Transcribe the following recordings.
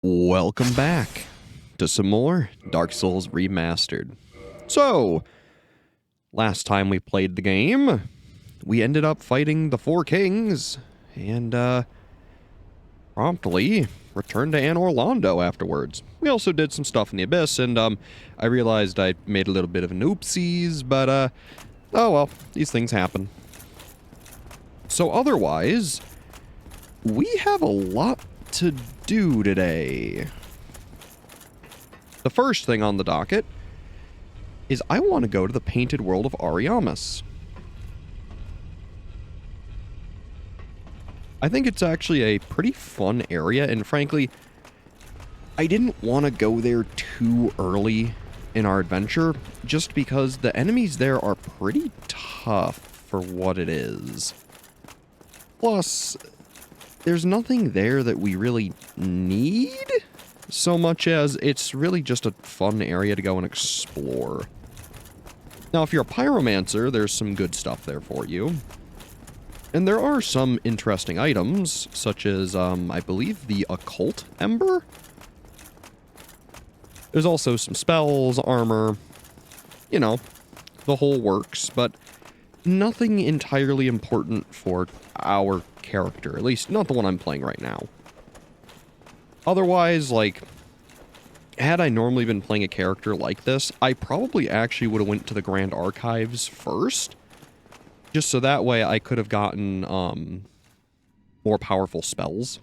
Welcome back to some more Dark Souls Remastered. So, last time we played the game, we ended up fighting the Four Kings, and promptly returned to Anor Londo afterwards. We also did some stuff in the Abyss, and I realized I made a little bit of an oopsies, but oh well, these things happen. So otherwise, we have a lot to do today. The first thing on the docket is I want to go to the painted world of Ariamis. I think it's actually a pretty fun area, and frankly, I didn't want to go there too early in our adventure, just because the enemies there are pretty tough for what it is. Plus, there's nothing there that we really need, so much as it's really just a fun area to go and explore. Now, if you're a pyromancer, there's some good stuff there for you. And there are some interesting items, such as, I believe, the Occult Ember? There's also some spells, armor, you know, the whole works, but nothing entirely important for our character, at least not the one I'm playing right now. Otherwise, like, had I normally been playing a character like this, I probably actually would have went to the Grand Archives first, just so that way I could have gotten more powerful spells,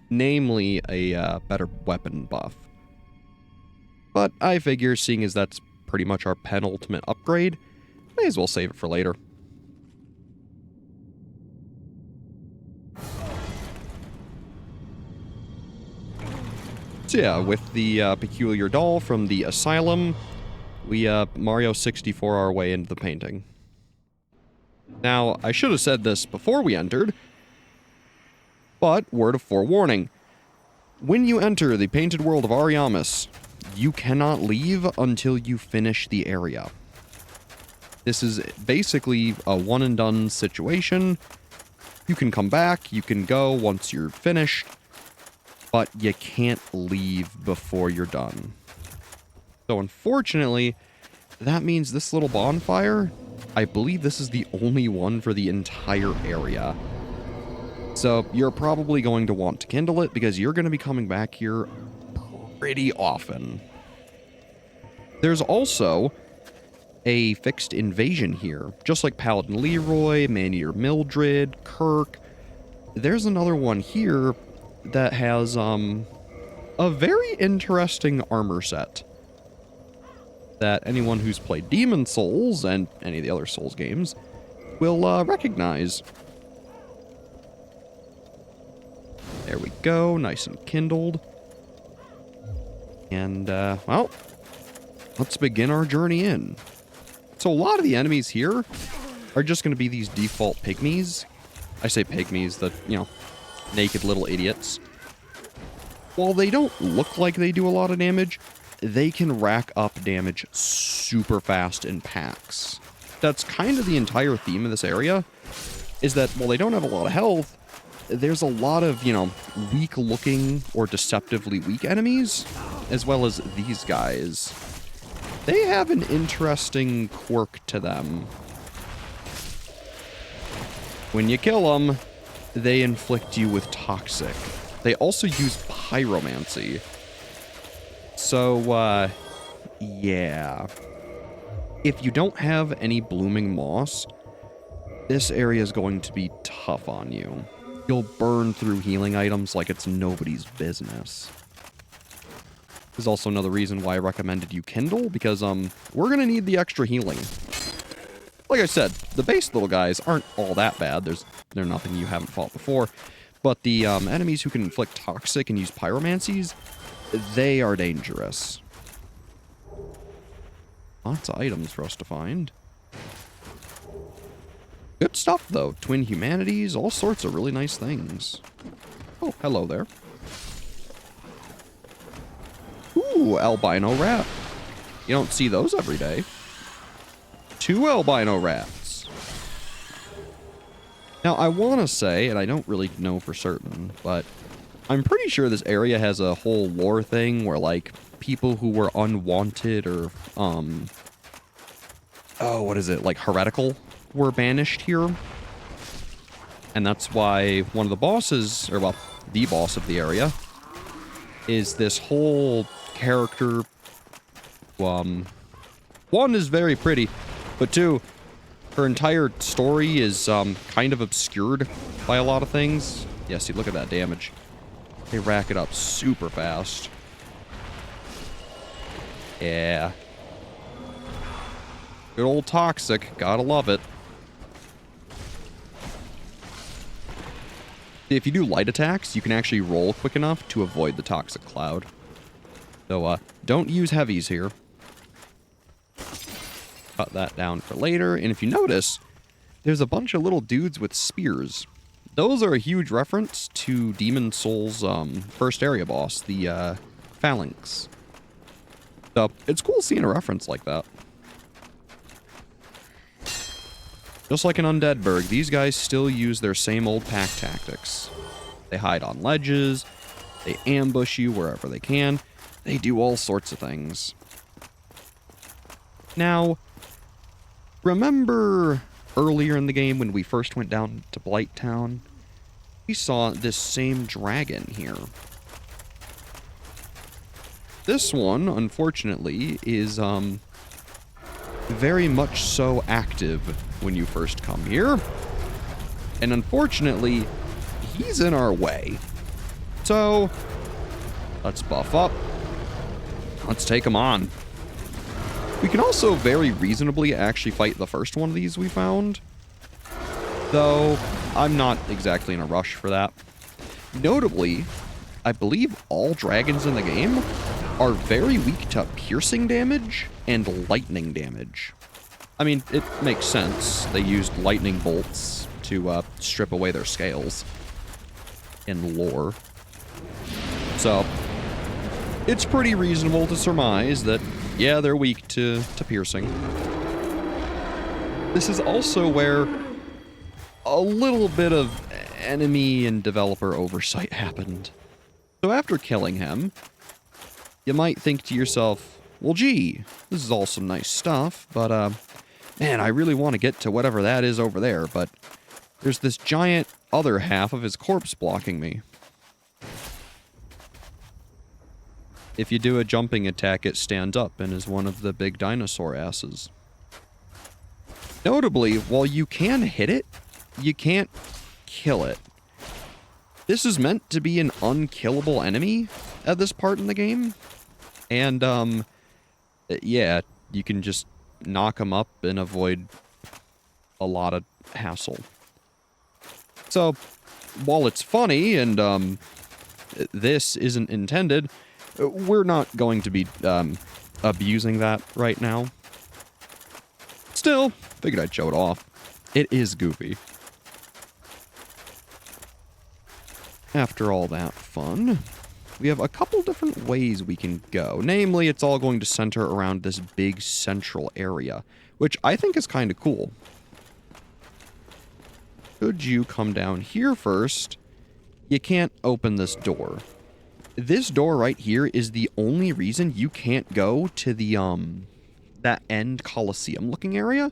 namely a better weapon buff. But I figure, seeing as that's pretty much our penultimate upgrade, may as well save it for later. So yeah, with the peculiar doll from the asylum, we Mario 64 our way into the painting. Now, I should have said this before we entered, but word of forewarning. When you enter the painted world of Ariamis, you cannot leave until you finish the area. This is basically a one and done situation. You can come back, you can go once you're finished, but you can't leave before you're done. So unfortunately, that means this little bonfire, I believe this is the only one for the entire area. So you're probably going to want to kindle it because you're going to be coming back here pretty often. There's also a fixed invasion here, just like Paladin Leroy, Maneater Mildred, Kirk. There's another one here that has a very interesting armor set that anyone who's played Demon Souls and any of the other Souls games will recognize. There we go, nice and kindled. And, well, let's begin our journey in. So a lot of the enemies here are just going to be these default pygmies. I say pygmies, the, you know, naked little idiots. While they don't look like they do a lot of damage, they can rack up damage super fast in packs. That's kind of the entire theme of this area, is that while they don't have a lot of health, there's a lot of, you know, weak-looking or deceptively weak enemies, as well as these guys. They have an interesting quirk to them. When you kill them, they inflict you with toxic. They also use pyromancy. So, yeah. If you don't have any blooming moss, this area is going to be tough on you. You'll burn through healing items like it's nobody's business. This is also another reason why I recommended you kindle, because we're gonna need the extra healing. Like I said, the base little guys aren't all that bad. They're nothing you haven't fought before. But the enemies who can inflict toxic and use pyromancies, they are dangerous. Lots of items for us to find. Good stuff, though. Twin humanities, all sorts of really nice things. Oh, hello there. Ooh, albino rat. You don't see those every day. 2 albino rats. Now, I want to say, and I don't really know for certain, but I'm pretty sure this area has a whole lore thing where, like, people who were unwanted or, oh, what is it? Like, heretical were banished here. And that's why one of the bosses, or, well, the boss of the area, is this whole character. One is very pretty, but two, her entire story is kind of obscured by a lot of things. Yeah, see, look at that damage. They rack it up super fast. Yeah. Good old toxic. Gotta love it. If you do light attacks, you can actually roll quick enough to avoid the toxic cloud. So, don't use heavies here. Cut that down for later. And if you notice, there's a bunch of little dudes with spears. Those are a huge reference to Demon Souls' first area boss, the Phalanx. So, it's cool seeing a reference like that. Just like in Undeadburg, these guys still use their same old pack tactics. They hide on ledges, they ambush you wherever they can, they do all sorts of things. Now, remember earlier in the game when we first went down to Blight Town? We saw this same dragon here. This one, unfortunately, is very much so active when you first come here. And unfortunately, he's in our way. So, let's buff up. Let's take him on. We can also very reasonably actually fight the first one of these we found. Though, I'm not exactly in a rush for that. Notably, I believe all dragons in the game are very weak to piercing damage and lightning damage. I mean, it makes sense. They used lightning bolts to strip away their scales in lore. So, it's pretty reasonable to surmise that, yeah, they're weak to piercing. This is also where a little bit of enemy and developer oversight happened. So after killing him, you might think to yourself, well, gee, this is all some nice stuff, but, man, I really want to get to whatever that is over there, but there's this giant other half of his corpse blocking me. If you do a jumping attack, it stands up and is one of the big dinosaur asses. Notably, while you can hit it, you can't kill it. This is meant to be an unkillable enemy at this part in the game. And, yeah, you can just knock them up and avoid a lot of hassle. So, while it's funny and, this isn't intended, we're not going to be, abusing that right now. Still, figured I'd show it off. It is goofy. After all that fun, we have a couple different ways we can go. Namely, it's all going to center around this big central area, which I think is kind of cool. Should you come down here first, you can't open this door. This door right here is the only reason you can't go to the, that end Colosseum looking area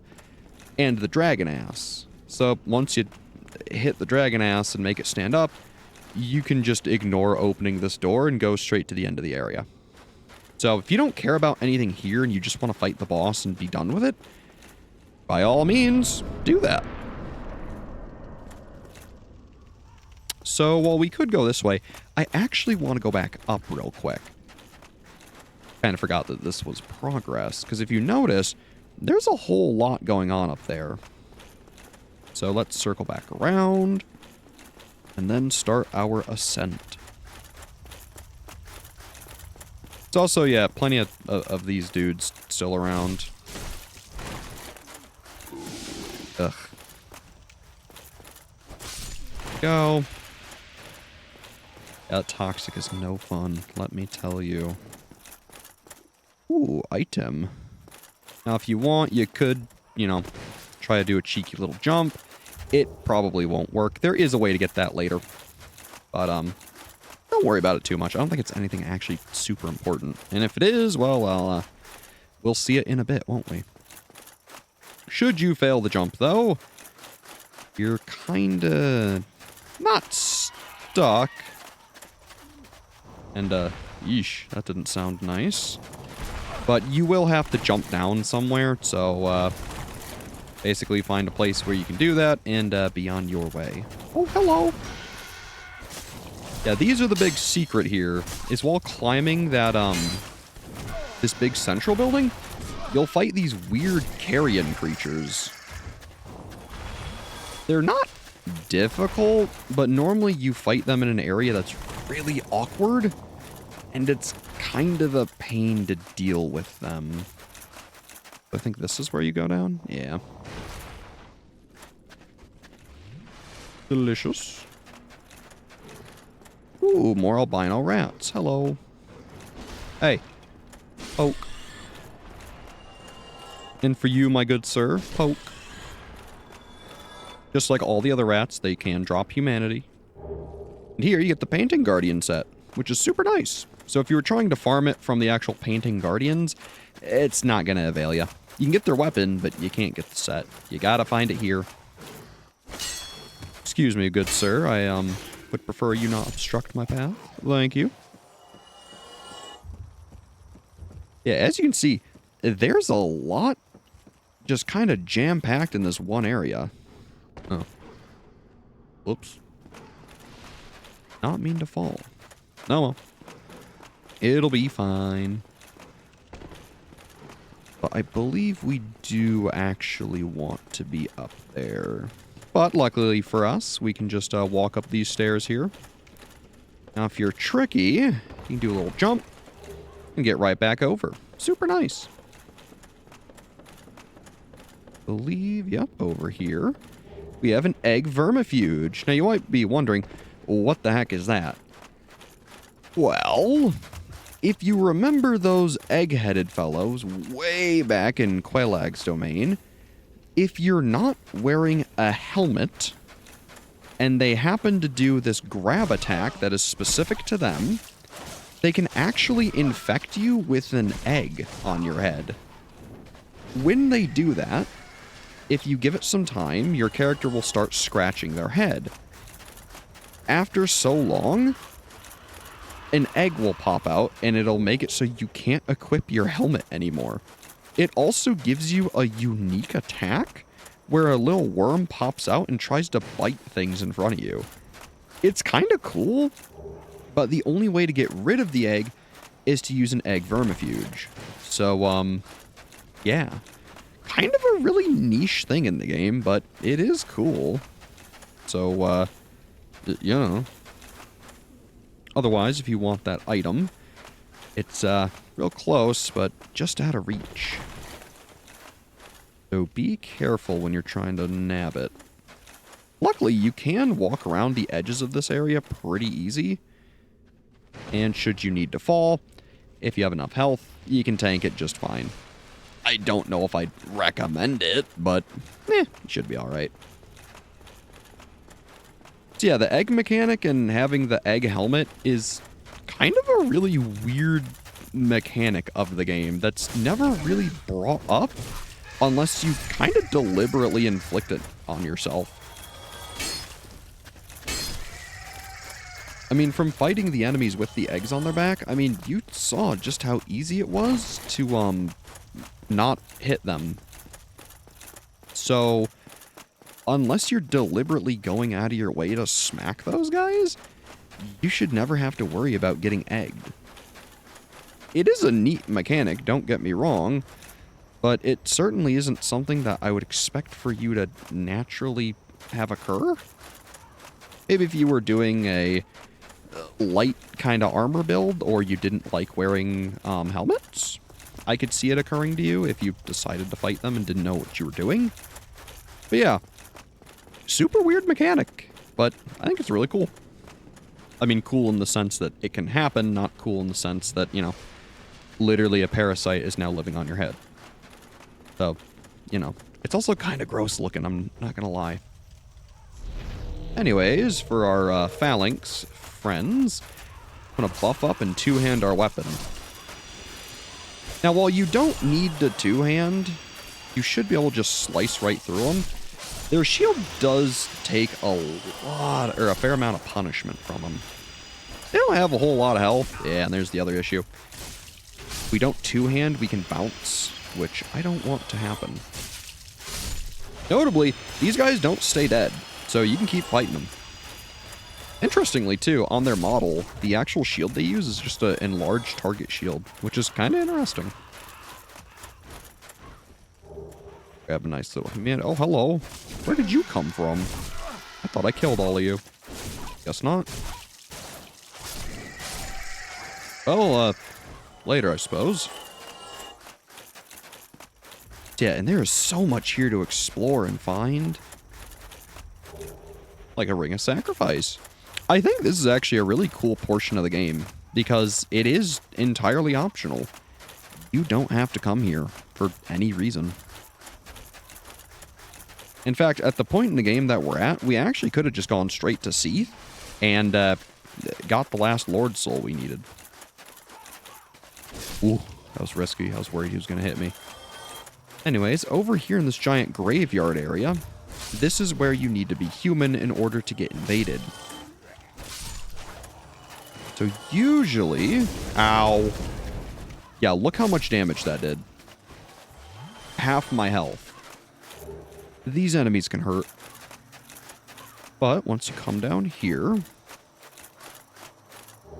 and the dragon ass. So once you hit the dragon ass and make it stand up, you can just ignore opening this door and go straight to the end of the area. So if you don't care about anything here and you just want to fight the boss and be done with it, by all means, do that. So while we could go this way, I actually want to go back up real quick. Kind of forgot that this was progress, because if you notice, there's a whole lot going on up there. So let's circle back around and then start our ascent. It's also, yeah, plenty of these dudes still around. Ugh. Go. That toxic is no fun, let me tell you. Ooh, item. Now, if you want, you could, you know, try to do a cheeky little jump. It probably won't work. There is a way to get that later. But, no don't worry about it too much. I don't think it's anything actually super important. And if it is, well, we'll see it in a bit, won't we? Should you fail the jump, though, you're kinda not stuck. And, yeesh, that didn't sound nice. But you will have to jump down somewhere, so, basically find a place where you can do that and, be on your way. Oh, hello! Yeah, these are the big secret here, is while climbing that, this big central building, you'll fight these weird carrion creatures. They're not difficult, but normally you fight them in an area that's really awkward, and it's kind of a pain to deal with them. I think this is where you go down? Yeah. Delicious. Ooh, more albino rats. Hello. Hey. Poke. And for you, my good sir, poke. Just like all the other rats, they can drop humanity. And here you get the Painting Guardian set, which is super nice. So if you were trying to farm it from the actual Painting Guardians, it's not going to avail you. You can get their weapon, but you can't get the set. You gotta find it here. Excuse me, good sir. I would prefer you not obstruct my path. Thank you. Yeah, as you can see, there's a lot just kind of jam-packed in this one area. Oh. Whoops. Not mean to fall. Oh well. It'll be fine. But I believe we do actually want to be up there. But luckily for us, we can just walk up these stairs here. Now if you're tricky, you can do a little jump and get right back over. Super nice. Believe, yep, over here we have an egg vermifuge. Now you might be wondering, what the heck is that? Well, if you remember those egg-headed fellows way back in Quelaag's domain, if you're not wearing a helmet and they happen to do this grab attack that is specific to them, they can actually infect you with an egg on your head. When they do that, if you give it some time, your character will start scratching their head. After so long, an egg will pop out and it'll make it so you can't equip your helmet anymore. It also gives you a unique attack where a little worm pops out and tries to bite things in front of you. It's kind of cool, but the only way to get rid of the egg is to use an egg vermifuge. So, yeah. Kind of a really niche thing in the game, but it is cool. So, you know. Otherwise, if you want that item, it's real close, but just out of reach. So be careful when you're trying to nab it. Luckily, you can walk around the edges of this area pretty easy. And should you need to fall, if you have enough health, you can tank it just fine. I don't know if I'd recommend it, but it should be alright. So yeah, the egg mechanic and having the egg helmet is kind of a really weird mechanic of the game that's never really brought up unless you kind of deliberately inflict it on yourself. I mean, from fighting the enemies with the eggs on their back, I mean, you saw just how easy it was to, not hit them. So, unless you're deliberately going out of your way to smack those guys, you should never have to worry about getting egged. It is a neat mechanic, don't get me wrong, but it certainly isn't something that I would expect for you to naturally have occur. Maybe if you were doing a light kind of armor build, or you didn't like wearing helmets, I could see it occurring to you if you decided to fight them and didn't know what you were doing. But yeah, super weird mechanic, but I think it's really cool. I mean, cool in the sense that it can happen, not cool in the sense that, you know, literally a parasite is now living on your head. So, you know, it's also kind of gross looking, I'm not gonna lie. Anyways, for our phalanx friends, I'm going to buff up and two-hand our weapon. Now, while you don't need to two-hand, you should be able to just slice right through them. Their shield does take a fair amount of punishment from them. They don't have a whole lot of health. Yeah, and there's the other issue. If we don't two-hand, we can bounce, which I don't want to happen. Notably, these guys don't stay dead, so you can keep fighting them. Interestingly, too, on their model, the actual shield they use is just an enlarged target shield, which is kind of interesting. Grab a nice little... Man, oh, hello. Where did you come from? I thought I killed all of you. Guess not. Well, later, I suppose. Yeah, and there is so much here to explore and find. Like a ring of sacrifice. I think this is actually a really cool portion of the game, because it is entirely optional. You don't have to come here for any reason. In fact, at the point in the game that we're at, we actually could have just gone straight to Seethe and got the last Lord Soul we needed. Ooh, that was risky. I was worried he was going to hit me. Anyways, over here in this giant graveyard area, this is where you need to be human in order to get invaded. So usually... Ow. Yeah, look how much damage that did. Half my health. These enemies can hurt. But once you come down here,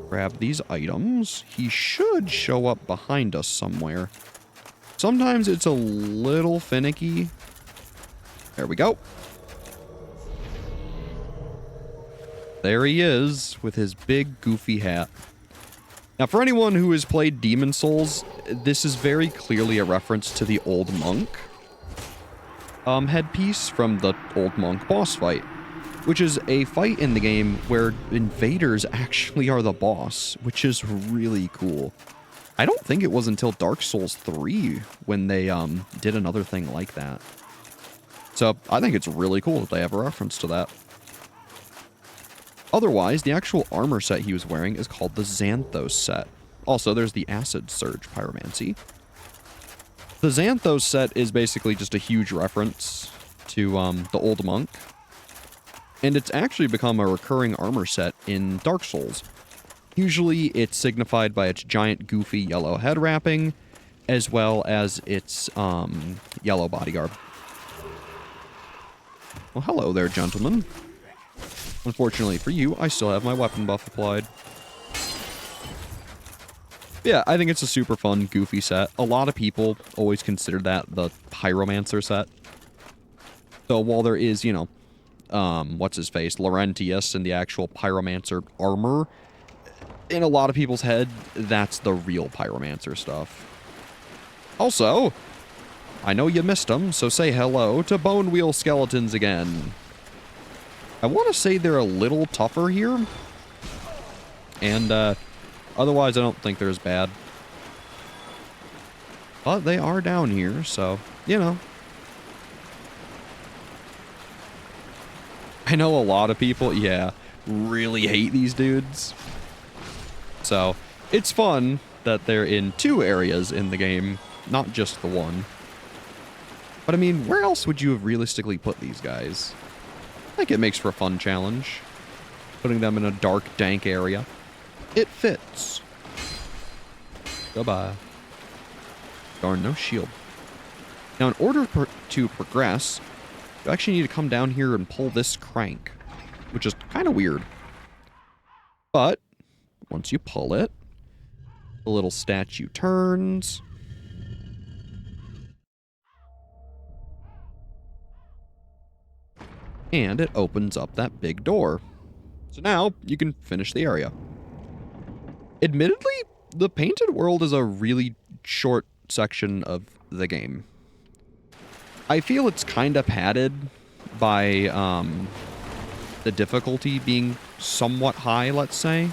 grab these items, he should show up behind us somewhere. Sometimes it's a little finicky. There we go. There he is, with his big, goofy hat. Now, for anyone who has played Demon Souls, this is very clearly a reference to the Old Monk headpiece from the Old Monk boss fight, which is a fight in the game where invaders actually are the boss, which is really cool. I don't think it was until Dark Souls 3 when they did another thing like that. So I think it's really cool that they have a reference to that. Otherwise, the actual armor set he was wearing is called the Xanthos set. Also, there's the Acid Surge Pyromancy. The Xanthos set is basically just a huge reference to the Old Monk. And it's actually become a recurring armor set in Dark Souls. Usually, it's signified by its giant, goofy yellow head wrapping, as well as its yellow body garb. Well, hello there, gentlemen. Unfortunately for you, I still have my weapon buff applied. Yeah, I think it's a super fun, goofy set. A lot of people always consider that the Pyromancer set. So while there is, you know, what's-his-face, Laurentius and the actual Pyromancer armor, in a lot of people's head, that's the real Pyromancer stuff. Also, I know you missed them, so say hello to Bone Wheel Skeletons again. I want to say they're a little tougher here. And, otherwise I don't think they're as bad. But they are down here, so, you know. I know a lot of people, yeah, really hate these dudes. So, it's fun that they're in 2 areas in the game, not just the one. But I mean, where else would you have realistically put these guys? I think it makes for a fun challenge. Putting them in a dark, dank area. It fits. Goodbye. Darn, no shield. Now, in order to progress, you actually need to come down here and pull this crank, which is kind of weird. But, once you pull it, the little statue turns. And it opens up that big door. So now, you can finish the area. Admittedly, the Painted World is a really short section of the game. I feel it's kind of padded by the difficulty being somewhat high, let's say.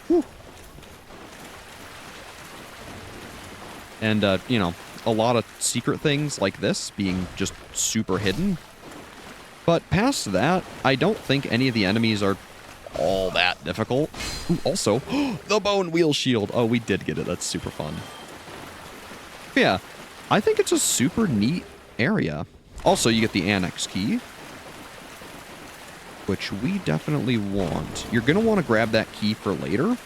Whew. And, you know, a lot of secret things like this being just super hidden. But past that, I don't think any of the enemies are all that difficult. Ooh, also, the bone wheel shield. Oh, we did get it. That's super fun. But yeah, I think it's a super neat area. Also, you get the annex key, which we definitely want. You're going to want to grab that key for later,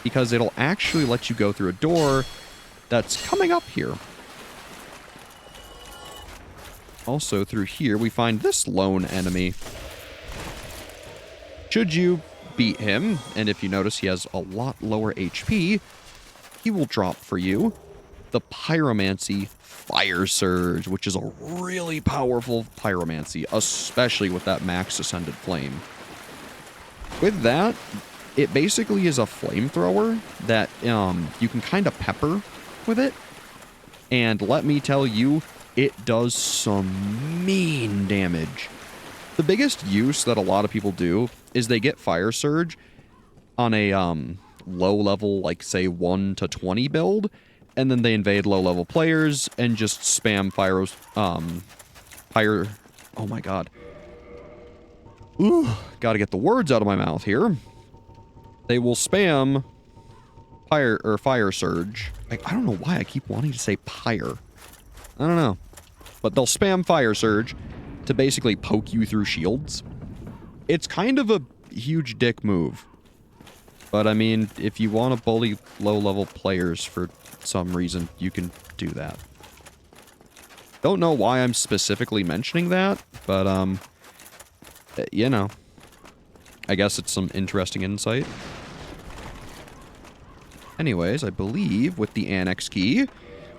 because it'll actually let you go through a door that's coming up here. Also, through here, we find this lone enemy. Should you beat him, and if you notice he has a lot lower HP, he will drop for you the Pyromancy Fire Surge, which is a really powerful pyromancy, especially with that max ascended flame. With that, it basically is a flamethrower that you can kind of pepper with it. And let me tell you, it does some mean damage. The biggest use that a lot of people do is they get Fire Surge on a low level, like say 1 to 20 build, and then they invade low level players and just spam fire. Oh my god. Ooh, gotta get the words out of my mouth here. They will spam Fire Surge. I don't know why I keep wanting to say Pyre. I don't know. But they'll spam Fire Surge to basically poke you through shields. It's kind of a huge dick move. But I mean, if you want to bully low-level players for some reason, you can do that. Don't know why I'm specifically mentioning that, but, you know. I guess it's some interesting insight. Anyways, I believe with the annex key,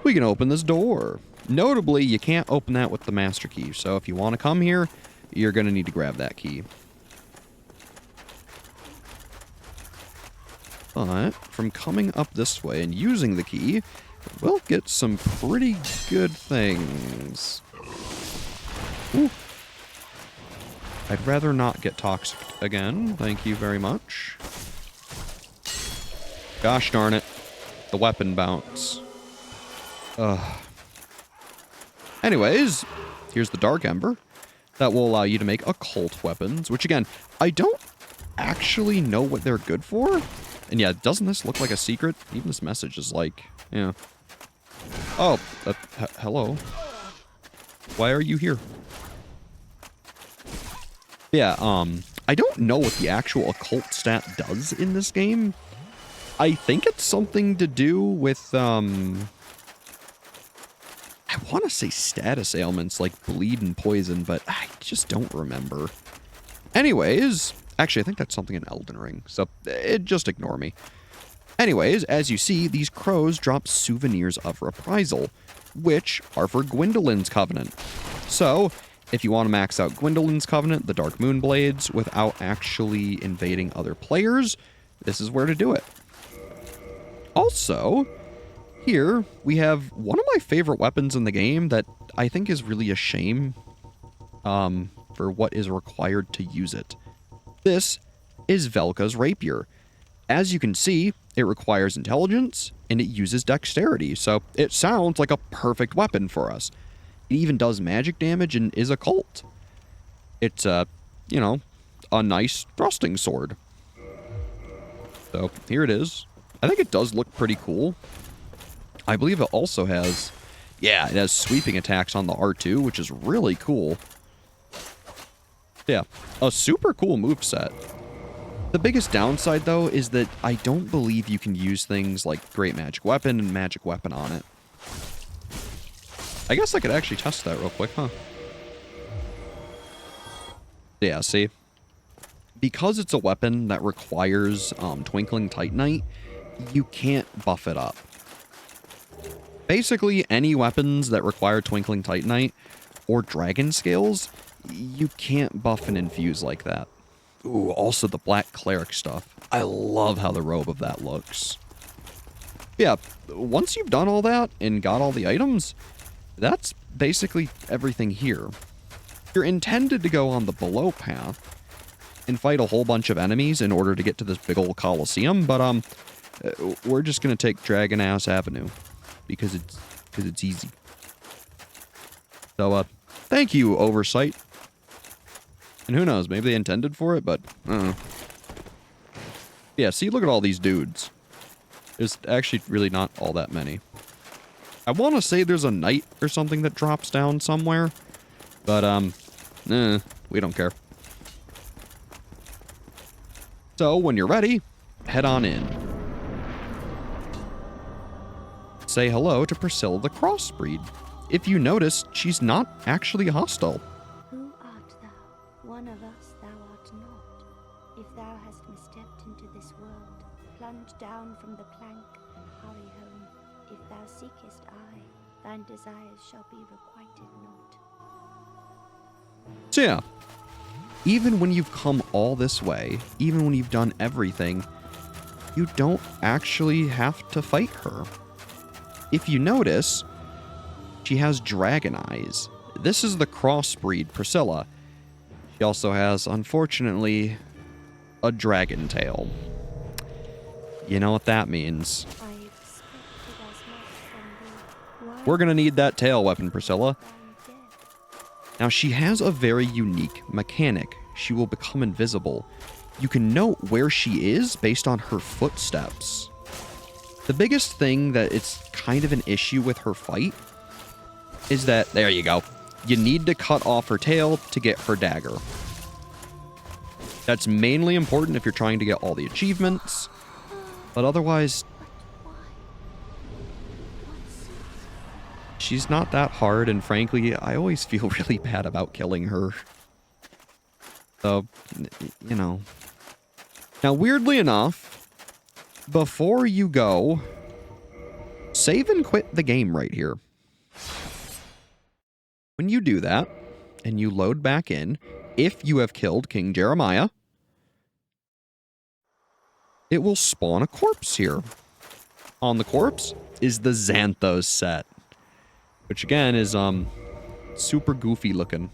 we can open this door. Notably, you can't open that with the master key, so if you want to come here, you're going to need to grab that key. But from coming up this way and using the key, we'll get some pretty good things. Ooh. I'd rather not get toxic again. Thank you very much. Gosh darn it. The weapon bounce. Ugh. Anyways, here's the Dark Ember. That will allow you to make occult weapons, which again, I don't actually know what they're good for. And yeah, doesn't this look like a secret? Even this message is like, yeah. Oh, hello. Why are you here? Yeah, I don't know what the actual occult stat does in this game. I think it's something to do with, I want to say status ailments like bleed and poison, but I just don't remember. Anyways, actually, I think that's something in Elden Ring, so just ignore me. Anyways, as you see, these crows drop souvenirs of reprisal, which are for Gwendolyn's Covenant. So, if you want to max out Gwendolyn's Covenant, the Dark Moon Blades, without actually invading other players, this is where to do it. Also, here we have one of my favorite weapons in the game that I think is really a shame for what is required to use it. This is Velka's Rapier. As you can see, it requires intelligence and it uses dexterity, so it sounds like a perfect weapon for us. It even does magic damage and is occult. It's you know, a nice thrusting sword. So here it is. I think it does look pretty cool. I believe it also has, yeah, it has sweeping attacks on the R2, which is really cool. Yeah, a super cool moveset. The biggest downside, though, is that I don't believe you can use things like Great Magic Weapon and Magic Weapon on it. I guess I could actually test that real quick, huh? Yeah, see? Because it's a weapon that requires Twinkling Titanite, you can't buff it up. Basically, any weapons that require Twinkling Titanite or Dragon Scales, you can't buff and infuse like that. Ooh, also the Black Cleric stuff. I love how the robe of that looks. Yeah, once you've done all that and got all the items, that's basically everything here. You're intended to go on the below path and fight a whole bunch of enemies in order to get to this big old Coliseum, but we're just gonna take Dragon Ass Avenue because it's easy. So thank you, Oversight. And who knows, maybe they intended for it, but I don't know. Yeah, see, look at all these dudes. There's actually really not all that many. I want to say there's a knight or something that drops down somewhere. But, we don't care. So, when you're ready, head on in. Say hello to Priscilla the Crossbreed. If you notice, she's not actually hostile. Who art thou? One of us thou art not. If thou hast misstepped into this world, plunge down from the plank and hurry home. If thou seekest I, thine desires shall be requited not. So yeah, even when you've come all this way, even when you've done everything, you don't actually have to fight her. If you notice, she has dragon eyes. This is the crossbreed Priscilla. She also has, unfortunately, a dragon tail. You know what that means. I expected as much from thee. We're gonna need that tail weapon, Priscilla. Now, she has a very unique mechanic. She will become invisible. You can note where she is based on her footsteps. The biggest thing that it's kind of an issue with her fight is that, there you go, you need to cut off her tail to get her dagger. That's mainly important if you're trying to get all the achievements, but otherwise, she's not that hard, and frankly, I always feel really bad about killing her. So, you know. Now, weirdly enough, before you go, save and quit the game right here. When you do that, and you load back in, if you have killed King Jeremiah, it will spawn a corpse here. On the corpse is the Xanthos set, which again is super goofy looking.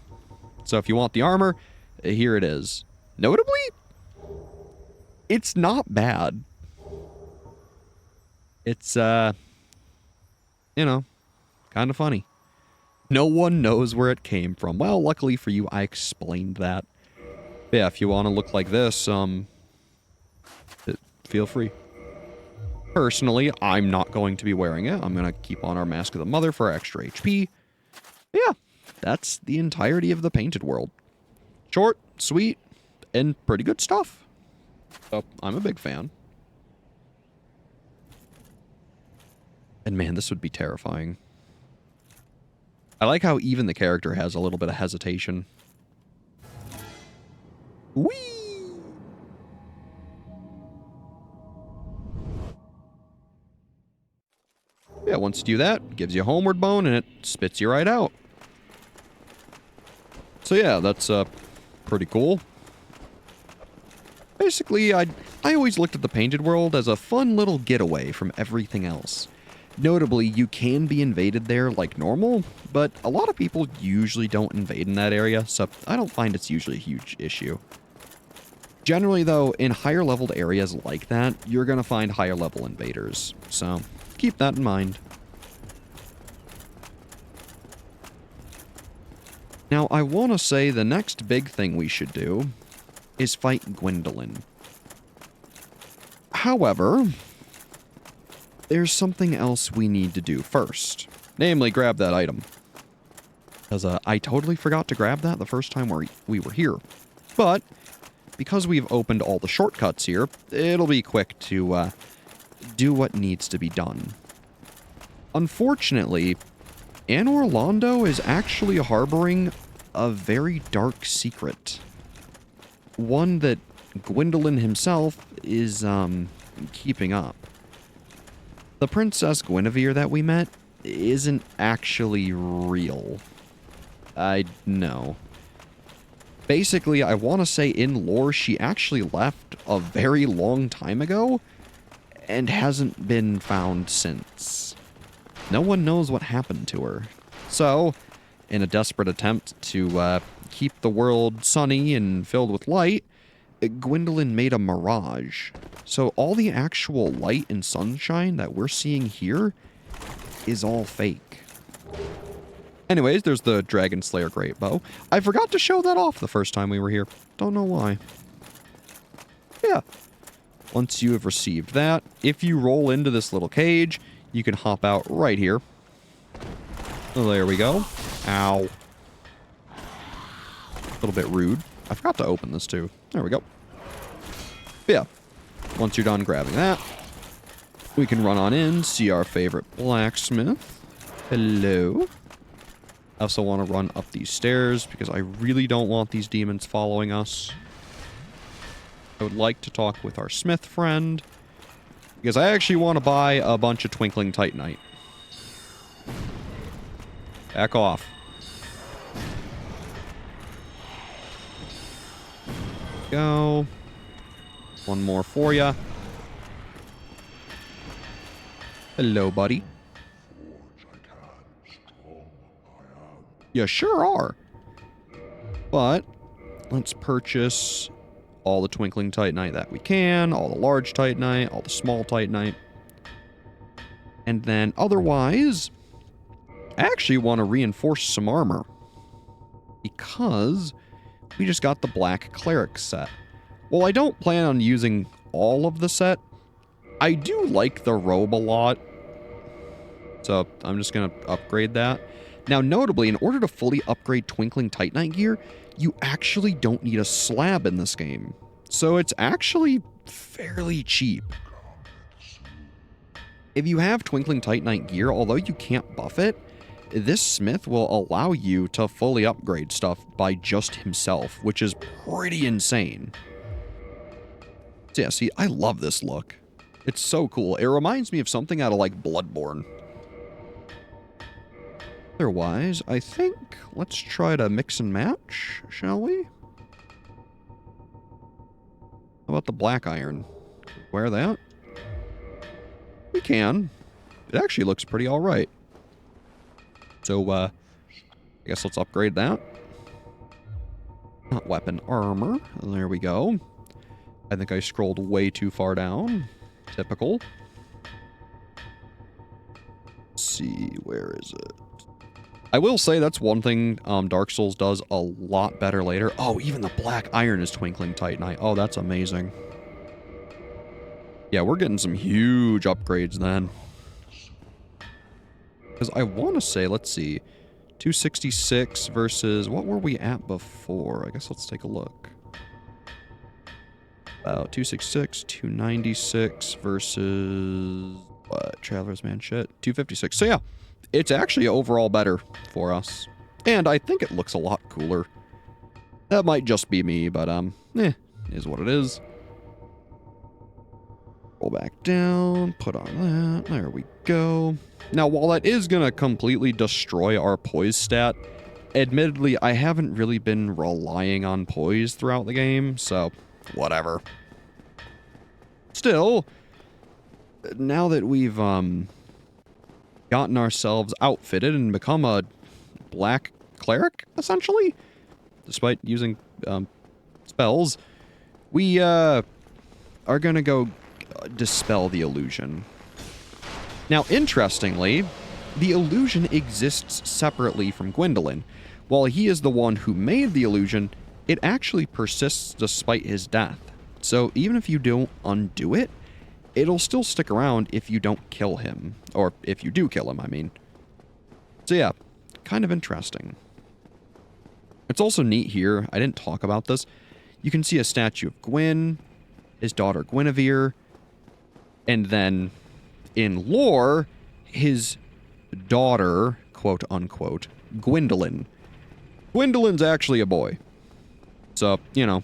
So if you want the armor, here it is. Notably, it's not bad. It's, you know, kind of funny. No one knows where it came from. Well, luckily for you, I explained that. But yeah, if you want to look like this, feel free. Personally, I'm not going to be wearing it. I'm going to keep on our Mask of the Mother for extra HP. But yeah, that's the entirety of the Painted World. Short, sweet, and pretty good stuff. So, I'm a big fan. And man, this would be terrifying. I like how even the character has a little bit of hesitation. Whee! Yeah, once you do that, gives you a homeward bone and it spits you right out. So yeah, that's pretty cool. Basically, I always looked at the Painted World as a fun little getaway from everything else. Notably, you can be invaded there like normal, but a lot of people usually don't invade in that area, so I don't find it's usually a huge issue. Generally, though, in higher leveled areas like that, you're going to find higher level invaders, so keep that in mind. Now, I want to say the next big thing we should do is fight Gwendolyn. However, there's something else we need to do first. Namely, grab that item. Because I totally forgot to grab that the first time we were here. But, because we've opened all the shortcuts here, it'll be quick to do what needs to be done. Unfortunately, Anor Londo is actually harboring a very dark secret. One that Gwendolyn himself is keeping up. The Princess Guinevere that we met isn't actually real. I know. Basically, I want to say in lore, she actually left a very long time ago and hasn't been found since. No one knows what happened to her. So, in a desperate attempt to keep the world sunny and filled with light, Gwendolyn made a mirage. So all the actual light and sunshine that we're seeing here is all fake. Anyways, there's the Dragon Slayer Great Bow. I forgot to show that off the first time we were here. Don't know why. Yeah. Once you have received that, if you roll into this little cage, you can hop out right here. Oh, there we go. Ow. A little bit rude. I forgot to open this too. There we go. But yeah, once you're done grabbing that, we can run on in, see our favorite blacksmith. Hello. I also want to run up these stairs because I really don't want these demons following us. I would like to talk with our smith friend because I actually want to buy a bunch of twinkling titanite. Back off. Go. One more for ya. Hello, buddy. You sure are. But let's purchase all the twinkling titanite that we can, all the large titanite, all the small titanite. And then otherwise, I actually want to reinforce some armor because we just got the black cleric set. Well, I don't plan on using all of the set. I do like the robe a lot, so I'm just going to upgrade that. Now, notably, in order to fully upgrade Twinkling Titanite gear, you actually don't need a slab in this game. So it's actually fairly cheap. If you have Twinkling Titanite gear, although you can't buff it, this smith will allow you to fully upgrade stuff by just himself, which is pretty insane. So yeah, see, I love this look. It's so cool. It reminds me of something out of, like, Bloodborne. Otherwise, I think let's try to mix and match, shall we? How about the black iron? Wear that? We can. It actually looks pretty alright. So, I guess let's upgrade that. Not weapon armor. There we go. I think I scrolled way too far down. Typical. Let's see, where is it? I will say that's one thing Dark Souls does a lot better later. Oh, even the black iron is Twinkling Titanite. Oh, that's amazing. Yeah, we're getting some huge upgrades then. Because I want to say, let's see, 266 versus, what were we at before? I guess let's take a look. About 266, 296 versus, what, Traveler's Man shit? 256. So yeah, it's actually overall better for us. And I think it looks a lot cooler. That might just be me, but, is what it is. Roll back down, put on that, there we go. Now, while that is going to completely destroy our poise stat, admittedly, I haven't really been relying on poise throughout the game, so whatever. Still, now that we've gotten ourselves outfitted and become a black cleric, essentially, despite using spells, we are going to go dispel the illusion. Now, interestingly, the illusion exists separately from Gwendolyn. While he is the one who made the illusion, it actually persists despite his death. So even if you don't undo it, it'll still stick around if you don't kill him. Or if you do kill him, I mean. So yeah, kind of interesting. It's also neat here, I didn't talk about this. You can see a statue of Gwyn, his daughter Guinevere, and then in lore, his daughter, quote unquote, Gwendolyn. Gwendolyn's actually a boy. So, you know,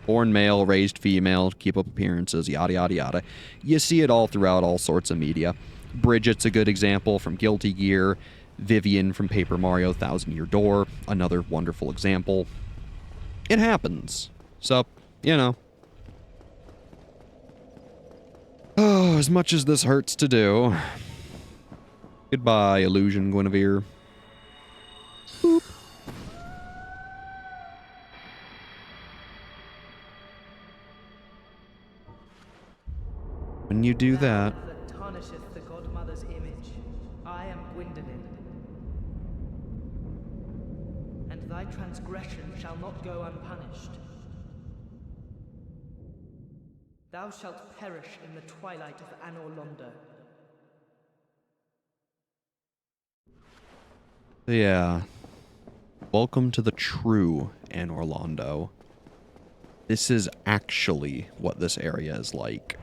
born male, raised female, keep up appearances, yada yada yada. You see it all throughout all sorts of media. Bridget's a good example from Guilty Gear. Vivian from Paper Mario Thousand Year Door, another wonderful example. It happens. So, you know. Oh, as much as this hurts to do. Goodbye, Illusion Guinevere. Boop. When you do that... That tarnisheth the godmother's image. I am Gwendolyn. And thy transgression shall not go unpunished. Thou shalt perish in the twilight of Anor Londo. Yeah. Welcome to the true Anor Londo. This is actually what this area is like.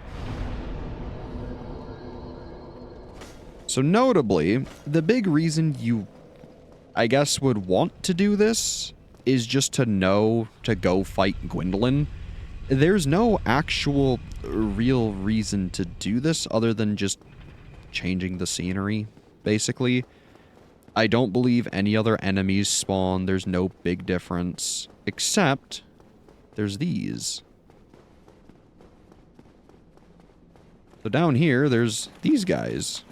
So notably, the big reason you, I guess, would want to do this is just to know to go fight Gwendolyn. There's no actual real reason to do this other than just changing the scenery, basically. I don't believe any other enemies spawn. There's no big difference, except there's these. So down here, there's these guys.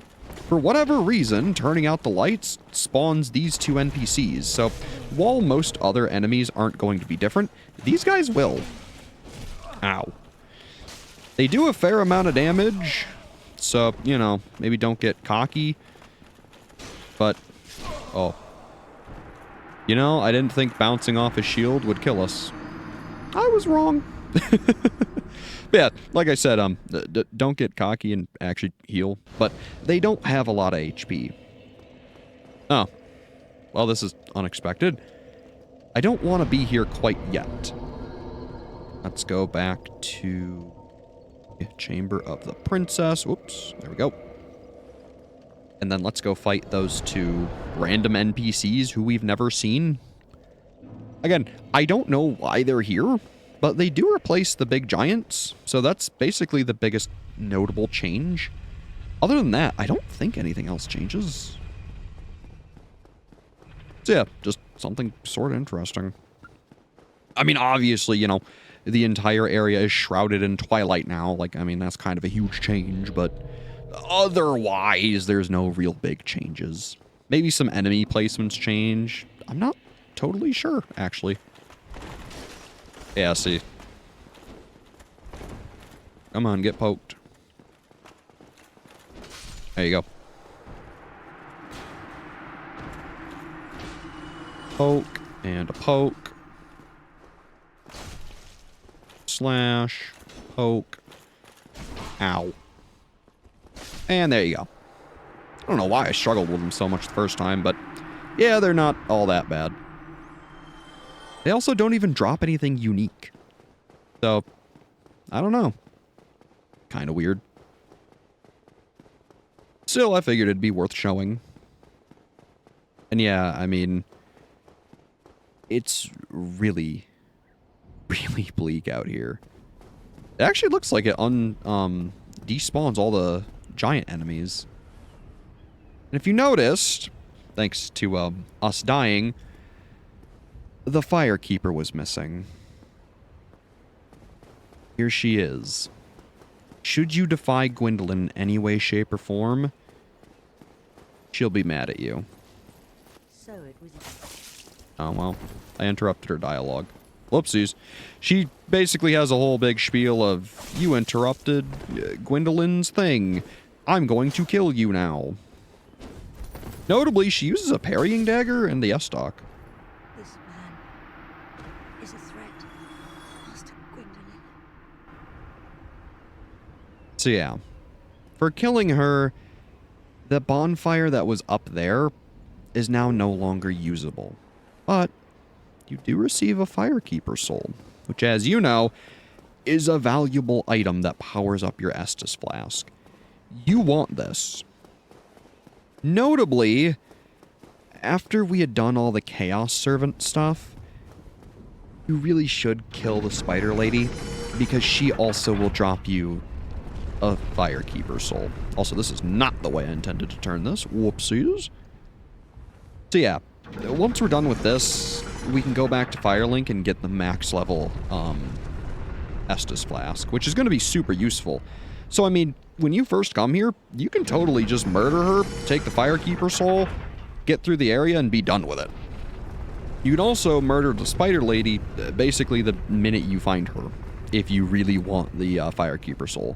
For whatever reason, turning out the lights spawns these two NPCs. So while most other enemies aren't going to be different, these guys will. Ow. They do a fair amount of damage. So, you know, maybe don't get cocky. But, oh. You know, I didn't think bouncing off his shield would kill us. I was wrong. But yeah, like I said, don't get cocky and actually heal. But they don't have a lot of HP. Oh. Well, this is unexpected. I don't want to be here quite yet. Let's go back to Chamber of the Princess. Oops, there we go. And then let's go fight those two random NPCs who we've never seen. Again, I don't know why they're here, but they do replace the big giants, so that's basically the biggest notable change. Other than that, I don't think anything else changes. So yeah, just something sort of interesting. I mean, obviously, you know, the entire area is shrouded in twilight now. Like, I mean, that's kind of a huge change, but otherwise, there's no real big changes. Maybe some enemy placements change. I'm not totally sure, actually. Yeah, see. Come on, get poked. There you go. Poke and a poke. Slash. Poke. Ow. And there you go. I don't know why I struggled with them so much the first time, but yeah, they're not all that bad. They also don't even drop anything unique. So, I don't know. Kind of weird. Still, I figured it'd be worth showing. And yeah, I mean, it's really, really bleak out here. It actually looks like it despawns all the giant enemies. And if you noticed, thanks to us dying, the Firekeeper was missing. Here she is. Should you defy Gwendolyn in any way, shape, or form, she'll be mad at you. So it was. Oh, well. I interrupted her dialogue. Whoopsies. She basically has a whole big spiel of, you interrupted Gwendolyn's thing. I'm going to kill you now. Notably, she uses a parrying dagger and the S-stock. This man is a threat, Master Gwendolyn. So yeah, for killing her, the bonfire that was up there is now no longer usable. But you do receive a Firekeeper soul, which, as you know, is a valuable item that powers up your Estus flask. You want this. Notably, after we had done all the Chaos Servant stuff, you really should kill the Spider Lady, because she also will drop you a Firekeeper soul. Also, this is not the way I intended to turn this. Whoopsies. So yeah, once we're done with this, we can go back to Firelink and get the max level Estus Flask, which is going to be super useful. So, I mean, when you first come here, you can totally just murder her, take the Firekeeper soul, get through the area, and be done with it. You can also murder the Spider Lady basically the minute you find her, if you really want the Firekeeper soul.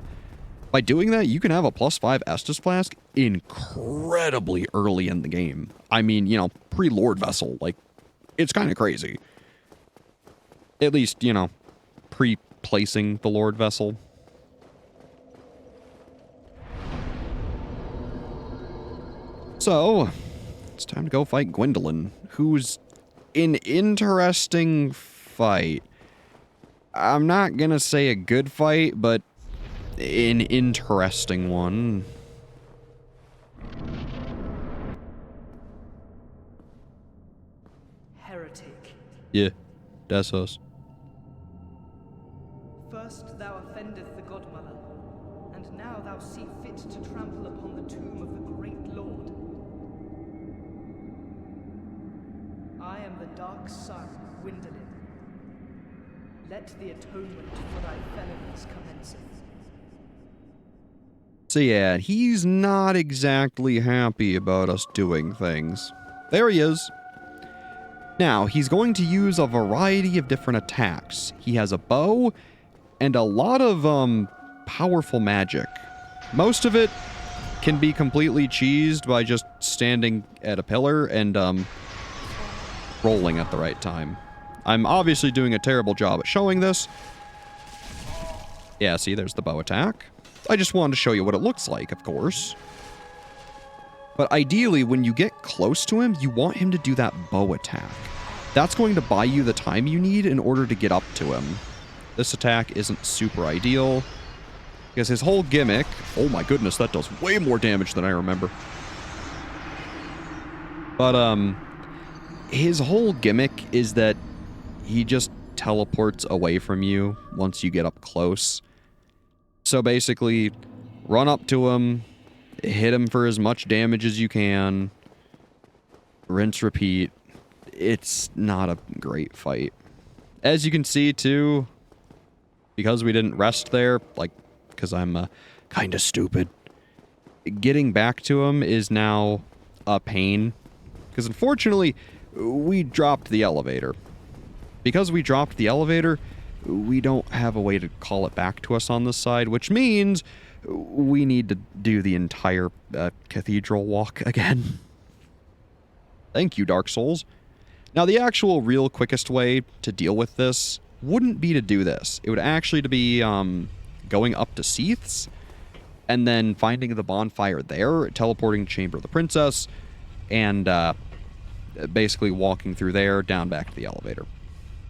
By doing that, you can have a +5 Estus Flask incredibly early in the game. I mean, you know, pre-Lord Vessel. Like, it's kind of crazy. At least, you know, pre-placing the Lord Vessel. So, it's time to go fight Gwendolyn, who's an interesting fight. I'm not gonna say a good fight, but an interesting one. Heretic. Yeah, that's us. First thou offendeth the Godmother, and now thou see fit to trample upon the tomb of the great Lord. I am the dark sun, Gwendolyn. Let the atonement for thy felonies commence. So yeah, he's not exactly happy about us doing things. There he is. Now, he's going to use a variety of different attacks. He has a bow and a lot of, powerful magic. Most of it can be completely cheesed by just standing at a pillar and, rolling at the right time. I'm obviously doing a terrible job at showing this. Yeah, see, there's the bow attack. I just wanted to show you what it looks like, of course. But ideally, when you get close to him, you want him to do that bow attack. That's going to buy you the time you need in order to get up to him. This attack isn't super ideal, because his whole gimmick... Oh my goodness, that does way more damage than I remember. But, his whole gimmick is that he just teleports away from you once you get up close. So basically, run up to him, hit him for as much damage as you can, rinse, repeat. It's not a great fight. As you can see, too, because we didn't rest there, like, because I'm kind of stupid, getting back to him is now a pain. Because unfortunately, we dropped the elevator. Because we dropped the elevator, we don't have a way to call it back to us on this side, which means we need to do the entire cathedral walk again. Thank you, Dark Souls. Now, the actual real quickest way to deal with this wouldn't be to do this. It would actually be going up to Seethe's and then finding the bonfire there, teleporting to Chamber of the Princess, and basically walking through there, down back to the elevator.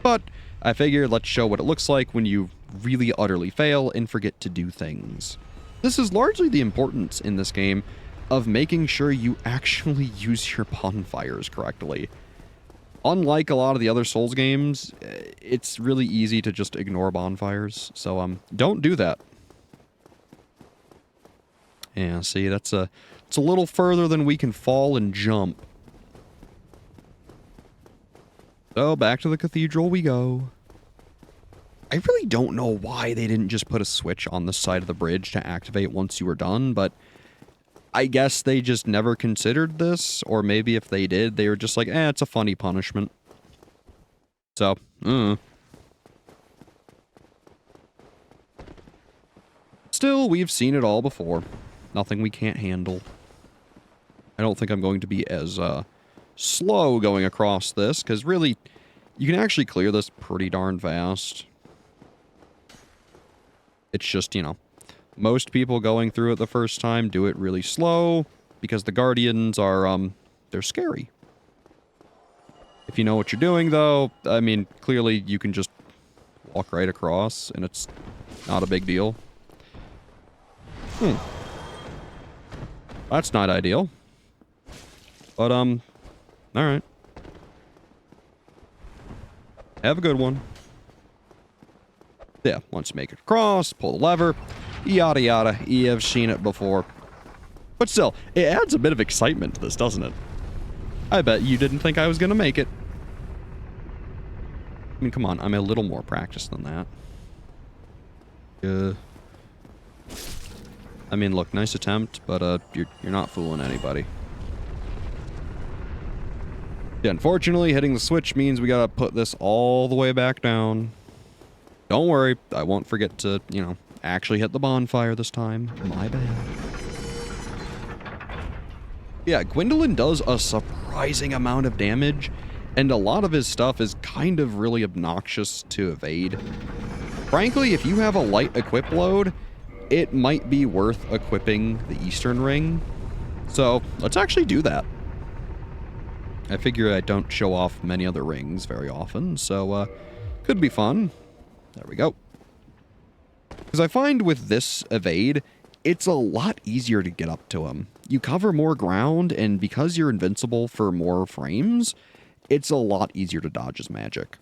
But I figured let's show what it looks like when you really utterly fail and forget to do things. This is largely the importance in this game of making sure you actually use your bonfires correctly. Unlike a lot of the other Souls games, it's really easy to just ignore bonfires, so don't do that. Yeah, see, it's a little further than we can fall and jump. So, back to the cathedral we go. I really don't know why they didn't just put a switch on the side of the bridge to activate once you were done, but I guess they just never considered this, or maybe if they did, they were just like, it's a funny punishment. So, Still, we've seen it all before. Nothing we can't handle. I don't think I'm going to be as, slow going across this, because really, you can actually clear this pretty darn fast. It's just, you know, most people going through it the first time do it really slow, because the Guardians are, they're scary. If you know what you're doing, though, I mean, clearly you can just walk right across, and it's not a big deal. That's not ideal. But, alright. Have a good one. Yeah, once you make it across, pull the lever, yada yada, you have seen it before. But still, it adds a bit of excitement to this, doesn't it? I bet you didn't think I was gonna make it. I mean, come on, I'm a little more practiced than that. I mean, look, nice attempt, but, you're not fooling anybody. Yeah, unfortunately, hitting the switch means we gotta put this all the way back down. Don't worry, I won't forget to, you know, actually hit the bonfire this time. My bad. Yeah, Gwendolyn does a surprising amount of damage, and a lot of his stuff is kind of really obnoxious to evade. Frankly, if you have a light equip load, it might be worth equipping the Eastern Ring, So let's actually do that. I figure I don't show off many other rings very often, so could be fun. There we go. Because I find with this evade, it's a lot easier to get up to him. You cover more ground, and because you're invincible for more frames, it's a lot easier to dodge his magic.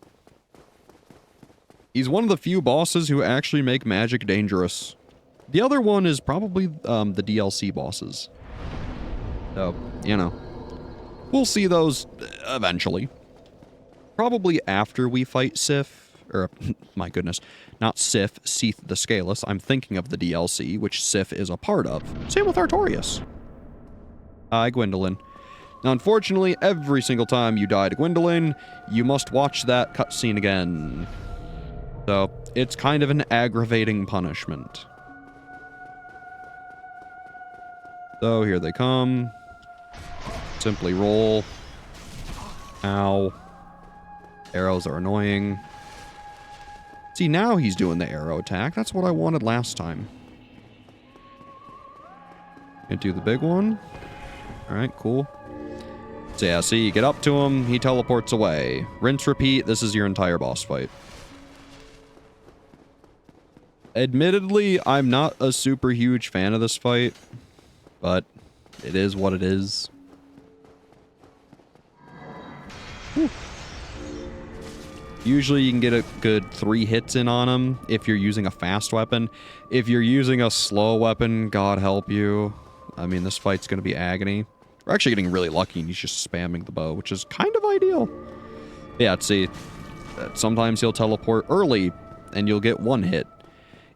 He's one of the few bosses who actually make magic dangerous. The other one is probably the DLC bosses. So, you know. We'll see those eventually. Probably after we fight Seethe. Or, my goodness. Not Seethe the Scaleless. I'm thinking of the DLC, which Seethe is a part of. Same with Artorias. Hi, Gwendolyn. Now, unfortunately, every single time you die to Gwendolyn, you must watch that cutscene again. So, it's kind of an aggravating punishment. So, here they come. Simply roll. Ow. Arrows are annoying. See, now he's doing the arrow attack. That's what I wanted last time. Gonna do the big one. Alright, cool. So yeah, see, you get up to him, he teleports away. Rinse, repeat, this is your entire boss fight. Admittedly, I'm not a super huge fan of this fight, but it is what it is. Whew. Usually you can get a good 3 hits in on him if you're using a fast weapon. If you're using a slow weapon, God help you. I mean, this fight's going to be agony. We're actually getting really lucky and he's just spamming the bow, which is kind of ideal. Yeah, see, sometimes he'll teleport early and you'll get 1 hit.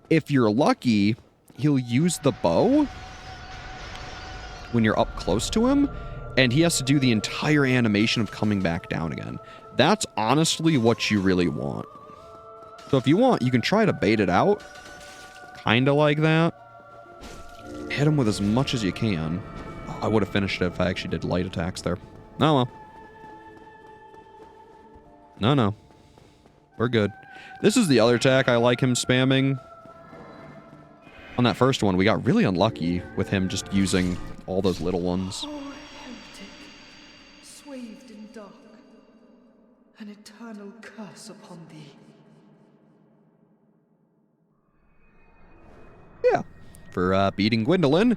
If you're lucky, he'll use the bow when you're up close to him, and he has to do the entire animation of coming back down again. That's honestly what you really want. So if you want, you can try to bait it out. Kind of like that. Hit him with as much as you can. Oh, I would have finished it if I actually did light attacks there. Oh well. No. We're good. This is the other attack I like him spamming. On that first one, we got really unlucky with him just using all those little ones. Oh, heretic, swathed in dark, an eternal curse upon thee. Yeah. For beating Gwendolyn,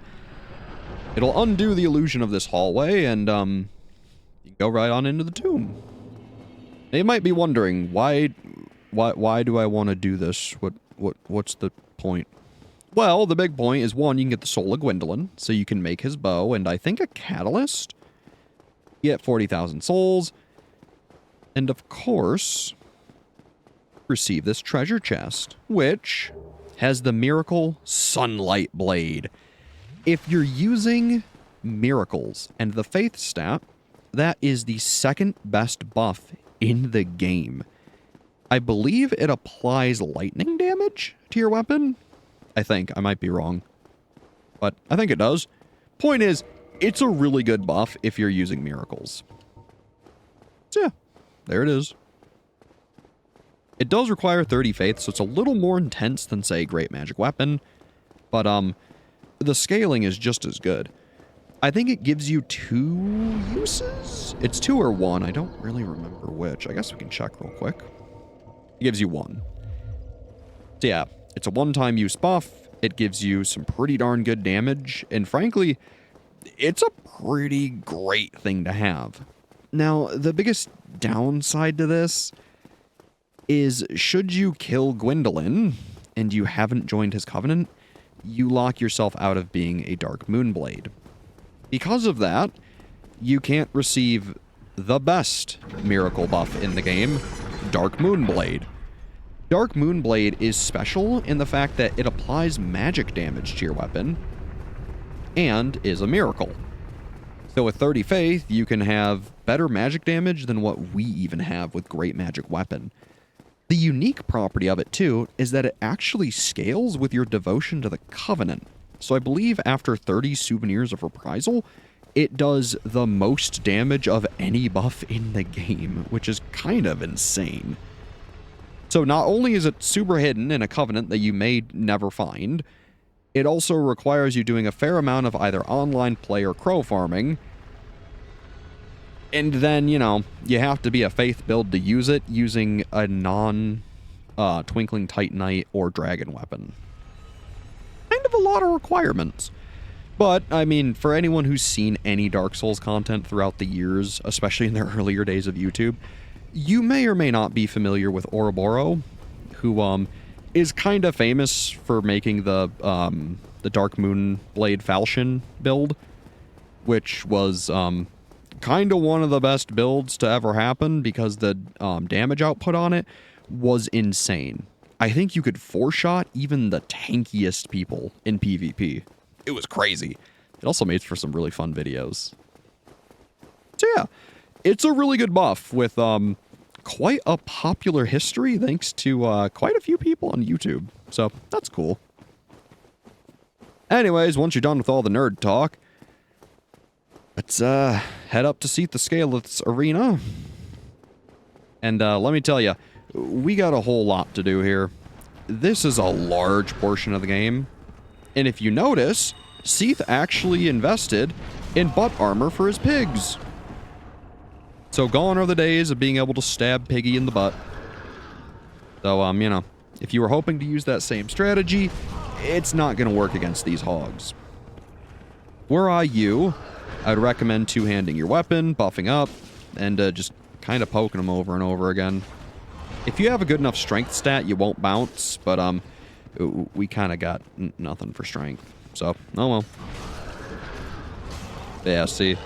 it'll undo the illusion of this hallway, and you can go right on into the tomb. They might be wondering, why do I want to do this? What's the point? Well, the big point is, one, you can get the soul of Gwendolyn, so you can make his bow, and I think a catalyst. You get 40,000 souls. And of course, receive this treasure chest, which has the Miracle Sunlight Blade. If you're using Miracles and the Faith stat, that is the second best buff in the game. I believe it applies lightning damage to your weapon. I think. I might be wrong. But I think it does. Point is, it's a really good buff if you're using Miracles. So yeah, there it is. It does require 30 faith, so it's a little more intense than, say, Great Magic Weapon. But, the scaling is just as good. I think it gives you 2 uses? It's 2 or 1. I don't really remember which. I guess we can check real quick. It gives you 1. So yeah, it's a one-time use buff. It gives you some pretty darn good damage. And frankly, it's a pretty great thing to have. Now, the biggest downside to this is, should you kill Gwendolyn and you haven't joined his covenant, you lock yourself out of being a Dark Moonblade. Because of that, you can't receive the best miracle buff in the game, Dark Moonblade. Dark Moonblade is special in the fact that it applies magic damage to your weapon and is a miracle. So with 30 faith, you can have better magic damage than what we even have with Great Magic Weapon. The unique property of it, too, is that it actually scales with your devotion to the Covenant. So I believe after 30 Souvenirs of Reprisal, it does the most damage of any buff in the game, which is kind of insane. So not only is it super hidden in a Covenant that you may never find, It also requires you doing a fair amount of either online play or crow farming. And then, you know, you have to be a faith build to use it using a non-Twinkling Titanite or Dragon weapon. Kind of a lot of requirements. But, I mean, for anyone who's seen any Dark Souls content throughout the years, especially in their earlier days of YouTube, you may or may not be familiar with Ouroboros, who is kind of famous for making the Dark Moon Blade Falchion build, which was kind of one of the best builds to ever happen because the damage output on it was insane. I think you could four-shot even the tankiest people in PvP. It was crazy. It also made for some really fun videos. So yeah, it's a really good buff with quite a popular history thanks to quite a few people on YouTube. So that's cool. Anyways, once you're done with all the nerd talk, let's head up to Seethe the Scaleless arena. And let me tell you, we got a whole lot to do here. This is a large portion of the game. And if you notice, Seethe actually invested in butt armor for his pigs. So gone are the days of being able to stab Piggy in the butt. So, you know, if you were hoping to use that same strategy, it's not going to work against these hogs. Were you, I'd recommend two-handing your weapon, buffing up, and just kind of poking them over and over again. If you have a good enough strength stat, you won't bounce, but we kind of got nothing for strength. So, oh well. Yeah, see.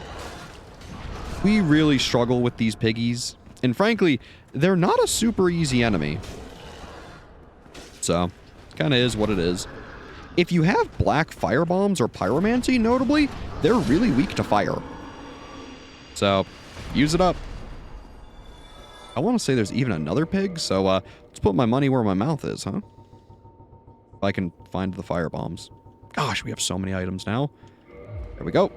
We really struggle with these piggies. And frankly, they're not a super easy enemy. So, kind of is what it is. If you have black fire bombs or pyromancy, notably, they're really weak to fire. So, use it up. I want to say there's even another pig, so let's put my money where my mouth is, huh? If I can find the fire bombs. Gosh, we have so many items now. There we go.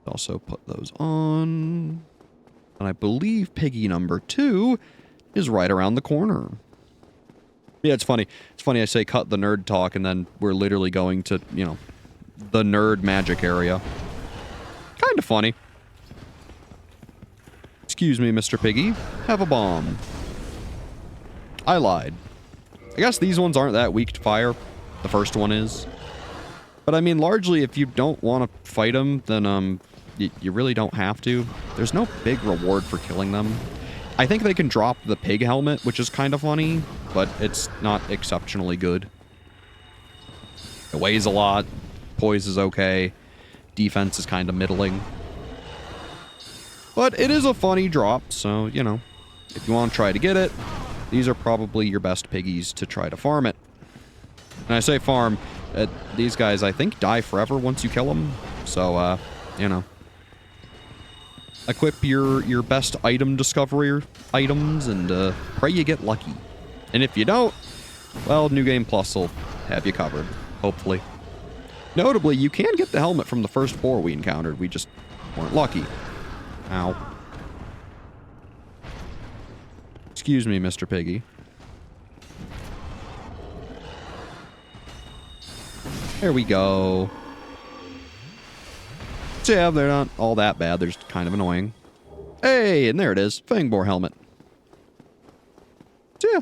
Also put those on. And I believe piggy number 2 is right around the corner. Yeah, it's funny. It's funny I say cut the nerd talk and then we're literally going to, you know, the nerd magic area. Kind of funny. Excuse me, Mr. Piggy. Have a bomb. I lied. I guess these ones aren't that weak to fire. The first one is. But I mean, largely, if you don't want to fight them, then you really don't have to. There's no big reward for killing them. I think they can drop the pig helmet, which is kind of funny, but it's not exceptionally good. It weighs a lot. Poise is okay. Defense is kind of middling. But it is a funny drop, so, you know, if you want to try to get it, these are probably your best piggies to try to farm it. And I say farm, these guys, I think, die forever once you kill them. So, you know. Equip your best item discovery items and pray you get lucky. And if you don't, well, New Game Plus will have you covered, hopefully. Notably, you can get the helmet from the first boar we encountered. We just weren't lucky. Ow. Excuse me, Mr. Piggy. There we go. So yeah, they're not all that bad. They're just kind of annoying. Hey, and there it is. Fangboar helmet. So yeah,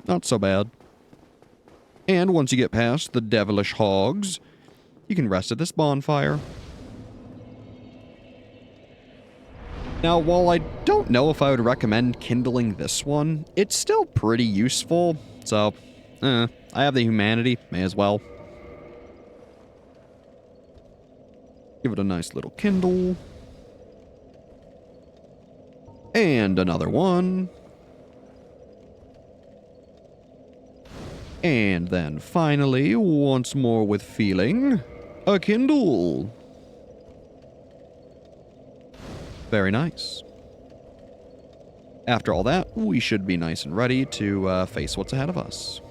not so bad. And once you get past the devilish hogs, you can rest at this bonfire. Now, while I don't know if I would recommend kindling this one, it's still pretty useful. So, I have the humanity, may as well. Give it a nice little kindle. And another one. And then finally, once more with feeling, a kindle. Very nice. After all that, we should be nice and ready to face what's ahead of us.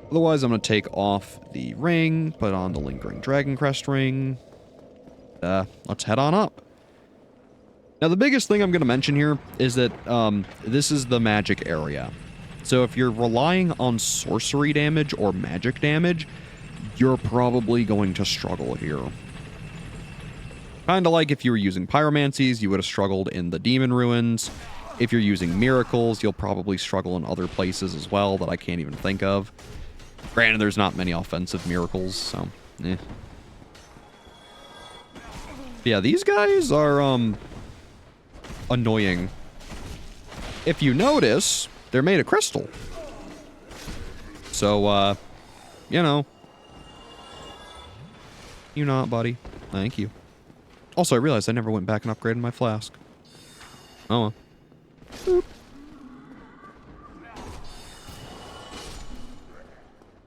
Otherwise, I'm going to take off the ring, put on the Lingering Dragon Crest ring. Let's head on up. Now, the biggest thing I'm going to mention here is that this is the magic area. So if you're relying on sorcery damage or magic damage, you're probably going to struggle here. Kind of like if you were using pyromancies, you would have struggled in the demon ruins. If you're using miracles, you'll probably struggle in other places as well that I can't even think of. Granted, there's not many offensive miracles, so eh. Yeah, these guys are annoying. If you notice, they're made of crystal. So, you know. You not, buddy. Thank you. Also, I realized I never went back and upgraded my flask. Oh well. Boop.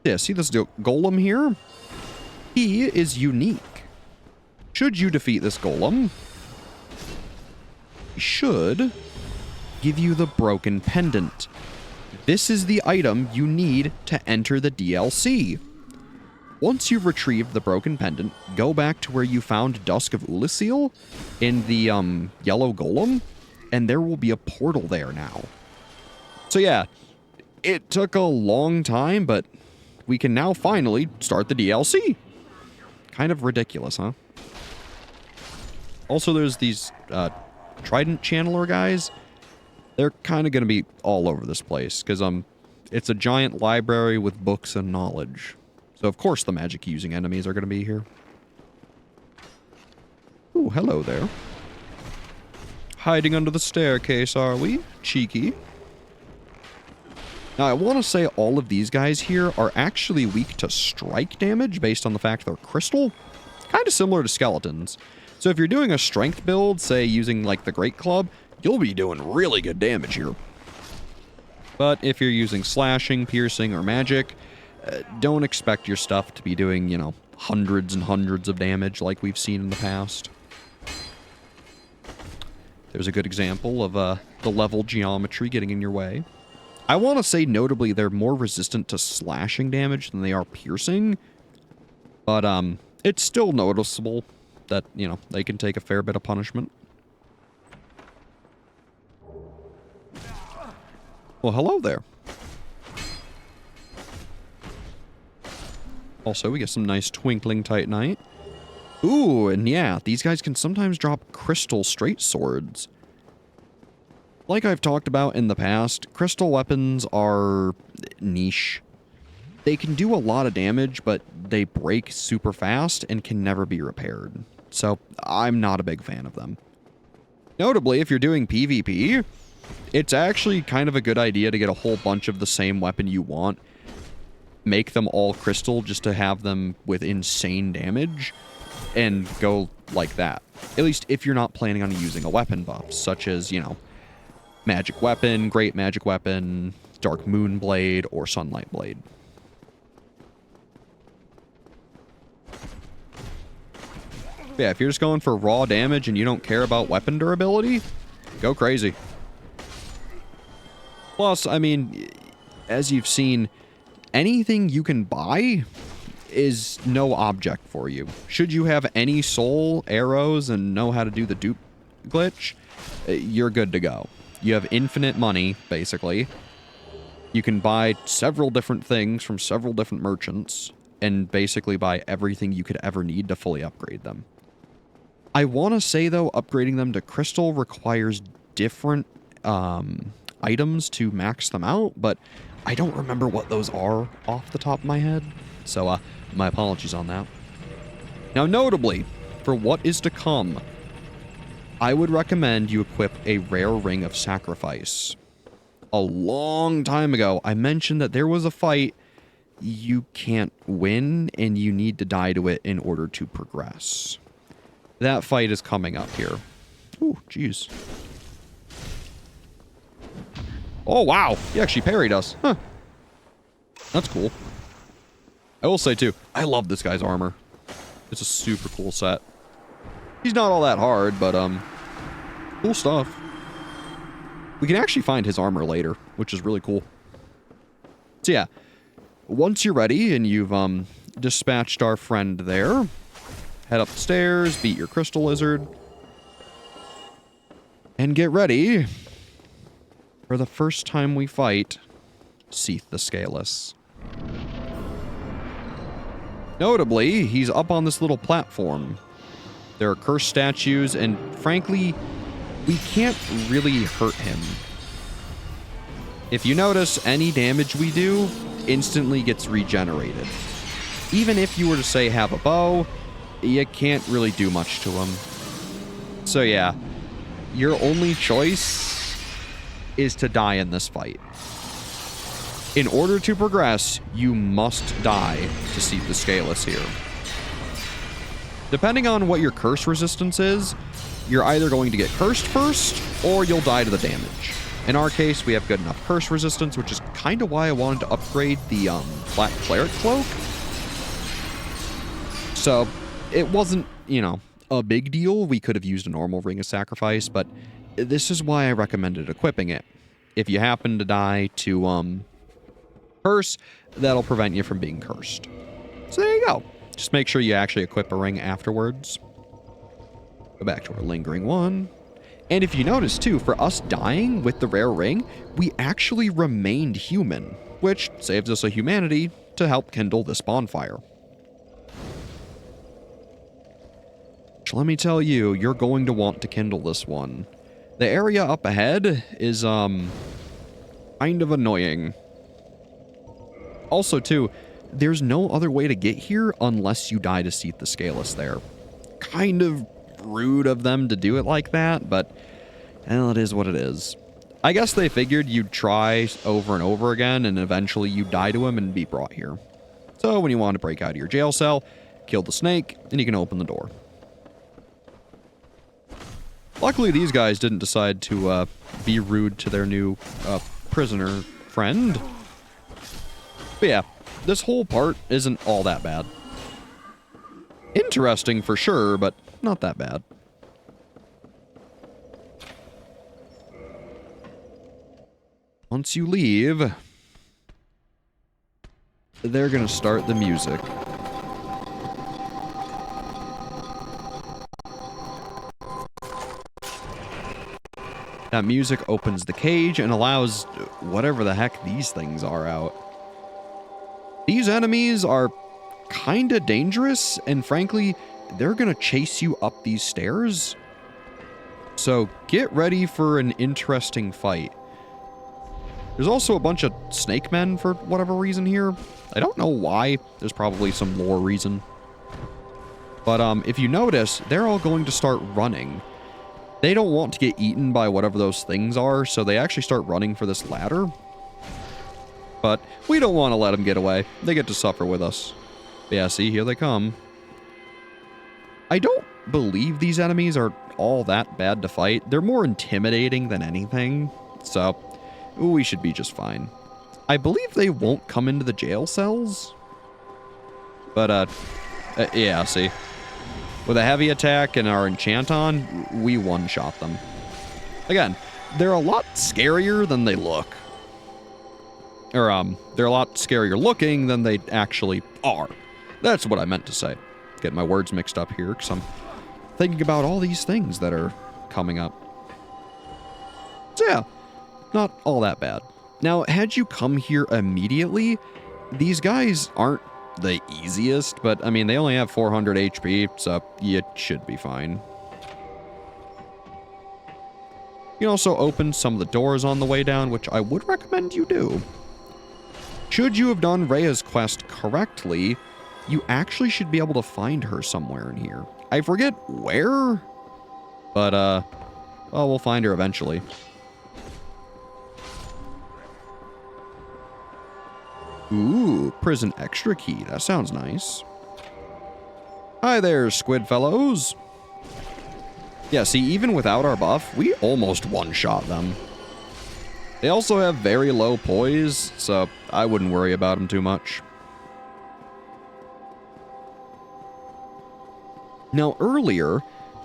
Yeah, see this golem here? He is unique. Should you defeat this golem, he should give you the broken pendant. This is the item you need to enter the DLC. Once you've retrieved the broken pendant, go back to where you found Dusk of Ulasil in the yellow golem, and there will be a portal there now. So yeah, it took a long time, but we can now finally start the DLC. Kind of ridiculous, huh? Also, there's these Trident Channeler guys. They're kind of going to be all over this place, because it's a giant library with books and knowledge. So, of course, the magic-using enemies are going to be here. Ooh, hello there. Hiding under the staircase, are we? Cheeky. Now, I want to say all of these guys here are actually weak to strike damage based on the fact they're crystal. Kind of similar to skeletons. So if you're doing a strength build, say using like the Great Club, you'll be doing really good damage here. But if you're using slashing, piercing, or magic, don't expect your stuff to be doing, you know, hundreds and hundreds of damage like we've seen in the past. There's a good example of the level geometry getting in your way. I want to say notably they're more resistant to slashing damage than they are piercing. But it's still noticeable that, you know, they can take a fair bit of punishment. Well, hello there. Also, we get some nice twinkling titanite. Ooh, and yeah, these guys can sometimes drop crystal straight swords. Like I've talked about in the past, crystal weapons are niche. They can do a lot of damage, but they break super fast and can never be repaired. So, I'm not a big fan of them. Notably, if you're doing PvP, it's actually kind of a good idea to get a whole bunch of the same weapon you want. Make them all crystal just to have them with insane damage and go like that. At least if you're not planning on using a weapon buff, such as, you know, magic weapon, great magic weapon, dark moon blade, or sunlight blade. Yeah, if you're just going for raw damage and you don't care about weapon durability, go crazy. Plus, I mean, as you've seen, anything you can buy is no object for you. Should you have any soul, arrows, and know how to do the dupe glitch, you're good to go. You have infinite money, basically. You can buy several different things from several different merchants and basically buy everything you could ever need to fully upgrade them. I want to say, though, upgrading them to crystal requires different items to max them out, but I don't remember what those are off the top of my head, so my apologies on that. Now, notably, for what is to come, I would recommend you equip a rare ring of sacrifice. A long time ago, I mentioned that there was a fight you can't win, and you need to die to it in order to progress. That fight is coming up here. Ooh, jeez. Oh, wow. He actually parried us. Huh. That's cool. I will say, too, I love this guy's armor. It's a super cool set. He's not all that hard, but, cool stuff. We can actually find his armor later, which is really cool. So, yeah. Once you're ready and you've, dispatched our friend there, head up the stairs, beat your crystal lizard, and get ready for the first time we fight Seethe the Scaleless. Notably, he's up on this little platform. There are cursed statues, and frankly, we can't really hurt him. If you notice, any damage we do instantly gets regenerated. Even if you were to, say, have a bow, you can't really do much to him. So yeah, your only choice is to die in this fight. In order to progress, you must die to Seethe the Scaleless here. Depending on what your curse resistance is, you're either going to get cursed first, or you'll die to the damage. In our case, we have good enough curse resistance, which is kind of why I wanted to upgrade the Black Cleric Cloak. So, it wasn't, you know, a big deal. We could have used a normal Ring of Sacrifice, but this is why I recommended equipping it. If you happen to die to curse, that'll prevent you from being cursed. So there you go. Just make sure you actually equip a ring afterwards. Go back to our lingering one. And if you notice too, for us dying with the rare ring, we actually remained human, which saves us a humanity to help kindle this bonfire. Which, let me tell you, you're going to want to kindle this one. The area up ahead is kind of annoying. Also too, there's no other way to get here unless you die to Seethe the Scaleless there. Kind of rude of them to do it like that, but well, it is what it is. I guess they figured you'd try over and over again, and eventually you'd die to him and be brought here. So when you want to break out of your jail cell, kill the snake, and you can open the door. Luckily, these guys didn't decide to be rude to their new prisoner friend. But yeah, this whole part isn't all that bad. Interesting for sure, but not that bad. Once you leave, they're gonna start the music. That music opens the cage and allows whatever the heck these things are out. These enemies are kinda dangerous, and frankly, they're gonna chase you up these stairs. So get ready for an interesting fight. There's also a bunch of snake men for whatever reason here. I don't know why. There's probably some lore reason. But if you notice, they're all going to start running. They don't want to get eaten by whatever those things are, so they actually start running for this ladder. But we don't want to let them get away. They get to suffer with us. But yeah, see, here they come. I don't believe these enemies are all that bad to fight. They're more intimidating than anything, so we should be just fine. I believe they won't come into the jail cells. But, yeah, see. With a heavy attack and our enchant on, we one-shot them. Again, they're a lot scarier than they look. Or, they're a lot scarier looking than they actually are. That's what I meant to say. Getting my words mixed up here, because I'm thinking about all these things that are coming up. So yeah, not all that bad. Now, had you come here immediately, these guys aren't the easiest, but I mean, they only have 400 HP, so you should be fine. You can also open some of the doors on the way down, which I would recommend you do. Should you have done Rhea's quest correctly, you actually should be able to find her somewhere in here. I forget where, but, well, we'll find her eventually. Ooh, prison extra key. That sounds nice. Hi there, squid fellows. Yeah, see, even without our buff, we almost one-shot them. They also have very low poise, so I wouldn't worry about them too much. Now, earlier,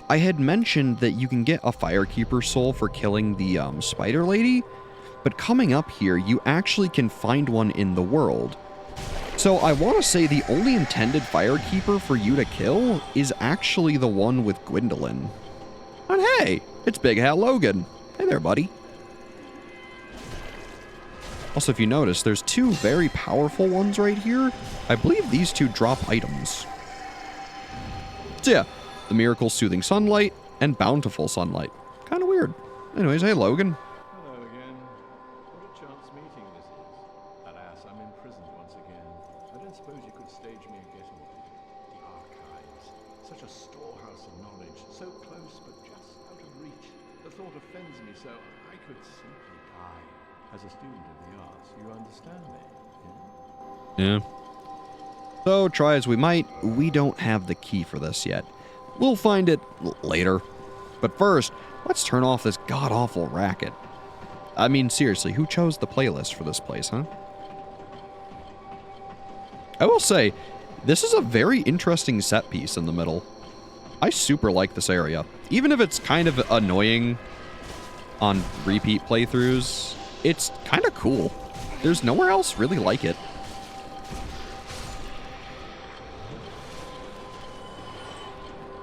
I had mentioned that you can get a Firekeeper soul for killing the spider lady, but coming up here, you actually can find one in the world. So I want to say the only intended Firekeeper for you to kill is actually the one with Gwendolyn. And hey, it's Big Hat Logan. Hey there, buddy. Also, if you notice, there's two very powerful ones right here. I believe these two drop items. So yeah, the Miracle Soothing Sunlight and Bountiful Sunlight. Kind of weird. Anyways, hey Logan. Hello again. What a chance meeting this is. Alas, I'm imprisoned once again. I don't suppose you could stage me a getaway. The archives. Such a storehouse of knowledge. So close, but just out of reach. The thought offends me so I could simply die. As a student of the arts, you understand me? Yeah. So, try as we might, we don't have the key for this yet. We'll find it later. But first, let's turn off this god-awful racket. I mean, seriously, who chose the playlist for this place, huh? I will say, this is a very interesting set piece in the middle. I super like this area. Even if it's kind of annoying on repeat playthroughs, it's kind of cool. There's nowhere else really like it.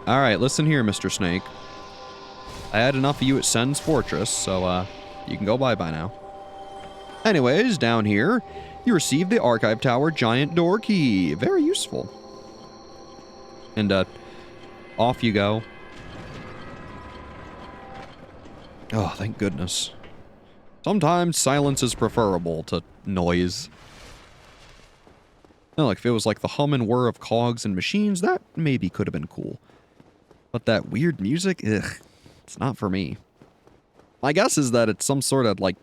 Alright, listen here, Mr. Snake. I had enough of you at Sen's Fortress, so, you can go bye-bye now. Anyways, down here, you receive the Archive Tower Giant Door Key. Very useful. And, off you go. Oh, thank goodness. Sometimes silence is preferable to noise. Now, like, if it was like the hum and whir of cogs and machines, that maybe could have been cool. But that weird music, ugh, it's not for me. My guess is that it's some sort of, like,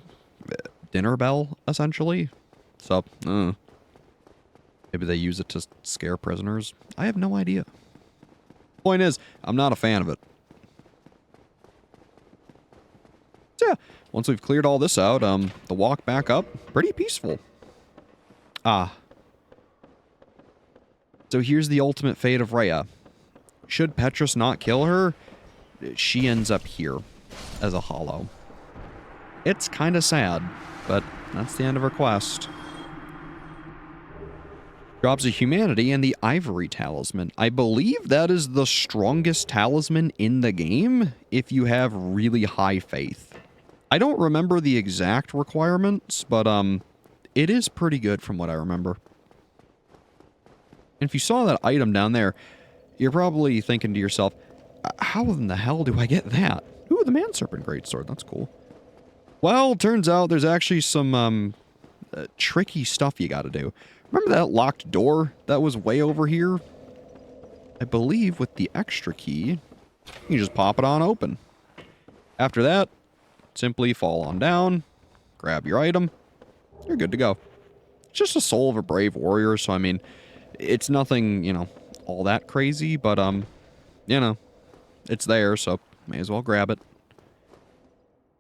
dinner bell, essentially. So, maybe they use it to scare prisoners. I have no idea. Point is, I'm not a fan of it. So yeah, once we've cleared all this out, the walk back up, pretty peaceful. Ah. So here's the ultimate fate of Rhea. Should Petrus not kill her, she ends up here as a hollow. It's kind of sad, but that's the end of her quest. Drops of Humanity and the Ivory Talisman. I believe that is the strongest talisman in the game if you have really high faith. I don't remember the exact requirements, but it is pretty good from what I remember. And if you saw that item down there, you're probably thinking to yourself, how in the hell do I get that? Ooh, the Man Serpent Greatsword, that's cool. Well, turns out there's actually some tricky stuff you gotta do. Remember that locked door that was way over here? I believe with the extra key, you just pop it on open. After that, simply fall on down, grab your item, you're good to go. It's just a soul of a brave warrior, so I mean, it's nothing, you know, all that crazy, but, you know, it's there, so may as well grab it.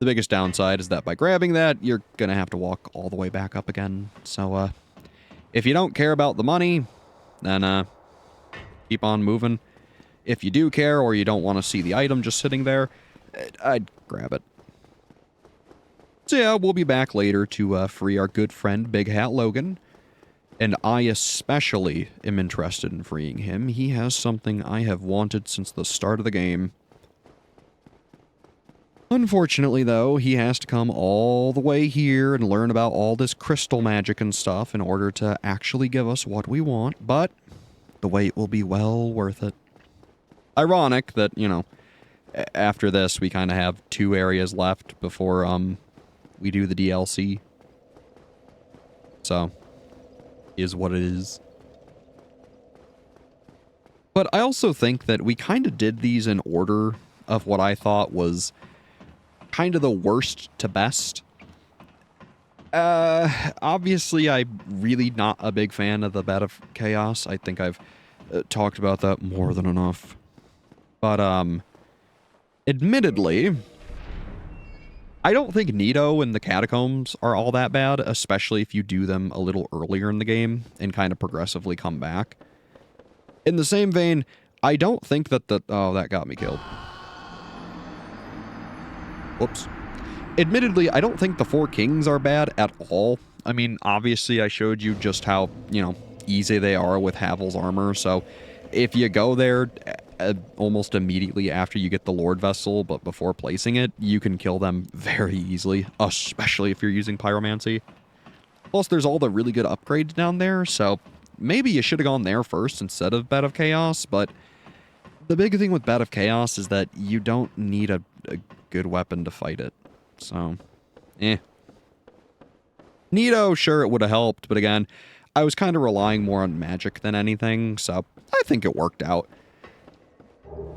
The biggest downside is that by grabbing that, you're gonna have to walk all the way back up again, so, if you don't care about the money, then, keep on moving. If you do care, or you don't want to see the item just sitting there, I'd grab it. So yeah, we'll be back later to, free our good friend Big Hat Logan. And I especially am interested in freeing him. He has something I have wanted since the start of the game. Unfortunately, though, he has to come all the way here and learn about all this crystal magic and stuff in order to actually give us what we want, but the wait will be well worth it. Ironic that, you know, after this, we kind of have 2 areas left before, we do the DLC. So, is what it is. But I also think that we kind of did these in order of what I thought was kind of the worst to best. Obviously, I'm really not a big fan of the Bed of Chaos. I think I've talked about that more than enough. But, admittedly, I don't think Nito and the Catacombs are all that bad, especially if you do them a little earlier in the game and kind of progressively come back. In the same vein, I don't think that oh, that got me killed. Whoops. Admittedly, I don't think the 4 Kings are bad at all. I mean, obviously, I showed you just how, you know, easy they are with Havel's armor, so if you go there almost immediately after you get the Lord Vessel, but before placing it, you can kill them very easily, especially if you're using Pyromancy. Plus, there's all the really good upgrades down there, so maybe you should have gone there first instead of Bed of Chaos, but the big thing with Bed of Chaos is that you don't need a good weapon to fight it. So, Nito, sure, it would have helped, but again, I was kind of relying more on magic than anything, so I think it worked out.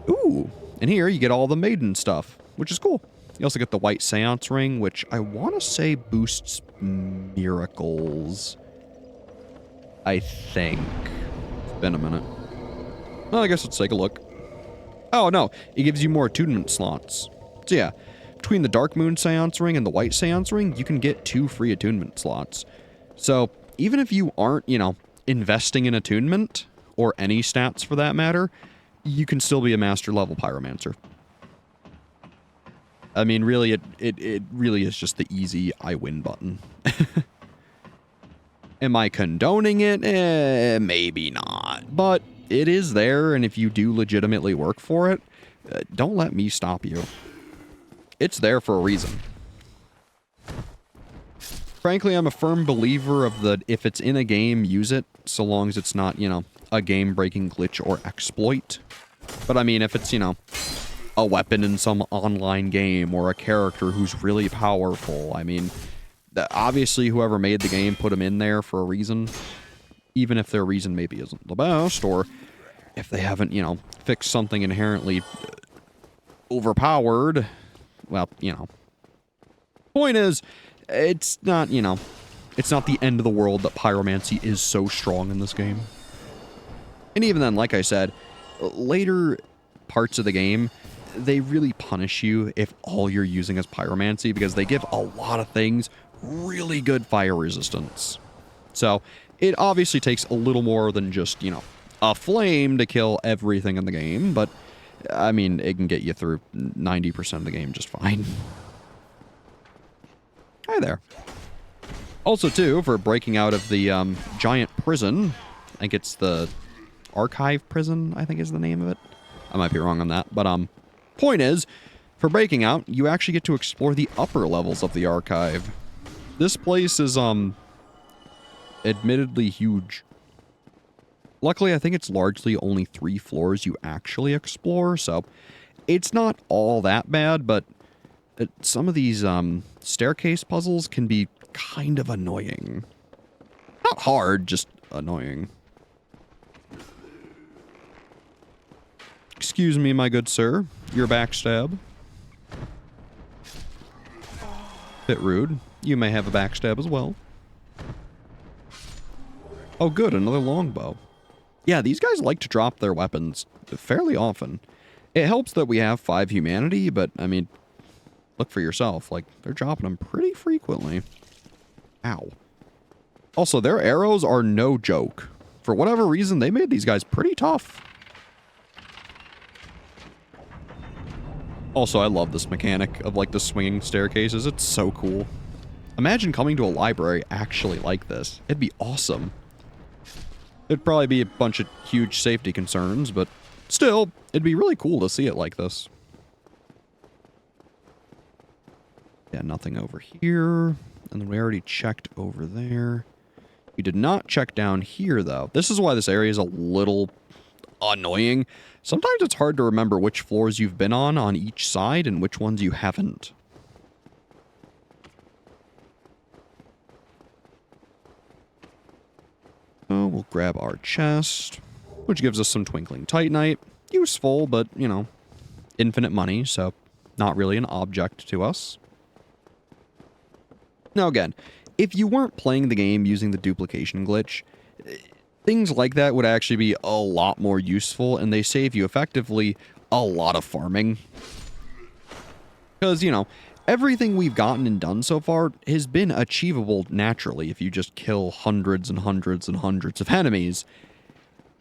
Ooh, and here you get all the maiden stuff, which is cool. You also get the white seance ring, which I want to say boosts miracles. I think. It's been a minute. Well, I guess let's take a look. Oh, no. It gives you more attunement slots. So yeah, between the Dark Moon Seance Ring and the White Seance Ring, you can get 2 free attunement slots. So even if you aren't, you know, investing in attunement, or any stats for that matter, you can still be a master level pyromancer. I mean, really, it really is just the easy I win button. Am I condoning it? Maybe not. But it is there, and if you do legitimately work for it, don't let me stop you. It's there for a reason. Frankly, I'm a firm believer of the, if it's in a game, use it, so long as it's not, you know, a game-breaking glitch or exploit. But I mean, if it's, you know, a weapon in some online game or a character who's really powerful, I mean, obviously whoever made the game put them in there for a reason, even if their reason maybe isn't the best, or if they haven't, you know, fixed something inherently overpowered. Well, you know, point is, it's not, you know, it's not the end of the world that pyromancy is so strong in this game. And even then, like I said, later parts of the game, they really punish you if all you're using is pyromancy, because they give a lot of things really good fire resistance. So it obviously takes a little more than just, you know, a flame to kill everything in the game, but I mean, it can get you through 90% of the game just fine. Hi there. Also, too, for breaking out of the giant prison, I think it's the Archive Prison, I think is the name of it. I might be wrong on that, but point is, for breaking out, you actually get to explore the upper levels of the Archive. This place is, admittedly huge. Luckily, I think it's largely only 3 floors you actually explore, so it's not all that bad, but some of these, staircase puzzles can be kind of annoying. Not hard, just annoying. Excuse me, my good sir. Your backstab. Bit rude. You may have a backstab as well. Oh good, another longbow. Yeah, these guys like to drop their weapons fairly often. It helps that we have 5 humanity, but, I mean, look for yourself. Like, they're dropping them pretty frequently. Ow. Also, their arrows are no joke. For whatever reason, they made these guys pretty tough. Also, I love this mechanic of, like, the swinging staircases. It's so cool. Imagine coming to a library actually like this. It'd be awesome. It'd probably be a bunch of huge safety concerns, but still, it'd be really cool to see it like this. Yeah, nothing over here. And then we already checked over there. We did not check down here, though. This is why this area is a little annoying. Sometimes it's hard to remember which floors you've been on each side and which ones you haven't. So we'll grab our chest, which gives us some Twinkling Titanite. Useful, but, you know, infinite money, so not really an object to us. Now again, if you weren't playing the game using the duplication glitch, things like that would actually be a lot more useful, and they save you effectively a lot of farming. Because, you know, everything we've gotten and done so far has been achievable naturally if you just kill hundreds and hundreds and hundreds of enemies.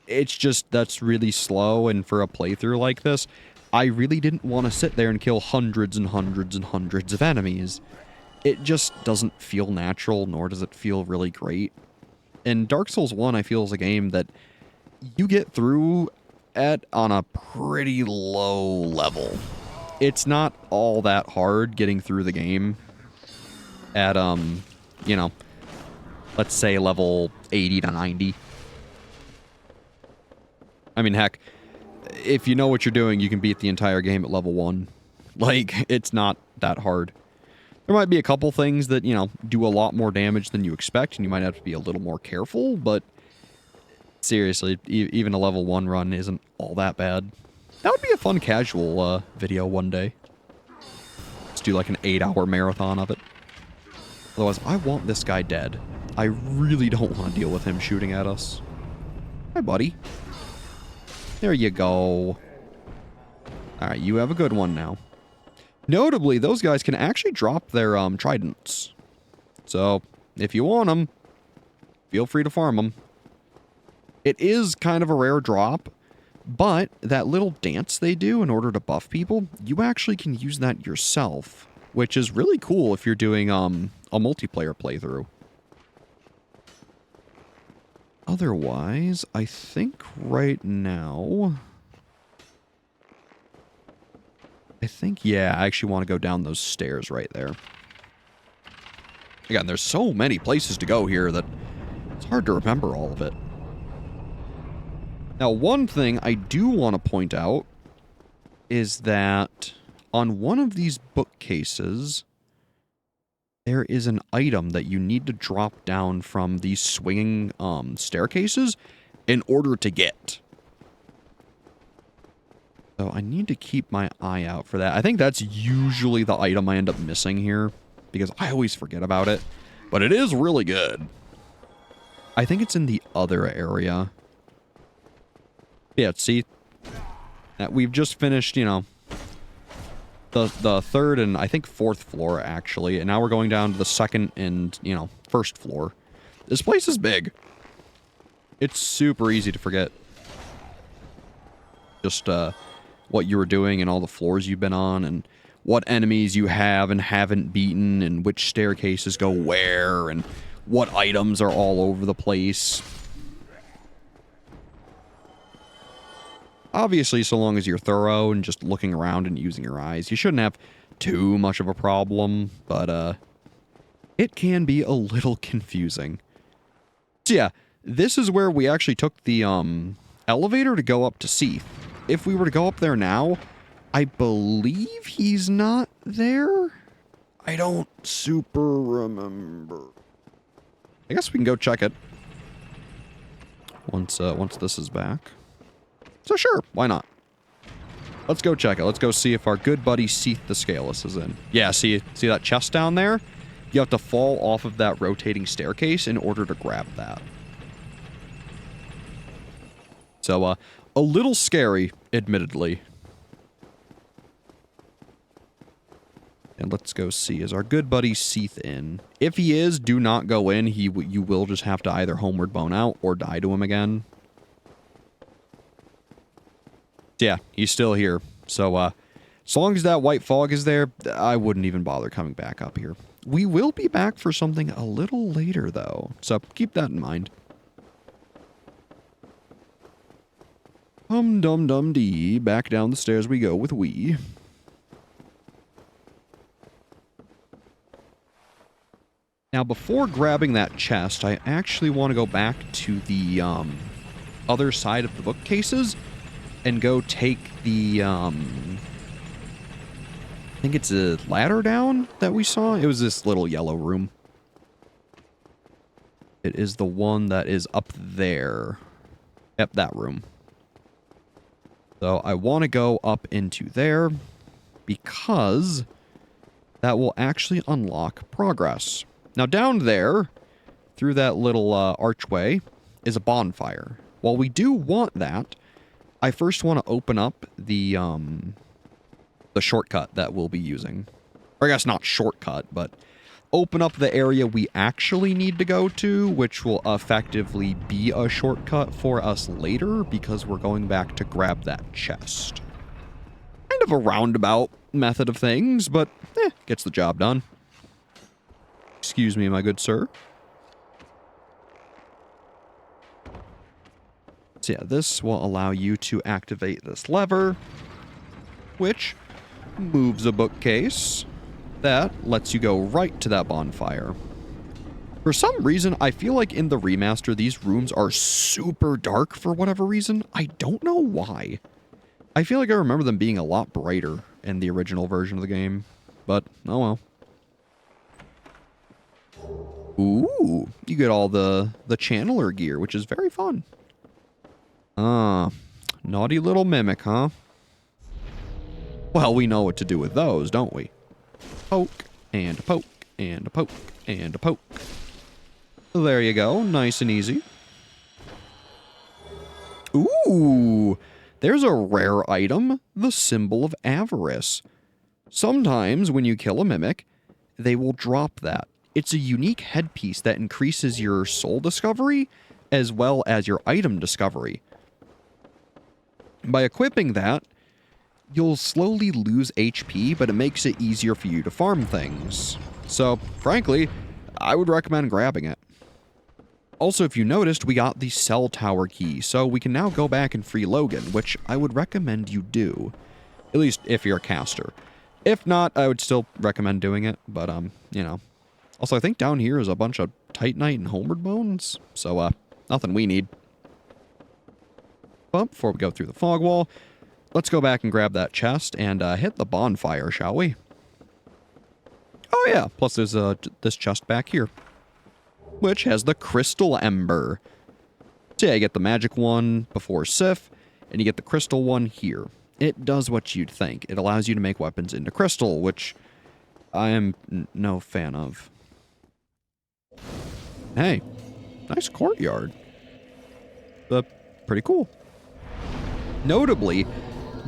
It's just, that's really slow, and for a playthrough like this, I really didn't want to sit there and kill hundreds and hundreds and hundreds of enemies. It just doesn't feel natural, nor does it feel really great. And Dark Souls 1, I feel, is a game that you get through on a pretty low level. It's not all that hard getting through the game at, you know, let's say level 80 to 90. I mean, heck, if you know what you're doing, you can beat the entire game at level 1. Like, it's not that hard. There might be a couple things that, you know, do a lot more damage than you expect, and you might have to be a little more careful, but seriously, even a level 1 run isn't all that bad. That would be a fun casual video one day. Let's do like an 8-hour marathon of it. Otherwise, I want this guy dead. I really don't want to deal with him shooting at us. Hi, buddy. There you go. Alright, you have a good one now. Notably, those guys can actually drop their tridents. So, if you want them, feel free to farm them. It is kind of a rare drop, but that little dance they do in order to buff people, you actually can use that yourself, which is really cool if you're doing a multiplayer playthrough. Otherwise, I think right now... yeah, I actually want to go down those stairs right there. Again, there's so many places to go here that it's hard to remember all of it. Now, one thing I do want to point out is that on one of these bookcases, there is an item that you need to drop down from these swinging staircases in order to get. So I need to keep my eye out for that. I think that's usually the item I end up missing here, because I always forget about it. But it is really good. I think it's in the other area. Yeah, see? We've just finished, you know, the third and I think fourth floor, actually. And now we're going down to the second and, you know, first floor. This place is big. It's super easy to forget. Just, what you were doing and all the floors you've been on and what enemies you have and haven't beaten and which staircases go where and what items are all over the place. Obviously, so long as you're thorough and just looking around and using your eyes, you shouldn't have too much of a problem, but it can be a little confusing. So yeah, this is where we actually took the elevator to go up to Seethe. If we were to go up there now, I believe he's not there? I don't super remember. I guess we can go check it. Once this is back. So sure, why not? Let's go check it. Let's go see if our good buddy Seethe the Scaleless is in. Yeah, see that chest down there? You have to fall off of that rotating staircase in order to grab that. So, a little scary, admittedly. And let's go see, is our good buddy Seethe in? If he is, do not go in. You will just have to either homeward bone out or die to him again. Yeah, he's still here. So, as long as that white fog is there, I wouldn't even bother coming back up here. We will be back for something a little later, though. So, keep that in mind. Dum-dum-dum-dee. Back down the stairs we go with we. Now, before grabbing that chest, I actually want to go back to the other side of the bookcases and go take the, I think it's a ladder down that we saw. It was this little yellow room. It is the one that is up there. Yep, that room. So I want to go up into there because that will actually unlock progress. Now down there, through that little archway, is a bonfire. While we do want that, I first want to open up the shortcut that we'll be using. Or I guess not shortcut, but open up the area we actually need to go to, which will effectively be a shortcut for us later because we're going back to grab that chest. Kind of a roundabout method of things, but gets the job done. Excuse me, my good sir. So yeah, this will allow you to activate this lever, which moves a bookcase. That lets you go right to that bonfire. For some reason, I feel like in the remaster, these rooms are super dark for whatever reason. I don't know why. I feel like I remember them being a lot brighter in the original version of the game. But, oh well. Ooh, you get all the channeler gear, which is very fun. Naughty little mimic, huh? Well, we know what to do with those, don't we? Poke, and a poke, and a poke, and a poke. There you go, nice and easy. Ooh, there's a rare item, the Symbol of Avarice. Sometimes when you kill a mimic, they will drop that. It's a unique headpiece that increases your soul discovery as well as your item discovery. By equipping that, you'll slowly lose HP, but it makes it easier for you to farm things. So, frankly, I would recommend grabbing it. Also, if you noticed, we got the cell tower key, so we can now go back and free Logan, which I would recommend you do. At least if you're a caster. If not, I would still recommend doing it, but, you know. Also, I think down here is a bunch of Titanite and Homeward Bones, so, nothing we need. But before we go through the fog wall, let's go back and grab that chest and hit the bonfire, shall we? Oh yeah, plus there's this chest back here, which has the crystal ember. So yeah, you get the magic one before Seethe, and you get the crystal one here. It does what you'd think. It allows you to make weapons into crystal, which I am no fan of. Hey, nice courtyard. Pretty cool. Notably,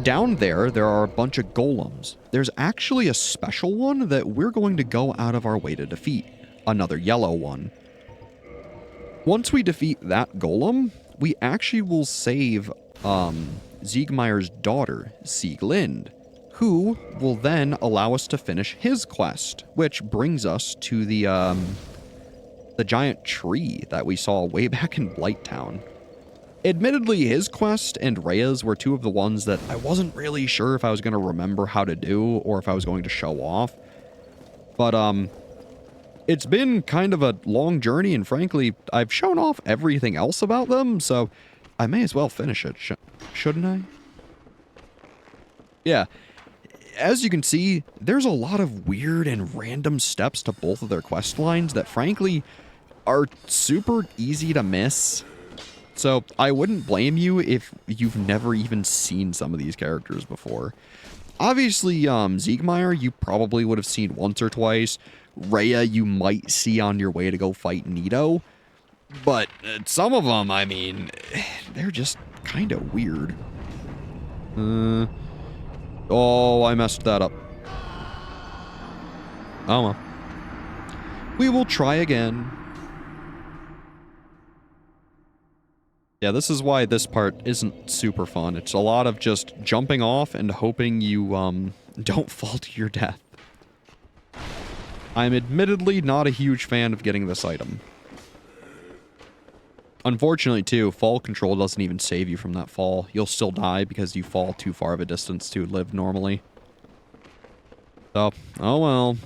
down there are a bunch of golems. There's actually a special one that we're going to go out of our way to defeat. Another yellow one. Once we defeat that golem, we actually will save Siegmeyer's daughter, Sieglind, who will then allow us to finish his quest, which brings us to the giant tree that we saw way back in Blighttown. Admittedly, his quest and Rhea's were two of the ones that I wasn't really sure if I was going to remember how to do or if I was going to show off. But, it's been kind of a long journey, and frankly, I've shown off everything else about them, so I may as well finish it, shouldn't I? Yeah. As you can see, there's a lot of weird and random steps to both of their quest lines that, frankly, are super easy to miss. So, I wouldn't blame you if you've never even seen some of these characters before. Obviously, Siegmeyer, you probably would have seen once or twice. Rhea, you might see on your way to go fight Nito. But some of them, I mean, they're just kind of weird. Oh, I messed that up. Oh well. We will try again. Yeah, this is why this part isn't super fun. It's a lot of just jumping off and hoping you, don't fall to your death. I'm admittedly not a huge fan of getting this item. Unfortunately, too, fall control doesn't even save you from that fall. You'll still die because you fall too far of a distance to live normally. So, oh well.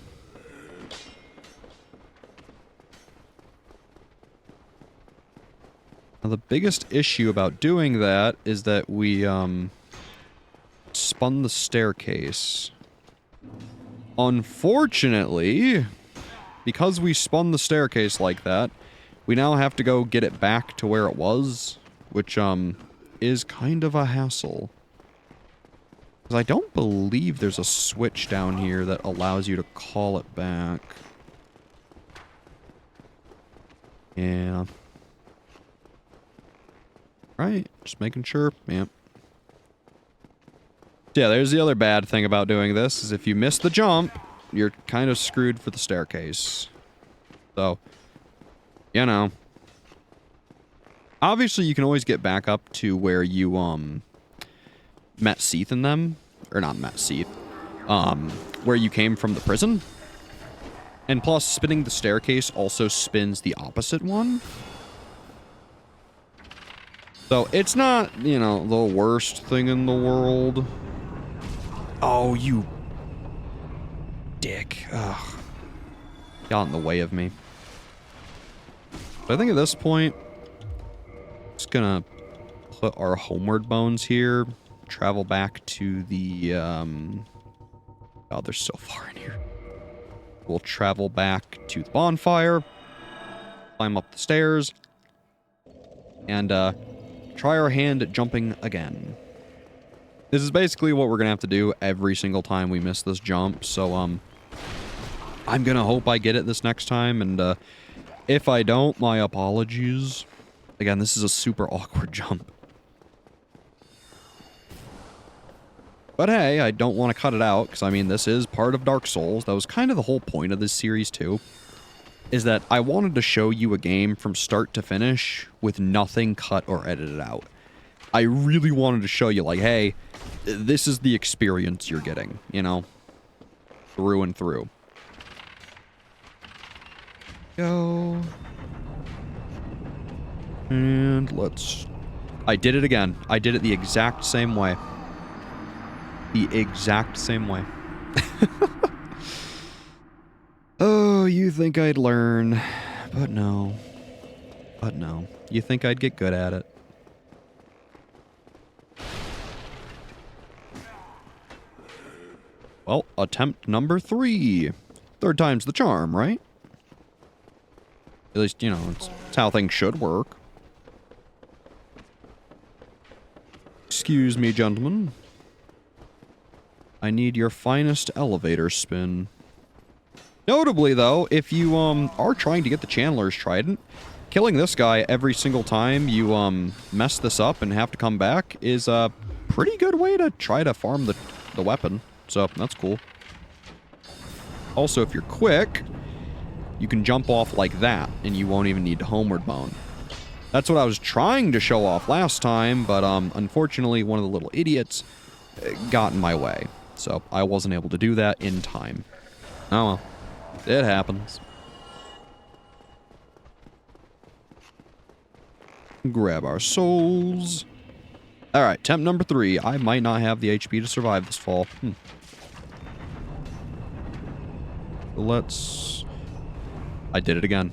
Now, the biggest issue about doing that is that we, spun the staircase. Unfortunately, because we spun the staircase like that, we now have to go get it back to where it was, which, is kind of a hassle. Because I don't believe there's a switch down here that allows you to call it back. Yeah. Right, just making sure. Yeah. Yeah, there's the other bad thing about doing this, is if you miss the jump, you're kind of screwed for the staircase. So, you know. Obviously, you can always get back up to where you, met Seethe and them. Or not met Seethe. Where you came from the prison. And plus, spinning the staircase also spins the opposite one. So, it's not, you know, the worst thing in the world. Oh, you dick. Ugh. Got in the way of me. I think at this point, just gonna put our homeward bones here. Travel back to the, oh, they're so far in here. We'll travel back to the bonfire. Climb up the stairs. And, try our hand at jumping again. This is basically what we're gonna have to do every single time we miss this jump, so, I'm gonna hope I get it this next time, and, if I don't, my apologies. Again, this is a super awkward jump. But hey, I don't want to cut it out, because, I mean, this is part of Dark Souls. That was kind of the whole point of this series, too. Is that I wanted to show you a game from start to finish with nothing cut or edited out. I really wanted to show you, like, hey, this is the experience you're getting, you know? Through and through. Go. And let's... I did it again. I did it the exact same way. The exact same way. Oh, you think I'd learn. But no. But no. You think I'd get good at it. Well, attempt number 3. Third time's the charm, right? At least, you know, it's how things should work. Excuse me, gentlemen. I need your finest elevator spin. Notably, though, if you, are trying to get the Chandler's Trident, killing this guy every single time you, mess this up and have to come back is a pretty good way to try to farm the weapon. So, that's cool. Also, if you're quick, you can jump off like that, and you won't even need to homeward bone. That's what I was trying to show off last time, but, unfortunately, one of the little idiots got in my way. So, I wasn't able to do that in time. Oh well. It happens. Grab our souls. Alright, attempt number 3. I might not have the HP to survive this fall. Let's... I did it again.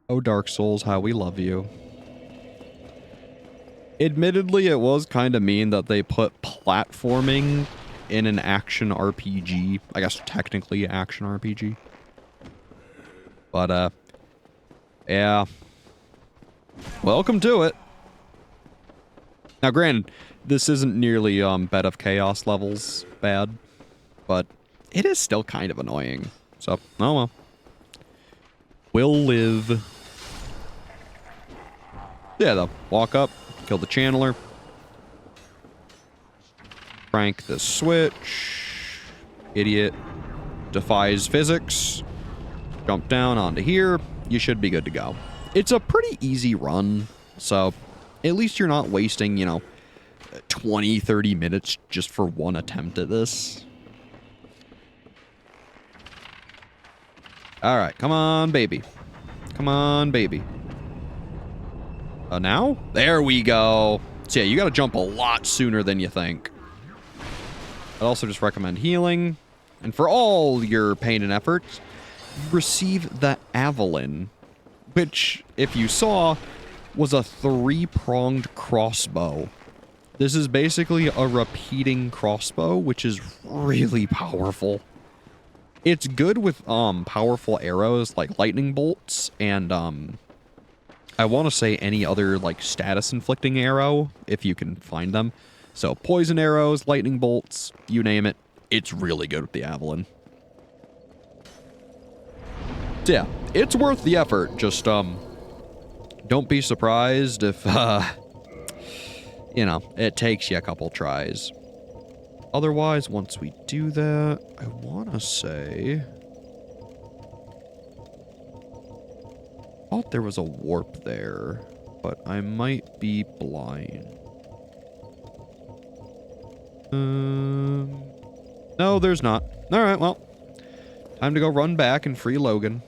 Oh, Dark Souls, how we love you. Admittedly, it was kind of mean that they put platforming in an action RPG. I guess technically action RPG. But, yeah. Welcome to it. Now, granted, this isn't nearly, Bed of Chaos levels bad, but it is still kind of annoying. So, oh well. We'll live. Yeah, though. Walk up. Kill the channeler. Crank the switch. Idiot. Defies physics. Jump down onto here. You should be good to go. It's a pretty easy run, so at least you're not wasting, you know, 20, 30 minutes just for one attempt at this. Alright, come on, baby. Come on, baby. Now? There we go. So yeah, you gotta jump a lot sooner than you think. I'd also just recommend healing. And for all your pain and effort, receive the Avalon, which, if you saw, was a 3-pronged crossbow. This is basically a repeating crossbow, which is really powerful. It's good with powerful arrows like lightning bolts and I want to say any other like status inflicting arrow if you can find them. So poison arrows, lightning bolts, you name it. It's really good with the Avalon. So yeah, it's worth the effort. Just don't be surprised if you know, it takes you a couple tries. Otherwise, once we do that, I want to say... I thought there was a warp there, but I might be blind. No, there's not. Alright, well. Time to go run back and free Logan.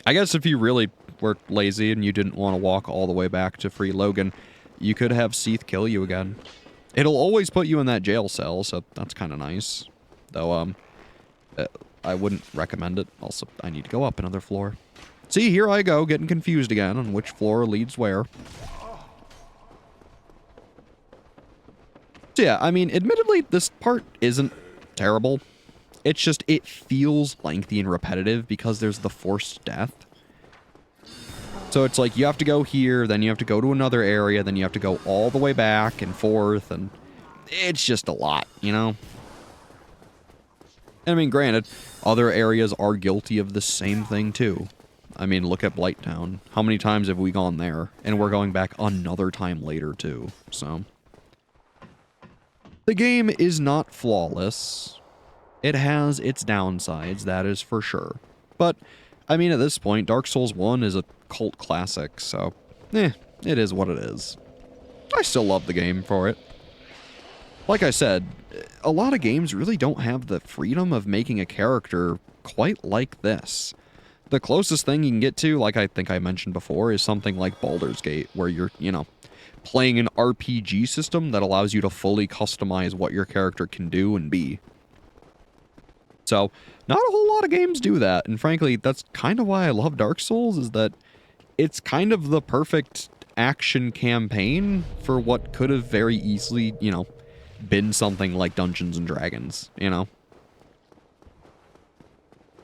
I guess if you really were lazy and you didn't want to walk all the way back to free Logan, you could have Seethe kill you again. It'll always put you in that jail cell, so that's kind of nice. Though, I wouldn't recommend it. Also, I need to go up another floor. See, here I go, getting confused again on which floor leads where. So yeah, I mean, admittedly, this part isn't terrible. It's just, it feels lengthy and repetitive because there's the forced death. So it's like, you have to go here, then you have to go to another area, then you have to go all the way back and forth, and it's just a lot, you know? And I mean, granted, other areas are guilty of the same thing too. I mean, look at Blighttown. How many times have we gone there? And we're going back another time later too, so. The game is not flawless. It has its downsides, that is for sure. But, I mean, at this point, Dark Souls 1 is a cult classic, so, it is what it is. I still love the game for it. Like I said, a lot of games really don't have the freedom of making a character quite like this. The closest thing you can get to, like I think I mentioned before, is something like Baldur's Gate, where you're, you know, playing an RPG system that allows you to fully customize what your character can do and be. So, not a whole lot of games do that, and frankly, that's kind of why I love Dark Souls, is that it's kind of the perfect action campaign for what could have very easily, you know, been something like Dungeons and Dragons, you know?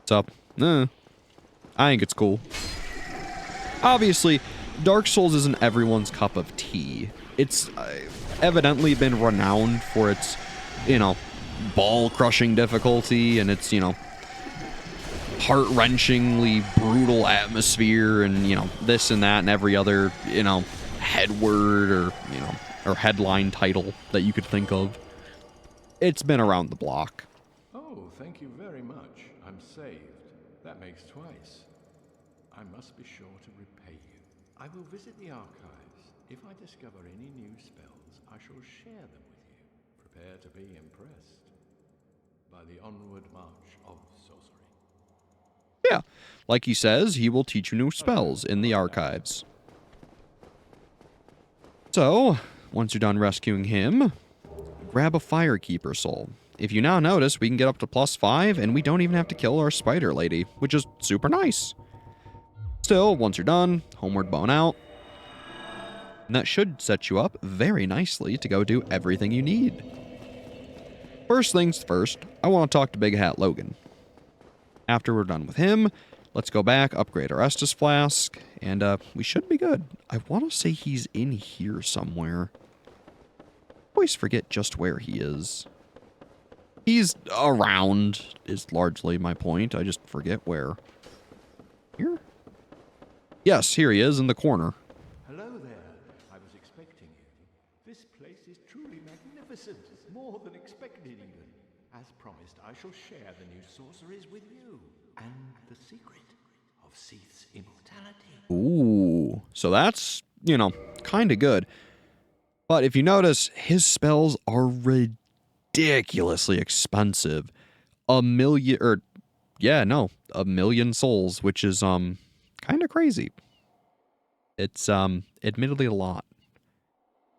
So, I think it's cool. Obviously, Dark Souls isn't everyone's cup of tea. It's evidently been renowned for its, you know, ball-crushing difficulty and its, you know, heart-wrenchingly brutal atmosphere and, you know, this and that and every other, you know, headword or, you know, or headline title that you could think of. It's been around the block. Oh, thank you very much. I'm saved. That makes twice. I must be sure to repay you. I will visit the archives. If I discover any new spells, I shall share them with you. Prepare to be impressed by the onward march of sorcery. Yeah, like he says, he will teach you new spells in the archives. So, once you're done rescuing him, grab a Firekeeper soul. If you now notice, we can get up to +5, and we don't even have to kill our spider lady, which is super nice. Still, once you're done, homeward bone out. And that should set you up very nicely to go do everything you need. First things first, I want to talk to Big Hat Logan. After we're done with him, let's go back, upgrade our Estus Flask, and we should be good. I want to say he's in here somewhere. I always forget just where he is. He's around, is largely my point. I just forget where. Here? Yes, here he is in the corner. Hello there. I was expecting you. This place is truly magnificent. More than expected even. As promised, I shall share the new sorceries with you. And the secret of Seethe's immortality. Ooh, so that's, you know, kind of good. But if you notice, his spells are ridiculously expensive. A million souls, which is, kind of crazy. It's, admittedly a lot.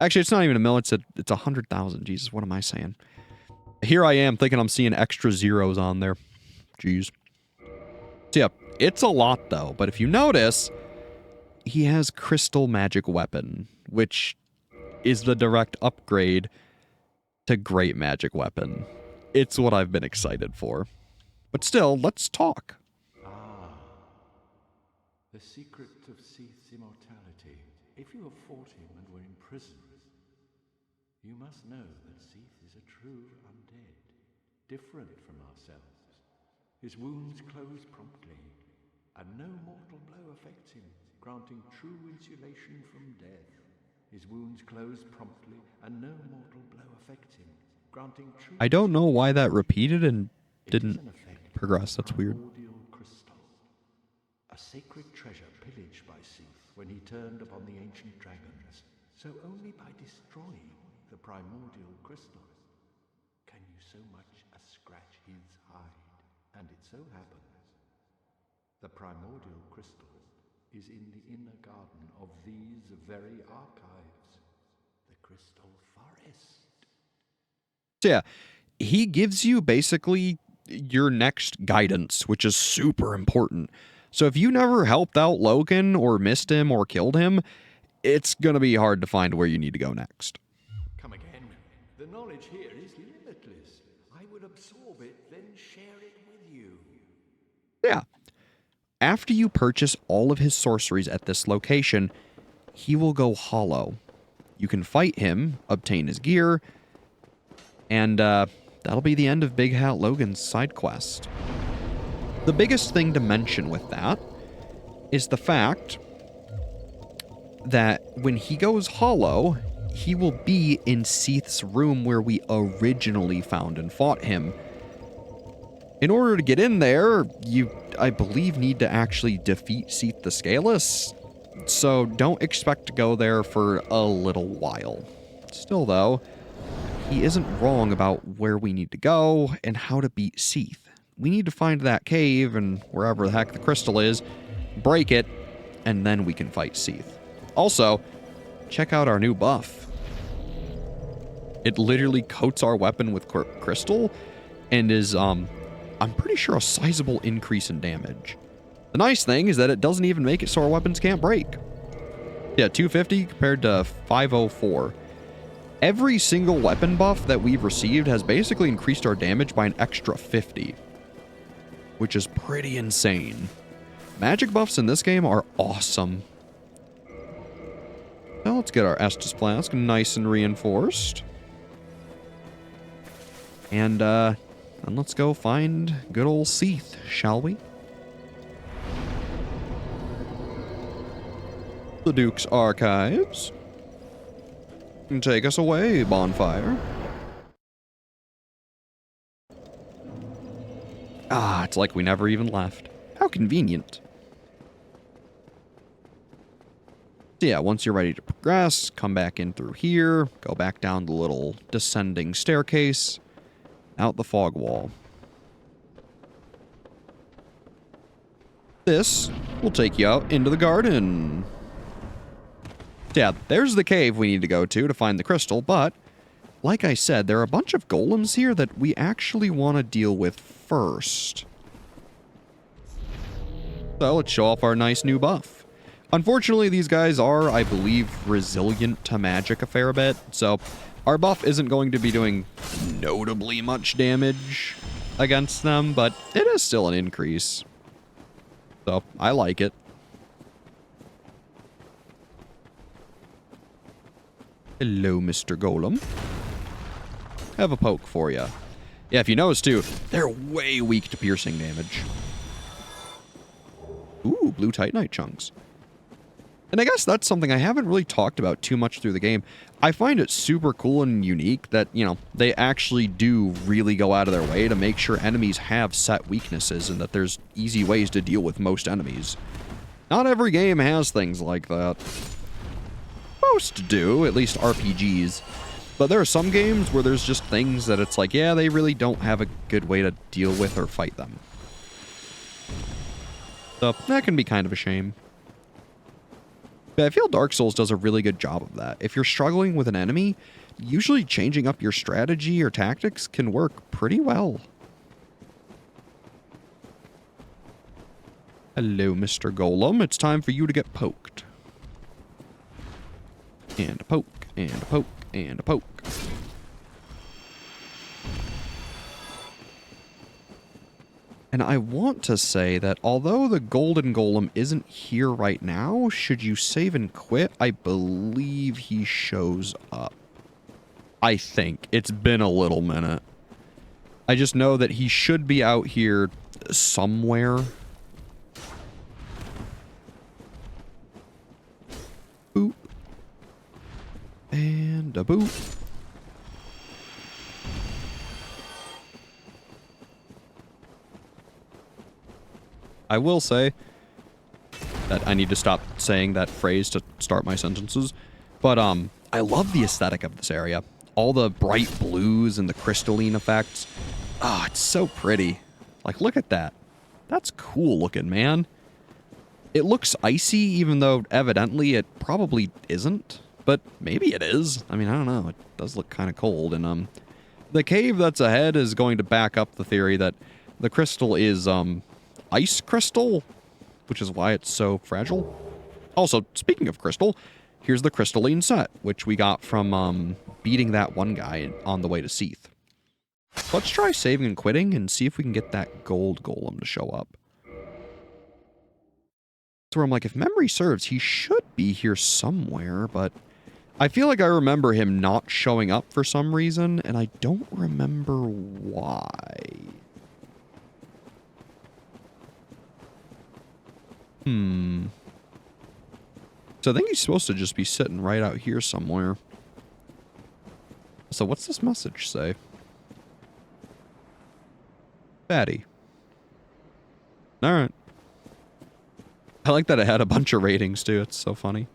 Actually, it's not even a million, it's 100,000. Jesus, what am I saying? Here I am thinking I'm seeing extra zeros on there. Jeez. So yeah, it's a lot though, but if you notice, he has Crystal Magic Weapon, which is the direct upgrade to Great Magic Weapon. It's what I've been excited for. But still, let's talk. Ah, the secret of Seethe's immortality. If you have fought him and were imprisoned, you must know that Seethe is a true undead, different from ourselves. His wounds close promptly, and no mortal blow affects him, granting true insulation from death. His wounds close promptly, and no mortal blow affects him, granting true. I don't know why that repeated and didn't progress. That's weird. Primordial crystal, a sacred treasure pillaged by Seethe when he turned upon the ancient dragons. So only by destroying the primordial crystal can you so much as scratch his hide. And it so happens, the primordial crystal is in the inner garden of these very archives, the Crystal Forest. So yeah, he gives you basically your next guidance, which is super important. So if you never helped out Logan or missed him or killed him, it's going to be hard to find where you need to go next. Come again. The knowledge here is limitless. I would absorb it, then share it with you. Yeah. After you purchase all of his sorceries at this location, he will go hollow. You can fight him, obtain his gear, and that'll be the end of Big Hat Logan's side quest. The biggest thing to mention with that is the fact that when he goes hollow, he will be in Seethe's room where we originally found and fought him. In order to get in there, you, I believe, need to actually defeat Seethe the Scaleless. So don't expect to go there for a little while. Still though, he isn't wrong about where we need to go and how to beat Seethe. We need to find that cave and wherever the heck the crystal is, break it, and then we can fight Seethe. Also, check out our new buff. It literally coats our weapon with crystal and is, I'm pretty sure, a sizable increase in damage. The nice thing is that it doesn't even make it so our weapons can't break. Yeah, 250 compared to 504. Every single weapon buff that we've received has basically increased our damage by an extra 50, which is pretty insane. Magic buffs in this game are awesome. Now let's get our Estus Flask nice and reinforced. And let's go find good old Seethe, shall we? The Duke's Archives. Take us away, Bonfire. Ah, it's like we never even left. How convenient. So yeah, once you're ready to progress, come back in through here, go back down the little descending staircase, out the fog wall. This will take you out into the garden. Yeah, there's the cave we need to go to find the crystal, but like I said, there are a bunch of golems here that we actually want to deal with first. So let's show off our nice new buff. Unfortunately, these guys are, I believe, resilient to magic a fair bit, so our buff isn't going to be doing notably much damage against them, but it is still an increase. So I like it. Hello, Mr. Golem. Have a poke for you. Yeah, if you notice too, they're way weak to piercing damage. Ooh, blue Titanite chunks. And I guess that's something I haven't really talked about too much through the game. I find it super cool and unique that, you know, they actually do really go out of their way to make sure enemies have set weaknesses and that there's easy ways to deal with most enemies. Not every game has things like that. Most do, at least RPGs. But there are some games where there's just things that it's like, yeah, they really don't have a good way to deal with or fight them. So that can be kind of a shame. But I feel Dark Souls does a really good job of that. If you're struggling with an enemy, usually changing up your strategy or tactics can work pretty well. Hello, Mr. Golem. It's time for you to get poked. And a poke, and a poke, and a poke. And I want to say that although the Golden Golem isn't here right now, should you save and quit, I believe he shows up. I think. It's been a little minute. I just know that he should be out here somewhere. Boop. And a boop. I will say that I need to stop saying that phrase to start my sentences, but I love the aesthetic of this area. All the bright blues and the crystalline effects. Ah, it's so pretty. Like, look at that. That's cool looking, man. It looks icy, even though evidently it probably isn't, but maybe it is. I mean, I don't know. It does look kind of cold, and The cave that's ahead is going to back up the theory that the crystal is, ice crystal, which is why it's so fragile. Also, speaking of crystal, here's the crystalline set, which we got from, beating that one guy on the way to Seethe. Let's try saving and quitting and see if we can get that gold golem to show up. That's where I'm like, if memory serves, he should be here somewhere, but I feel like I remember him not showing up for some reason, and I don't remember why. So I think he's supposed to just be sitting right out here somewhere. So what's this message say? Fatty. Alright. I like that it had a bunch of ratings too, it's so funny.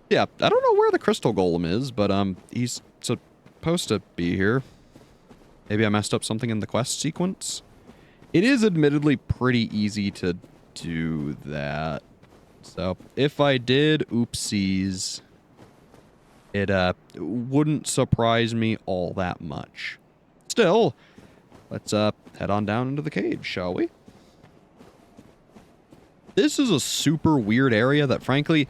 Yeah, I don't know where the crystal golem is, but he's supposed to be here. Maybe I messed up something in the quest sequence. It is admittedly pretty easy to do that. So, if I did, oopsies. It wouldn't surprise me all that much. Still, let's head on down into the cave, shall we? This is a super weird area that, frankly,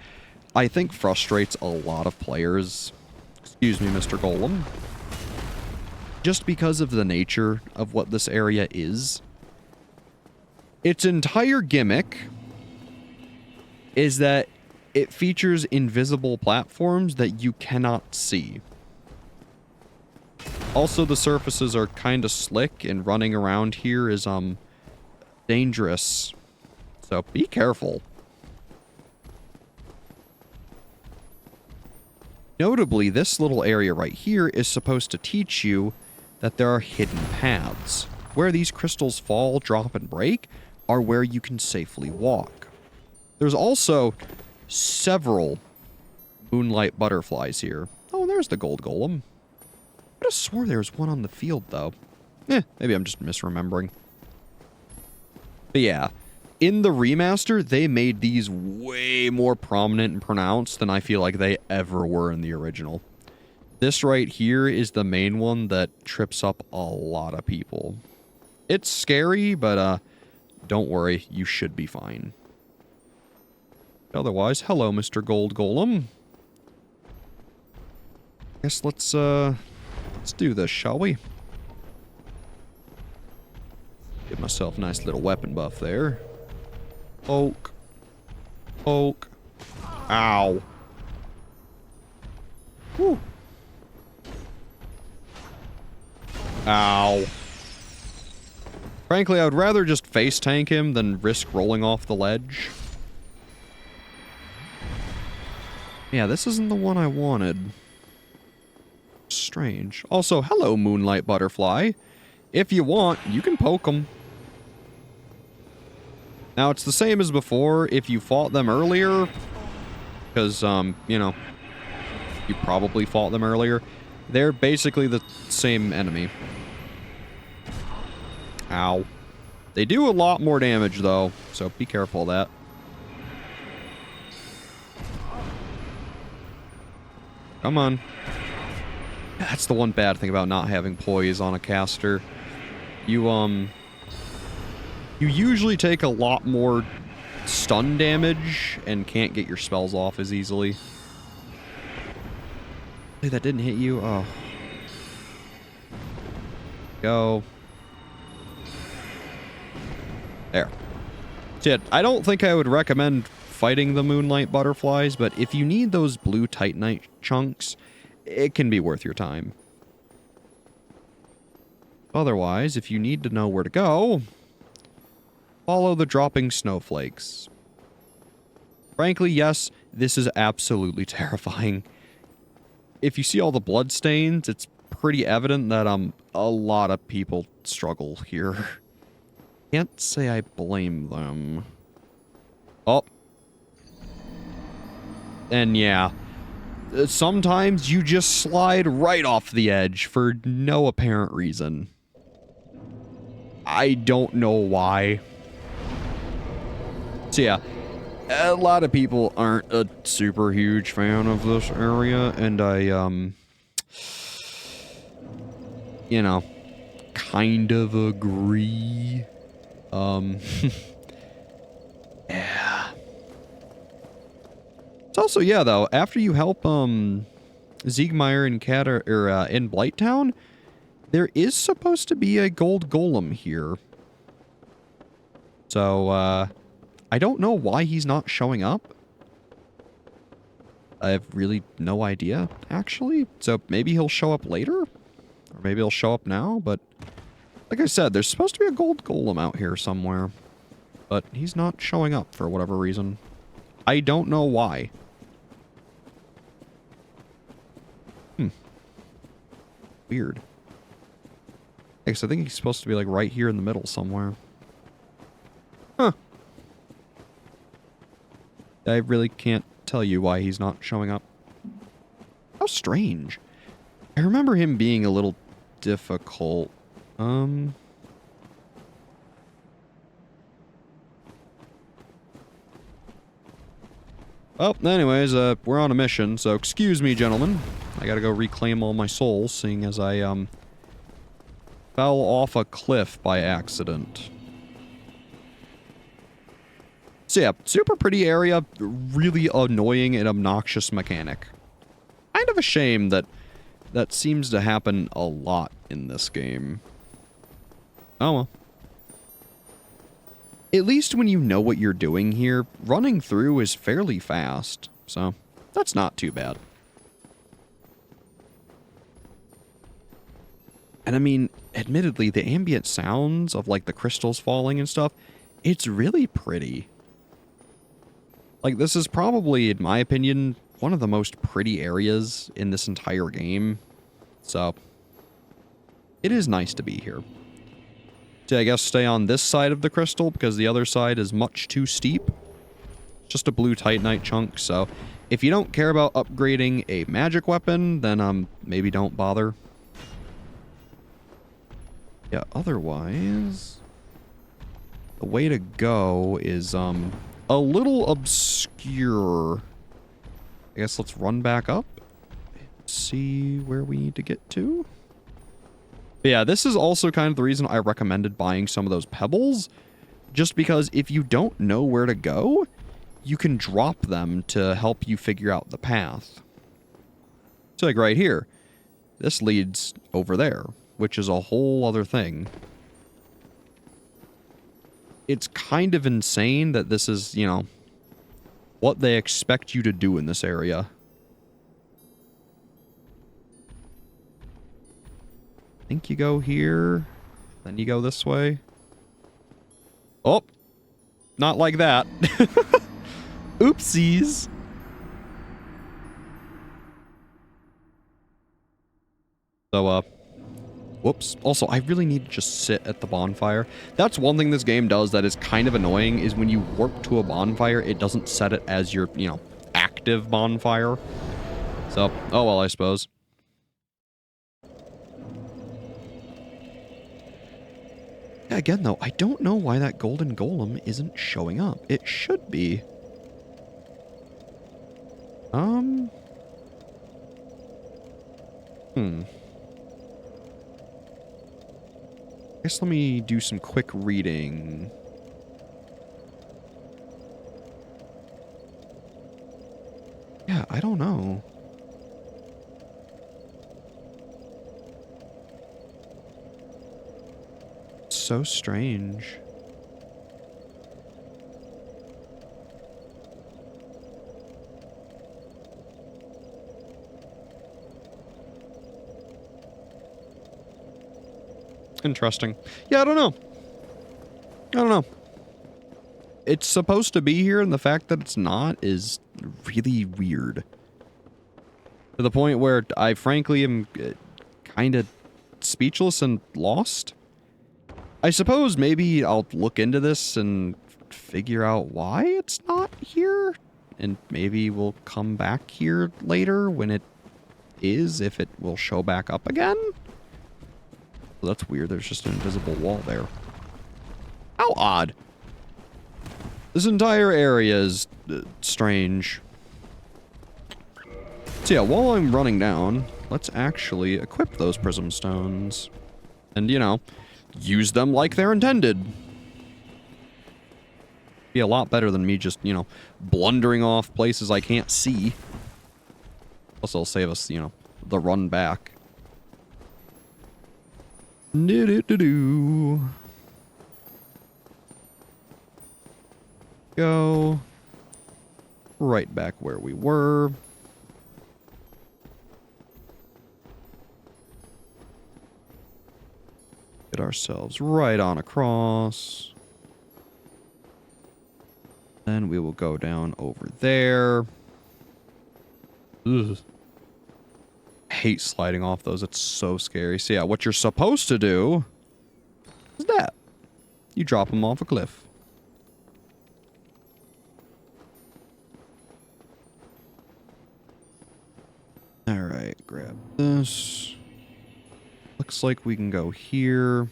I think frustrates a lot of players. Excuse me, Mr. Golem. Just because of the nature of what this area is. Its entire gimmick is that it features invisible platforms that you cannot see. Also, the surfaces are kind of slick, and running around here is, dangerous. So, be careful. Notably, this little area right here is supposed to teach you that there are hidden paths. Where these crystals fall, drop, and break are where you can safely walk. There's also several moonlight butterflies here. Oh, and there's the gold golem. I could have swore there was one on the field, though. Maybe I'm just misremembering. But yeah, in the remaster, they made these way more prominent and pronounced than I feel like they ever were in the original. This right here is the main one that trips up a lot of people. It's scary, but don't worry, you should be fine. Otherwise, hello, Mr. Gold Golem. Guess let's do this, shall we? Give myself a nice little weapon buff there. Poke. Poke. Ow. Whew. Ow. Frankly, I would rather just face tank him than risk rolling off the ledge. Yeah, this isn't the one I wanted. Strange. Also, hello, Moonlight Butterfly. If you want, you can poke them. Now, it's the same as before if you fought them earlier. Because, you know, you probably fought them earlier. They're basically the same enemy. Ow. They do a lot more damage, though, so be careful of that. Come on. That's the one bad thing about not having poise on a caster. You usually take a lot more stun damage and can't get your spells off as easily. Hey, that didn't hit you? Oh. Go. There. Shit, I don't think I would recommend fighting the Moonlight Butterflies, but if you need those blue Titanite chunks, it can be worth your time. Otherwise, if you need to know where to go, follow the dropping snowflakes. Frankly, yes, this is absolutely terrifying. If you see all the bloodstains, it's pretty evident that a lot of people struggle here. Can't say I blame them. Oh. And yeah, sometimes you just slide right off the edge for no apparent reason. I don't know why. So yeah, a lot of people aren't a super huge fan of this area, and you know, kind of agree. Yeah. It's also, yeah, though, after you help, Siegmeyer and Cat are in Blighttown, there is supposed to be a gold golem here. So, I don't know why he's not showing up. I have really no idea, actually. So maybe he'll show up later? Or maybe he'll show up now, but... Like I said, there's supposed to be a gold golem out here somewhere. But he's not showing up for whatever reason. I don't know why. Weird. I guess I think he's supposed to be like right here in the middle somewhere. Huh. I really can't tell you why he's not showing up. How strange. I remember him being a little difficult. Well, anyways, we're on a mission, so excuse me, gentlemen. I gotta go reclaim all my souls, seeing as I, fell off a cliff by accident. So yeah, super pretty area, really annoying and obnoxious mechanic. Kind of a shame that that seems to happen a lot in this game. Oh well. At least when you know what you're doing here, running through is fairly fast, so that's not too bad. And I mean, admittedly, the ambient sounds of like the crystals falling and stuff, it's really pretty. Like, this is probably, in my opinion, one of the most pretty areas in this entire game. So, it is nice to be here. So I guess stay on this side of the crystal because the other side is much too steep. Just a blue Titanite chunk, so if you don't care about upgrading a magic weapon, then maybe don't bother. Yeah, otherwise, the way to go is a little obscure. I guess let's run back up. See where we need to get to. But yeah, this is also kind of the reason I recommended buying some of those pebbles. Just because if you don't know where to go, you can drop them to help you figure out the path. So like right here, this leads over there, which is a whole other thing. It's kind of insane that this is, you know, what they expect you to do in this area. I think you go here, then you go this way. Oh, not like that. Oopsies. So, whoops. Also, I really need to just sit at the bonfire. That's one thing this game does that is kind of annoying, is when you warp to a bonfire, it doesn't set it as your, you know, active bonfire. So, oh well, I suppose. Yeah, again, though, I don't know why that golden golem isn't showing up. It should be. I guess let me do some quick reading. Yeah, I don't know. It's so strange. Interesting. Yeah, I don't know. I don't know. It's supposed to be here, and the fact that it's not is really weird. To the point where I frankly am kind of speechless and lost. I suppose maybe I'll look into this and figure out why it's not here. And maybe we'll come back here later when it is, if it will show back up again. Well, that's weird. There's just an invisible wall there. How odd. This entire area is strange. So yeah, while I'm running down, let's actually equip those prism stones. And, you know, use them like they're intended. Be a lot better than me just, you know, blundering off places I can't see. Plus, it'll save us, you know, the run back. Do-do-do-do. Go right back where we were. Get ourselves right on across. Then we will go down over there. Ugh. I hate sliding off those. It's so scary. So yeah, what you're supposed to do is that. You drop them off a cliff. Alright, grab this. Looks like we can go here.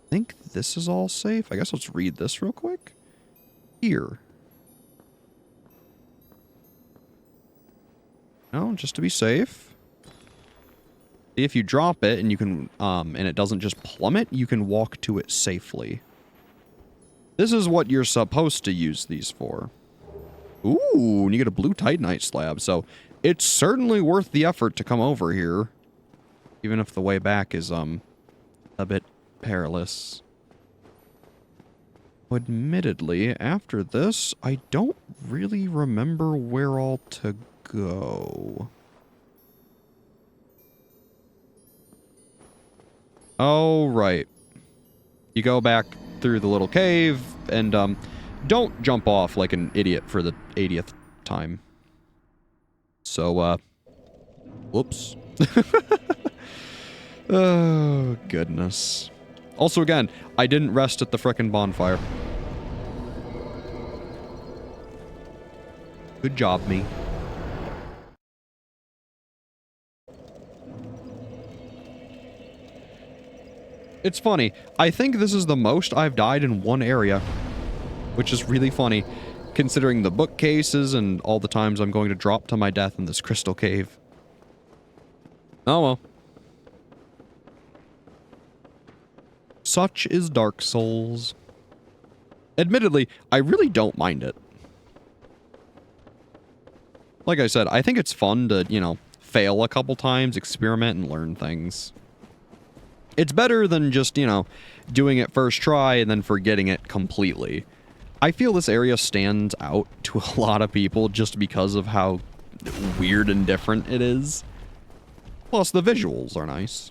I think this is all safe. I guess let's read this real quick. Here. No, just to be safe. If you drop it and you can, and it doesn't just plummet, you can walk to it safely. This is what you're supposed to use these for. Ooh, and you get a blue titanite slab, so it's certainly worth the effort to come over here. Even if the way back is, a bit perilous. Admittedly, after this, I don't really remember where all to go. Oh, right. You go back through the little cave, and, don't jump off like an idiot for the 80th time. So, whoops. Oh, goodness. Also, again, I didn't rest at the frickin' bonfire. Good job, me. It's funny. I think this is the most I've died in one area. Which is really funny, considering the bookcases and all the times I'm going to drop to my death in this crystal cave. Oh well. Such is Dark Souls. Admittedly, I really don't mind it. Like I said, I think it's fun to, you know, fail a couple times, experiment, and learn things. It's better than just, you know, doing it first try and then forgetting it completely. I feel this area stands out to a lot of people just because of how weird and different it is. Plus, the visuals are nice.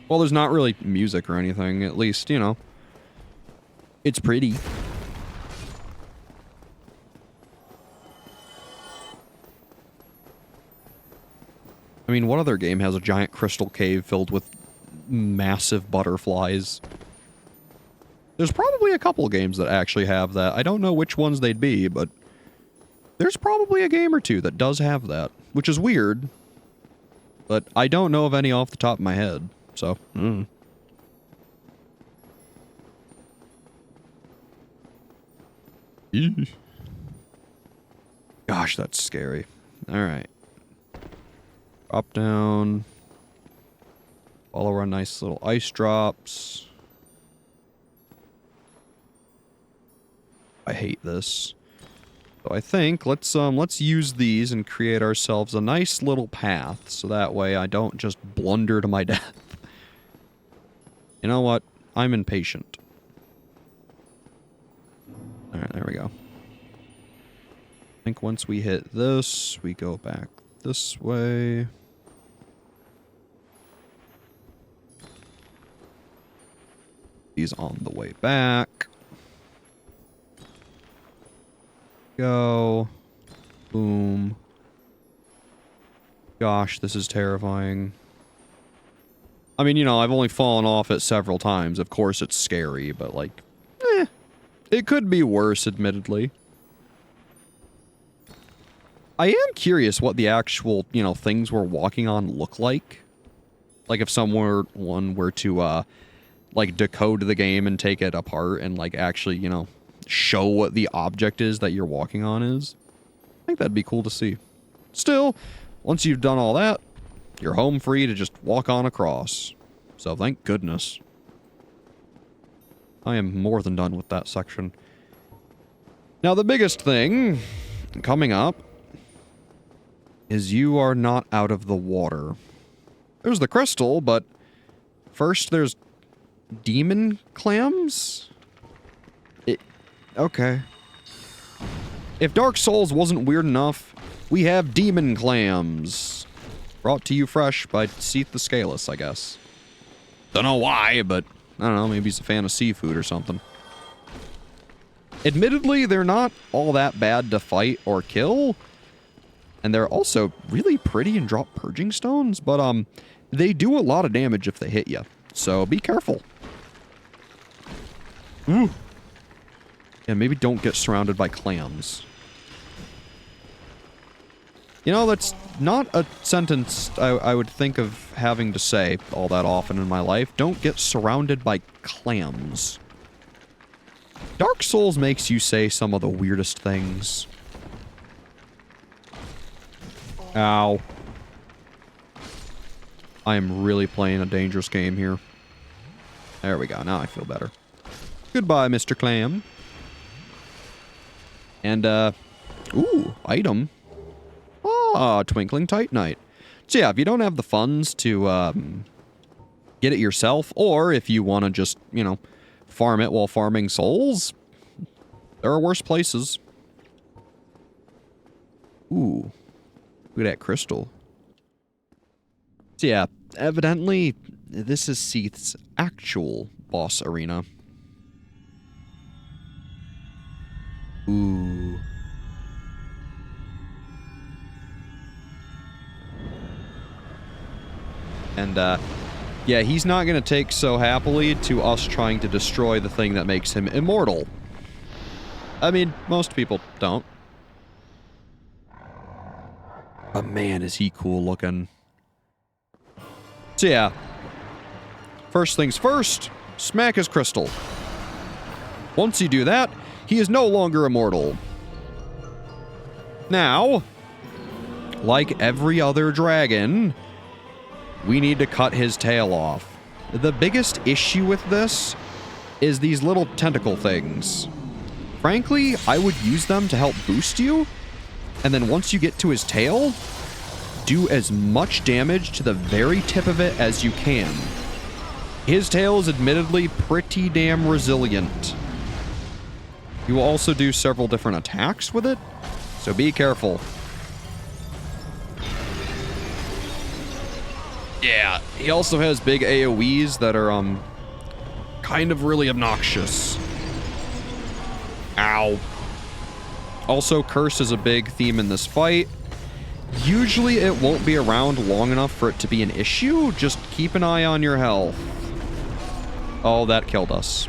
Well, there's not really music or anything, at least, you know. It's pretty. I mean, what other game has a giant crystal cave filled with massive butterflies? There's probably a couple games that actually have that. I don't know which ones they'd be, but there's probably a game or two that does have that, which is weird. But I don't know of any off the top of my head, so. Eesh. Gosh, that's scary. Alright. Drop down. Follow our nice little ice drops. I hate this. So I think let's use these and create ourselves a nice little path so that way I don't just blunder to my death. You know what? I'm impatient. Alright, there we go. I think once we hit this, we go back this way. These on the way back. Go. Boom. Gosh, this is terrifying. I mean, you know, I've only fallen off it several times. Of course it's scary, but like, it could be worse, admittedly. I am curious what the actual, you know, things we're walking on look like. Like if someone were to, like, decode the game and take it apart and, like, actually, you know, show what the object is that you're walking on is. I think that'd be cool to see. Still, once you've done all that, you're home free to just walk on across. So thank goodness. I am more than done with that section. Now the biggest thing coming up is you are not out of the water. There's the crystal, but first there's demon clams? Okay. If Dark Souls wasn't weird enough, we have demon clams. Brought to you fresh by Seethe the Scaleless, I guess. Don't know why, but I don't know, maybe he's a fan of seafood or something. Admittedly, they're not all that bad to fight or kill. And they're also really pretty and drop purging stones, but they do a lot of damage if they hit you. So be careful. Ooh. Yeah, maybe don't get surrounded by clams. You know, that's not a sentence I would think of having to say all that often in my life. Don't get surrounded by clams. Dark Souls makes you say some of the weirdest things. Ow. I am really playing a dangerous game here. There we go. Now I feel better. Goodbye, Mr. Clam. And, ooh, item. Ah, Twinkling Titanite. So yeah, if you don't have the funds to, get it yourself, or if you want to just, you know, farm it while farming souls, there are worse places. Ooh. Look at that crystal. So yeah, evidently, this is Seethe's actual boss arena. Ooh. And, yeah, he's not gonna take so happily to us trying to destroy the thing that makes him immortal. I mean, most people don't. But man, is he cool looking. So yeah. First things first, smack his crystal. Once you do that, he is no longer immortal. Now, like every other dragon, we need to cut his tail off. The biggest issue with this is these little tentacle things. Frankly, I would use them to help boost you, and then once you get to his tail, do as much damage to the very tip of it as you can. His tail is admittedly pretty damn resilient. You will also do several different attacks with it, so be careful. Yeah, he also has big AoEs that are, kind of really obnoxious. Ow. Also, Curse is a big theme in this fight. Usually it won't be around long enough for it to be an issue. Just keep an eye on your health. Oh, that killed us.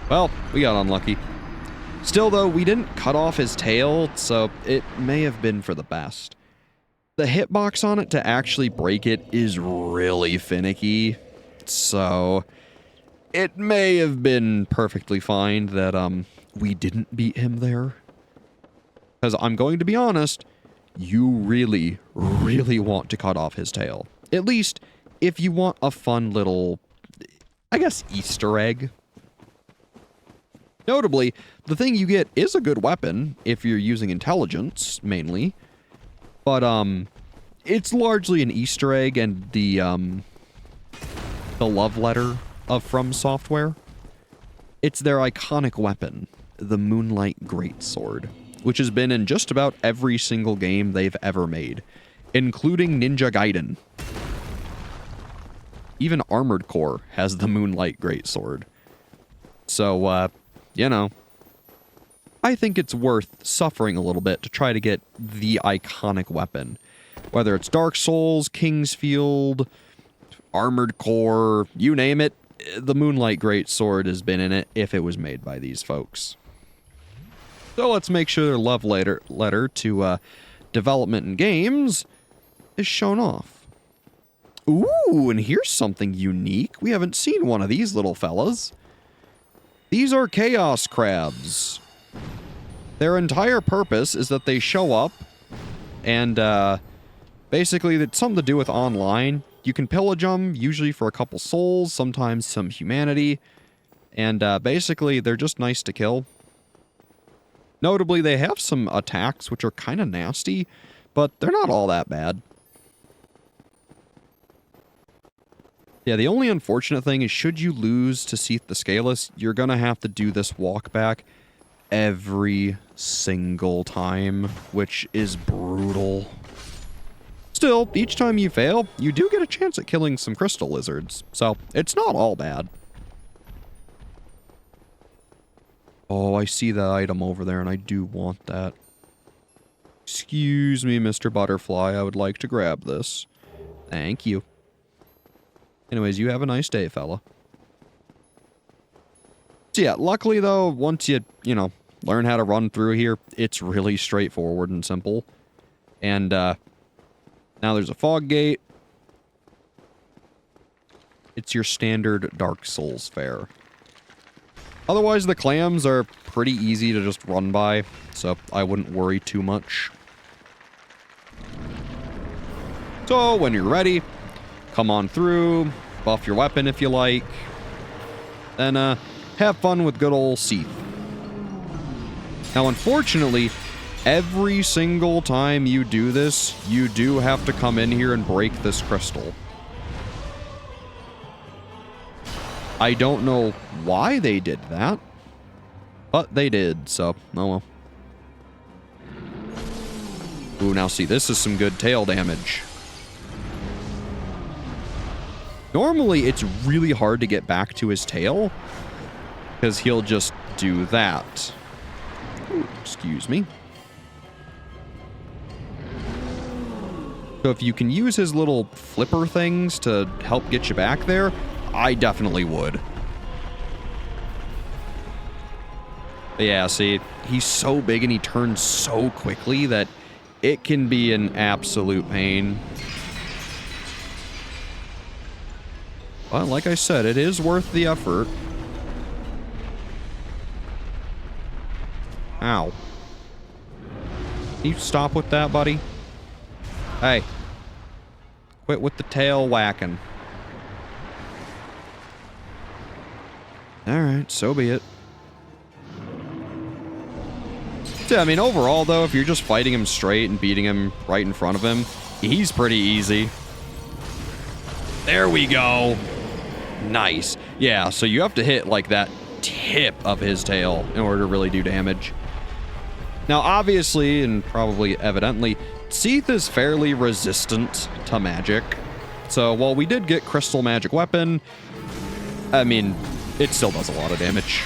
Well, we got unlucky. Still, though, we didn't cut off his tail, so it may have been for the best. The hitbox on it to actually break it is really finicky, so it may have been perfectly fine that, we didn't beat him there. Because I'm going to be honest, you really, really want to cut off his tail. At least, if you want a fun little, I guess, Easter egg. Notably, the thing you get is a good weapon, if you're using intelligence, mainly. But, it's largely an Easter egg and the love letter of From Software. It's their iconic weapon, the Moonlight Greatsword, which has been in just about every single game they've ever made, including Ninja Gaiden. Even Armored Core has the Moonlight Greatsword. So, you know, I think it's worth suffering a little bit to try to get the iconic weapon. Whether it's Dark Souls, Kingsfield, Armored Core, you name it, the Moonlight Greatsword has been in it if it was made by these folks. So let's make sure their love letter to development and games is shown off. Ooh, and here's something unique. We haven't seen one of these little fellas. These are Chaos Crabs. Their entire purpose is that they show up and Basically, it's something to do with online. You can pillage them, usually for a couple souls, sometimes some humanity. And basically, they're just nice to kill. Notably, they have some attacks which are kind of nasty, but they're not all that bad. Yeah, the only unfortunate thing is should you lose to Seethe the Scaleless, you're going to have to do this walk back every single time, which is brutal. Still, each time you fail, you do get a chance at killing some crystal lizards, so it's not all bad. Oh, I see that item over there, and I do want that. Excuse me, Mr. Butterfly, I would like to grab this. Thank you. Anyways, you have a nice day, fella. So yeah, luckily though, once you know, learn how to run through here, it's really straightforward and simple. And, now there's a fog gate. It's your standard Dark Souls fare. Otherwise, the clams are pretty easy to just run by, so I wouldn't worry too much. So, when you're ready, come on through, buff your weapon if you like, then have fun with good old Seethe. Now, unfortunately, every single time you do this, you do have to come in here and break this crystal. I don't know why they did that, but they did, so, oh well. Ooh, now see, this is some good tail damage. Normally, it's really hard to get back to his tail, because he'll just do that. Ooh, excuse me. So if you can use his little flipper things to help get you back there, I definitely would. But yeah, see, he's so big and he turns so quickly that it can be an absolute pain. But like I said, it is worth the effort. Ow. Can you stop with that, buddy? Hey. Quit with the tail whacking. Alright, so be it. So, I mean, overall, though, if you're just fighting him straight and beating him right in front of him, he's pretty easy. There we go. Nice. Yeah, so you have to hit, like, that tip of his tail in order to really do damage. Now, obviously, and probably evidently, Seethe is fairly resistant to magic. So, while we did get Crystal Magic Weapon, I mean, it still does a lot of damage.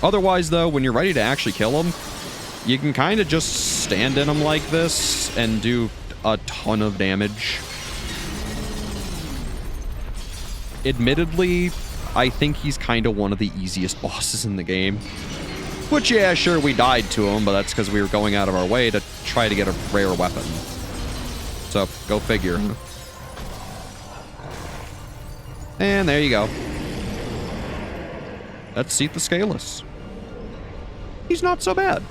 Otherwise, though, when you're ready to actually kill him, you can kind of just stand in him like this and do a ton of damage. Admittedly, I think he's kind of one of the easiest bosses in the game. Which, yeah, sure, we died to him, but that's because we were going out of our way to try to get a rare weapon. So, go figure. And there you go. That's Seethe the Scaleless. He's not so bad.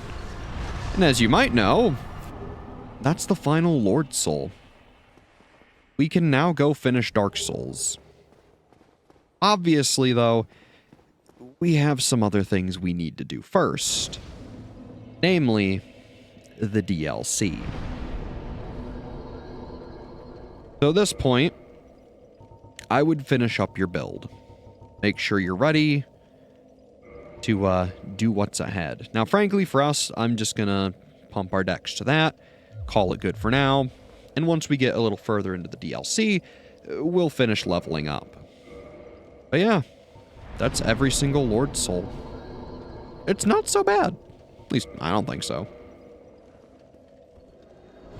And as you might know, that's the final Lord Soul. We can now go finish Dark Souls. Obviously, though, we have some other things we need to do first. Namely, the DLC. So at this point, I would finish up your build. Make sure you're ready to do what's ahead. Now, frankly, for us, I'm just gonna pump our decks to that, call it good for now, and once we get a little further into the DLC, we'll finish leveling up. But yeah, that's every single Lord Soul. It's not so bad. At least, I don't think so.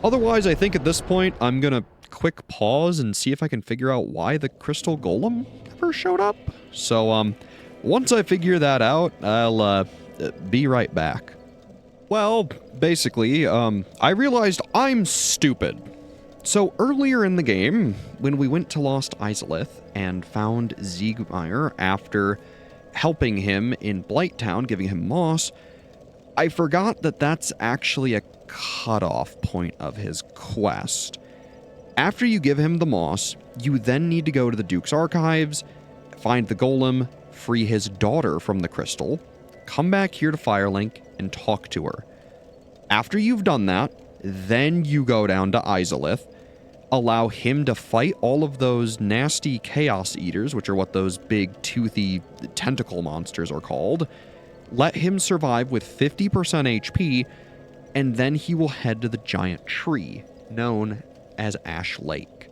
Otherwise, I think at this point, I'm gonna quick pause and see if I can figure out why the Crystal Golem never showed up. So, once I figure that out, I'll, be right back. Well, basically, I realized I'm stupid. So earlier in the game, when we went to Lost Izalith and found Siegmeyer after helping him in Blighttown, giving him moss, I forgot that that's actually a cutoff point of his quest. After you give him the moss, you then need to go to the Duke's archives, find the golem, free his daughter from the crystal, come back here to Firelink, and talk to her. After you've done that, then you go down to Izalith, allow him to fight all of those nasty Chaos Eaters, which are what those big toothy tentacle monsters are called, let him survive with 50% HP, and then he will head to the giant tree, known as Ash Lake.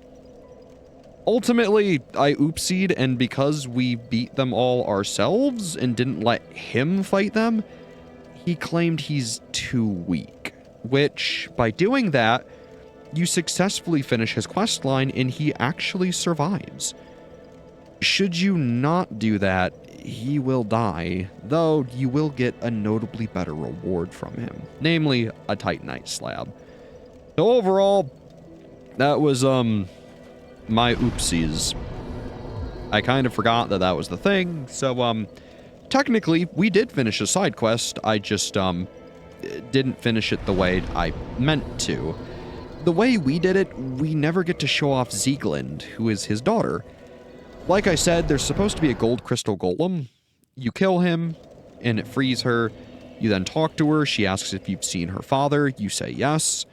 Ultimately, I oopsied, and because we beat them all ourselves and didn't let him fight them, he claimed he's too weak. Which, by doing that, you successfully finish his questline and he actually survives. Should you not do that, he will die, though you will get a notably better reward from him, namely a Titanite slab. So overall, that was, my oopsies. I kind of forgot that that was the thing, so, technically, we did finish a side quest, I just, didn't finish it the way I meant to. The way we did it, we never get to show off Sieglind, who is his daughter. Like I said, there's supposed to be a gold crystal golem. You kill him, and it frees her. You then talk to her. She asks if you've seen her father. You say yes.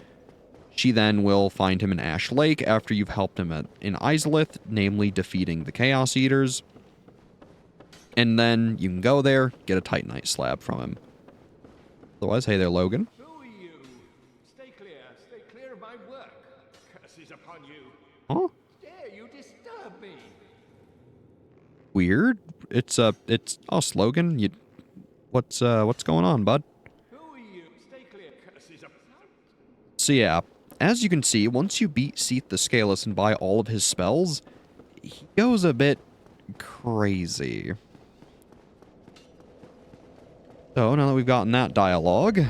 She then will find him in Ash Lake after you've helped him in Izalith, namely defeating the Chaos Eaters. And then you can go there, get a Titanite slab from him. Otherwise, hey there, Logan. Who are you? Stay clear of my work. Curses upon you. Huh? Dare you disturb me? Weird. It's us, Logan. What's going on, bud? Who are you? Stay clear. Curses upon. So yeah, as you can see, once you beat Seethe the Scaleless and buy all of his spells, he goes a bit crazy. So now that we've gotten that dialogue,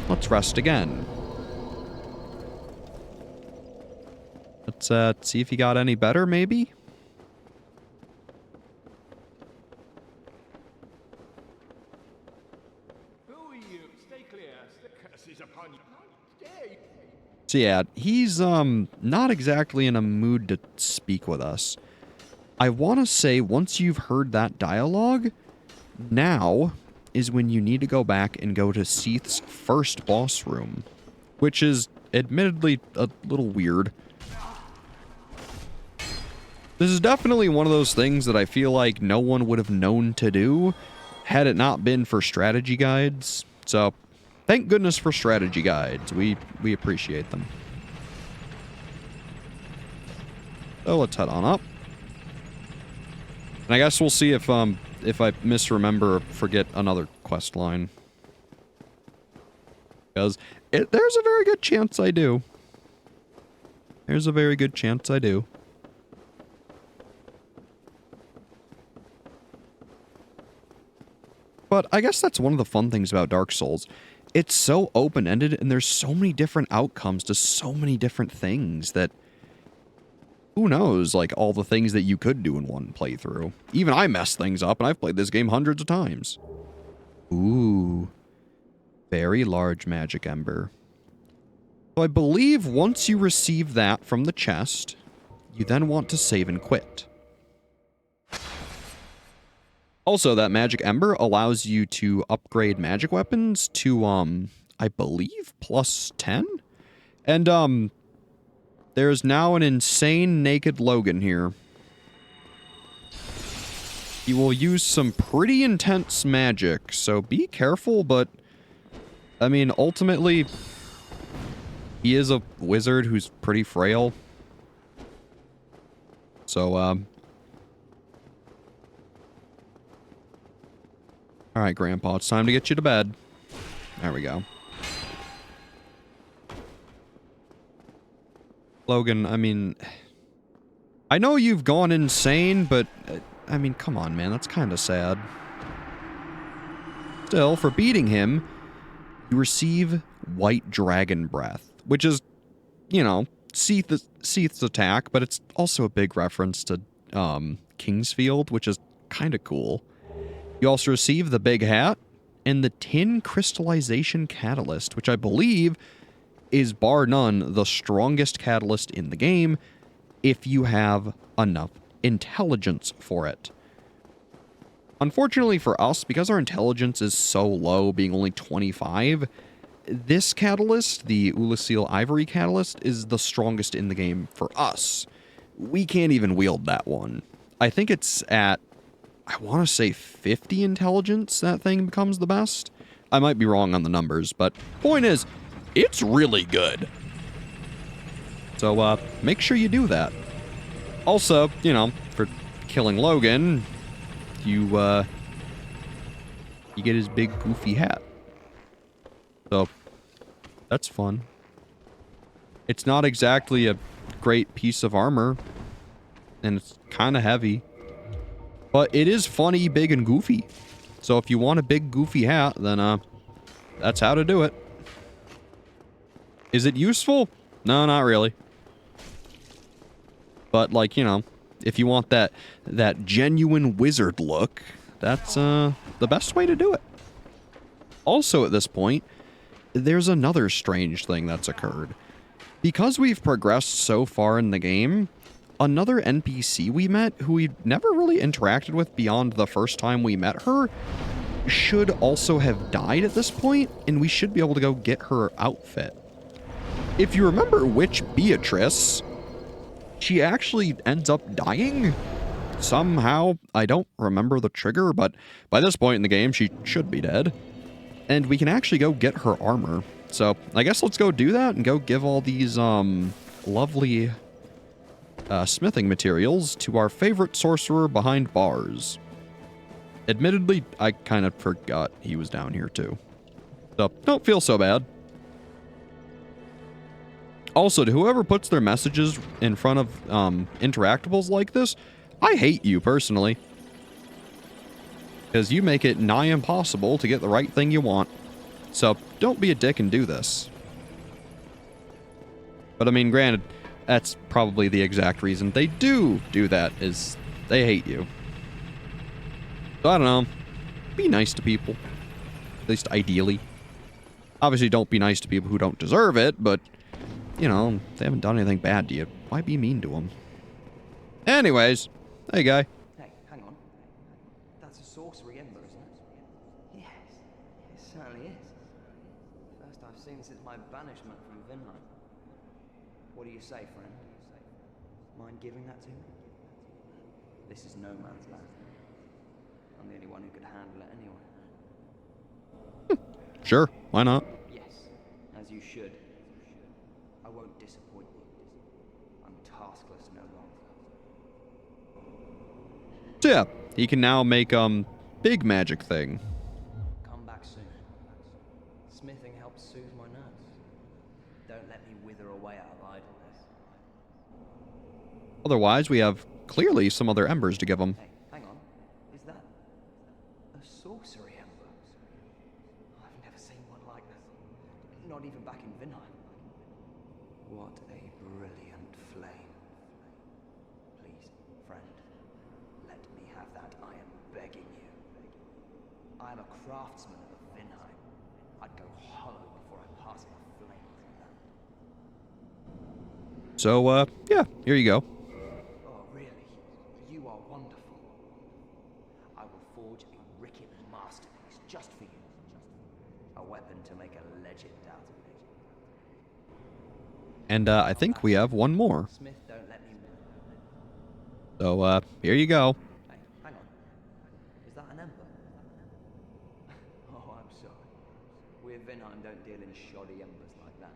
let's rest again. Let's see if he got any better, maybe? Who are you? Stay clear. Curses upon you. Dare you? So yeah, he's not exactly in a mood to speak with us. I want to say once you've heard that dialogue, now is when you need to go back and go to Seethe's first boss room, which is admittedly a little weird. This is definitely one of those things that I feel like no one would have known to do had it not been for strategy guides. So, thank goodness for strategy guides. We appreciate them. So let's head on up. And I guess we'll see if I misremember or forget another quest line. Because there's a very good chance I do. There's a very good chance I do. But I guess that's one of the fun things about Dark Souls. It's so open-ended and there's so many different outcomes to so many different things that who knows, like, all the things that you could do in one playthrough. Even I mess things up, and I've played this game hundreds of times. Ooh. Very large magic ember. So I believe once you receive that from the chest, you then want to save and quit. Also, that magic ember allows you to upgrade magic weapons to, I believe, plus 10? And, there's now an insane naked Logan here. He will use some pretty intense magic, so be careful, but I mean, ultimately, he is a wizard who's pretty frail. So, alright, Grandpa, it's time to get you to bed. There we go. Logan, I mean, I know you've gone insane, but, I mean, come on, man, that's kind of sad. Still, for beating him, you receive White Dragon Breath, which is, you know, Seethe's attack, but it's also a big reference to, Kingsfield, which is kind of cool. You also receive the Big Hat, and the tin crystallization catalyst, which I believe is bar none the strongest catalyst in the game if you have enough intelligence for it. Unfortunately for us, because our intelligence is so low, being only 25, this catalyst, the Ulasil Ivory catalyst, is the strongest in the game for us. We can't even wield that one. I think it's at, I want to say 50 intelligence that thing becomes the best. I might be wrong on the numbers, but point is, it's really good. So, make sure you do that. Also, you know, for killing Logan, you get his big goofy hat. So, that's fun. It's not exactly a great piece of armor, and it's kind of heavy. But it is funny, big, and goofy. So if you want a big, goofy hat, then, that's how to do it. Is it useful? No, not really. But, like, you know, if you want that genuine wizard look, that's, the best way to do it. Also, at this point, there's another strange thing that's occurred. Because we've progressed so far in the game, another NPC we met, who we never really interacted with beyond the first time we met her, should also have died at this point, and we should be able to go get her outfit. If you remember Witch Beatrice, she actually ends up dying somehow. I don't remember the trigger, but by this point in the game, she should be dead. And we can actually go get her armor. So I guess let's go do that and go give all these lovely smithing materials to our favorite sorcerer behind bars. Admittedly, I kind of forgot he was down here too. So don't feel so bad. Also, to whoever puts their messages in front of interactables like this, I hate you personally. Because you make it nigh impossible to get the right thing you want. So don't be a dick and do this. But I mean, granted, that's probably the exact reason they do that, is they hate you. So I don't know. Be nice to people. At least ideally. Obviously, don't be nice to people who don't deserve it, but, you know, they haven't done anything bad to you. Why be mean to them? Anyways, hey, guy. Hey, hang on. That's a sorcery ember, isn't it? Yes, it certainly is. First I've seen since my banishment from Vinheim. What do you say, friend? Mind giving that to me? This is no man's land. I'm the only one who could handle it anyway. Sure, why not? Yes, as you should. I won't disappoint you. I'm taskless no longer. So yeah, he can now make, big magic thing. Come back soon. Smithing helps soothe my nerves. Don't let me wither away out of idleness. Otherwise, we have clearly some other embers to give him. Hey, hang on. Is that a sorcery ember? I've never seen one like that. Not even back in Vinheim. What a brilliant flame. Please, friend, let me have that. I am begging you. I am a craftsman of Vinheim. I'd go hollow before I pass my flame like that. So, yeah, here you go. Oh, really? You are wonderful. I will forge a wicked masterpiece just for you. A weapon to make a legend out of me. And, I think we have one more. Smith, don't let me... So, here you go. Hey, hang on. Is that an ember? Oh, I'm sorry. We at Vinheim don't deal in shoddy embers like that.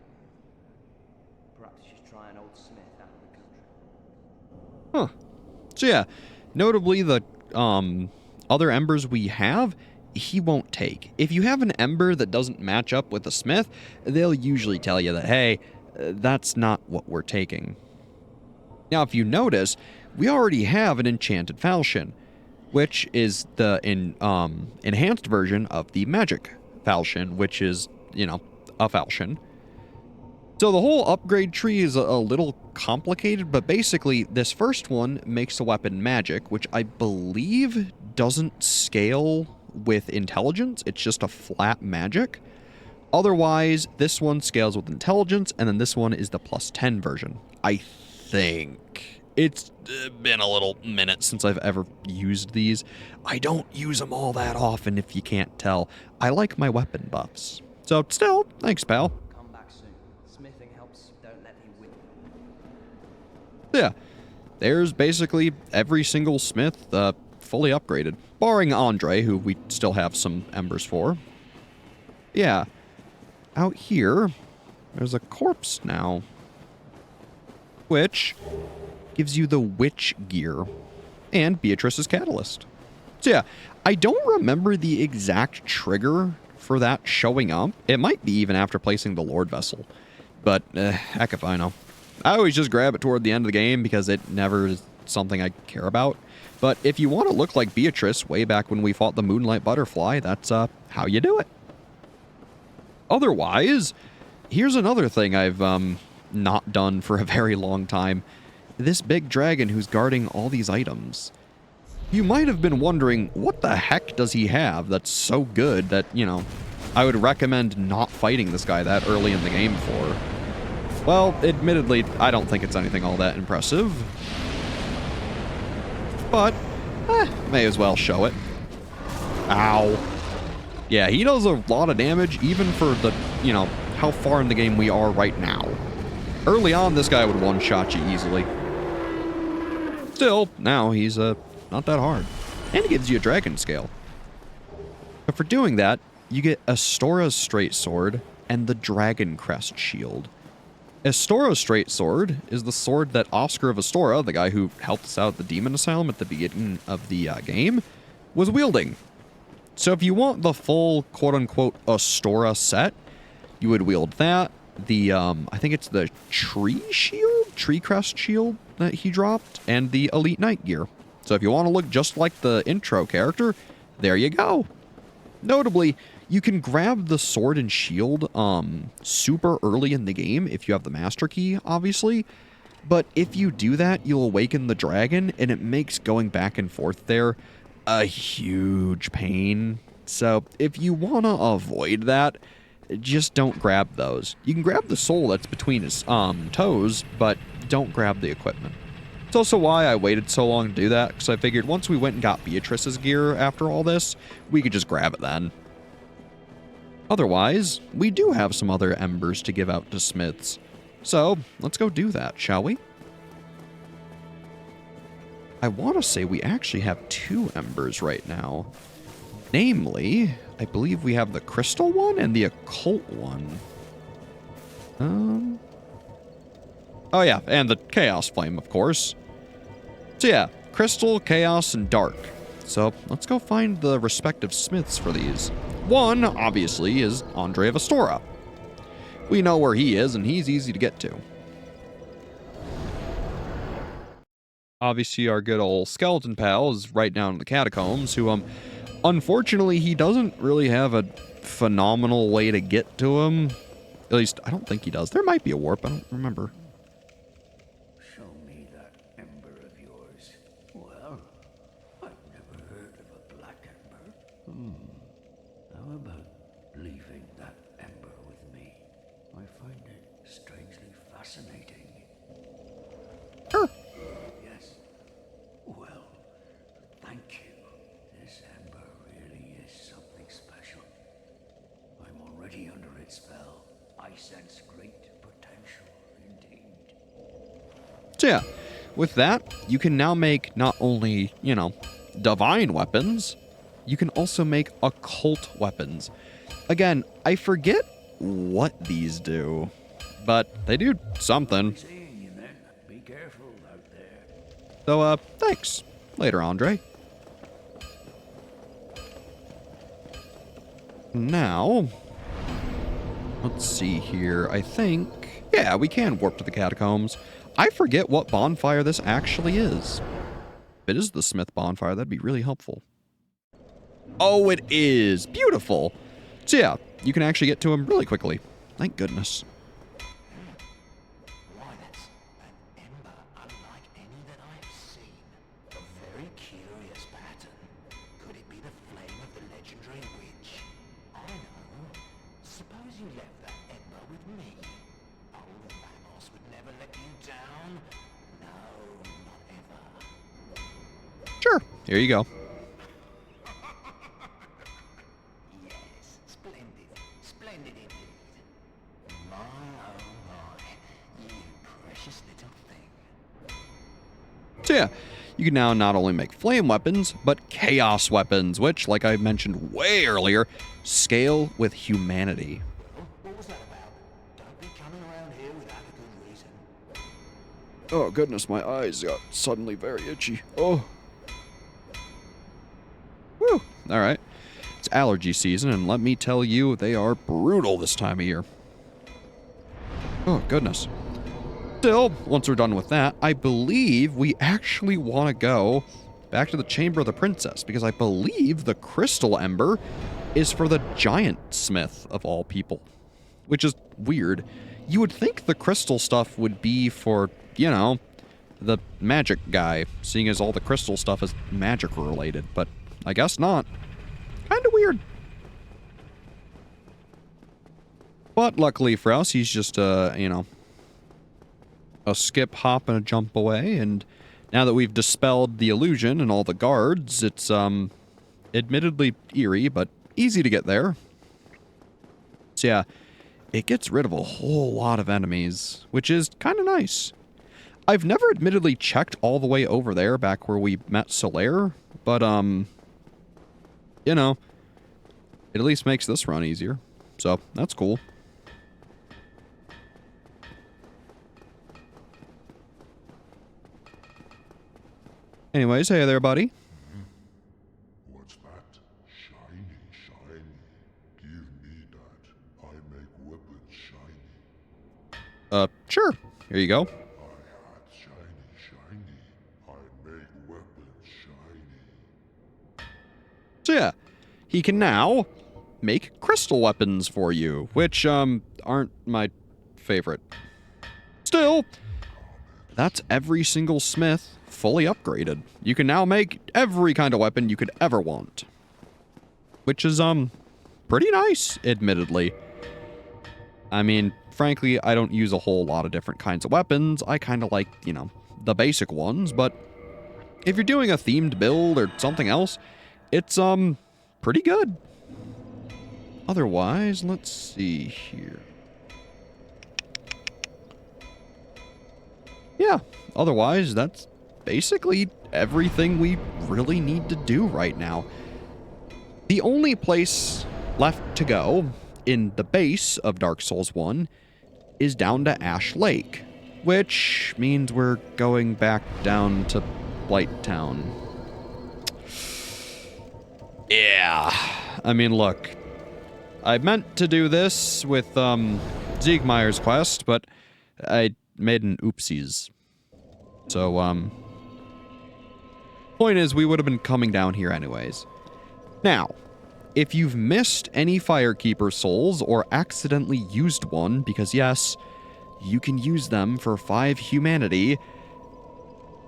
Perhaps you should try an old smith out of the country. Huh. So yeah, notably the other embers we have, he won't take. If you have an ember that doesn't match up with a smith, they'll usually tell you that, hey, that's not what we're taking. Now, if you notice, we already have an enchanted falchion, which is the enhanced version of the magic falchion, which is, you know, a falchion. So the whole upgrade tree is a little complicated, but basically this first one makes the weapon magic, which I believe doesn't scale with intelligence. It's just a flat magic. Otherwise, this one scales with intelligence, and then this one is the +10 version. I think. It's been a little minute since I've ever used these. I don't use them all that often, if you can't tell. I like my weapon buffs. So, still, thanks, pal. Come back soon. Smithing helps. Don't let him win. Yeah, there's basically every single smith fully upgraded. Barring Andre, who we still have some embers for. Yeah. Out here, there's a corpse now. Which gives you the witch gear and Beatrice's catalyst. So yeah, I don't remember the exact trigger for that showing up. It might be even after placing the Lord Vessel. But heck if I know. I always just grab it toward the end of the game because it never is something I care about. But if you want to look like Beatrice way back when we fought the Moonlight Butterfly, that's how you do it. Otherwise, here's another thing I've not done for a very long time. This big dragon who's guarding all these items. You might have been wondering, what the heck does he have that's so good that, you know, I would recommend not fighting this guy that early in the game for? Well, admittedly, I don't think it's anything all that impressive. But, may as well show it. Ow. Yeah, he does a lot of damage, even for the, you know, how far in the game we are right now. Early on, this guy would one-shot you easily. Still, now he's, not that hard. And he gives you a dragon scale. But for doing that, you get Astora's Straight Sword and the Dragon Crest Shield. Astora's Straight Sword is the sword that Oscar of Astora, the guy who helped us out at the Demon Asylum at the beginning of the game, was wielding. So if you want the full quote-unquote Astora set, you would wield that. The, I think it's the Tree Shield? Tree Crest Shield that he dropped, and the Elite Knight gear. So if you want to look just like the intro character, there you go. Notably, you can grab the sword and shield super early in the game if you have the master key, obviously. But if you do that, you'll awaken the dragon, and it makes going back and forth there a huge pain. So if you want to avoid that, just don't grab those. You can grab the soul that's between his toes, but don't grab the equipment. It's also why I waited so long to do that, because I figured once we went and got Beatrice's gear after all this, we could just grab it then. Otherwise, we do have some other embers to give out to smiths. So, let's go do that, shall we? I want to say we actually have 2 embers right now. Namely, I believe we have the crystal one and the occult one. Oh yeah, and the chaos flame, of course. So yeah, crystal, chaos, and dark. So let's go find the respective smiths for these. One, obviously, is Andre of Astora. We know where he is, and he's easy to get to. Obviously, our good old skeleton pal is right down in the catacombs, who, unfortunately, he doesn't really have a phenomenal way to get to him. At least, I don't think he does. There might be a warp, I don't remember. Show me that ember of yours. Well, I've never heard of a black ember. How about leaving that ember with me? I find it strangely fascinating. Sure. Yes. Well, thank you. This ember really is something special. I'm already under its spell. I sense great potential indeed. So yeah, with that, you can now make not only, you know, divine weapons, you can also make occult weapons. Again, I forget what these do, but they do something. Seeing you then. Be careful out there. So, thanks. Later, Andre. Now, let's see here. I think, yeah, we can warp to the catacombs. I forget what bonfire this actually is. If it is the Smith bonfire, that'd be really helpful. Oh, it is. Beautiful. So yeah, you can actually get to him really quickly. Thank goodness. Why, that's an ember unlike any that I've seen. A very curious pattern. Could it be the flame of the legend? here you go. Yes, splendid. Splendid indeed. My, oh my, you precious little thing. So yeah, you can now not only make flame weapons, but chaos weapons, which, like I mentioned way earlier, scale with humanity. What was that about? Don't be coming around here without a good reason. Oh goodness, my eyes got suddenly very itchy. Oh. Whew. Alright. It's allergy season, and let me tell you, they are brutal this time of year. Oh goodness. Still, once we're done with that, I believe we actually want to go back to the Chamber of the Princess, because I believe the Crystal Ember is for the Giant Smith of all people. Which is weird. You would think the crystal stuff would be for, you know, the magic guy, seeing as all the crystal stuff is magic related, but I guess not. Kinda weird. But luckily for us, he's just, you know, a skip, hop, and a jump away, and now that we've dispelled the illusion and all the guards, it's, admittedly eerie, but easy to get there. So yeah, it gets rid of a whole lot of enemies, which is kind of nice. I've never admittedly checked all the way over there back where we met Solaire, but, you know, it at least makes this run easier, so that's cool. Anyways, hey there, buddy. What's that? Shiny, shiny. Give me that. I make weapons shiny. Sure. Here you go. I had shiny, shiny. I make weapons shiny. So yeah, he can now make crystal weapons for you, which, aren't my favorite. Still, that's every single smith fully upgraded. You can now make every kind of weapon you could ever want. Which is, pretty nice, admittedly. I mean, frankly, I don't use a whole lot of different kinds of weapons. I kind of like, you know, the basic ones, but if you're doing a themed build or something else, it's, pretty good. Otherwise, let's see here. Yeah, otherwise, that's basically everything we really need to do right now. The only place left to go in the base of Dark Souls 1 is down to Ash Lake, which means we're going back down to Blight Town. Yeah, I mean, look, I meant to do this with Siegmeyer's quest, but I made an oopsies. So, point is, we would have been coming down here anyways. Now, if you've missed any Firekeeper souls or accidentally used one, because yes, you can use them for 5 humanity,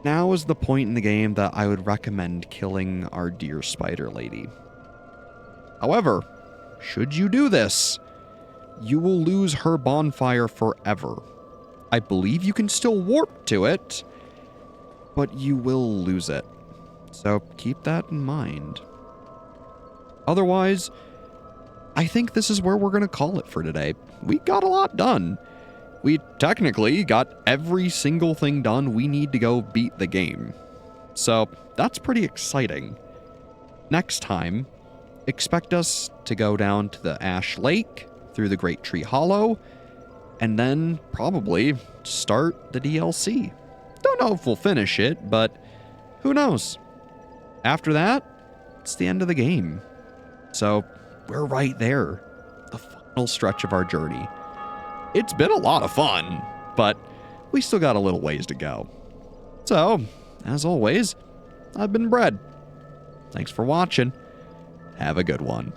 now is the point in the game that I would recommend killing our dear spider lady. However, should you do this, you will lose her bonfire forever. I believe you can still warp to it, but you will lose it. So keep that in mind. Otherwise, I think this is where we're going to call it for today. We got a lot done. We technically got every single thing done we need to go beat the game. So that's pretty exciting. Next time, expect us to go down to the Ash Lake, through the Great Tree Hollow, and then probably start the DLC. Don't know if we'll finish it, but who knows? After that, it's the end of the game. So we're right there, the final stretch of our journey. It's been a lot of fun, but we still got a little ways to go. So, as always, I've been Bread. Thanks for watching. Have a good one.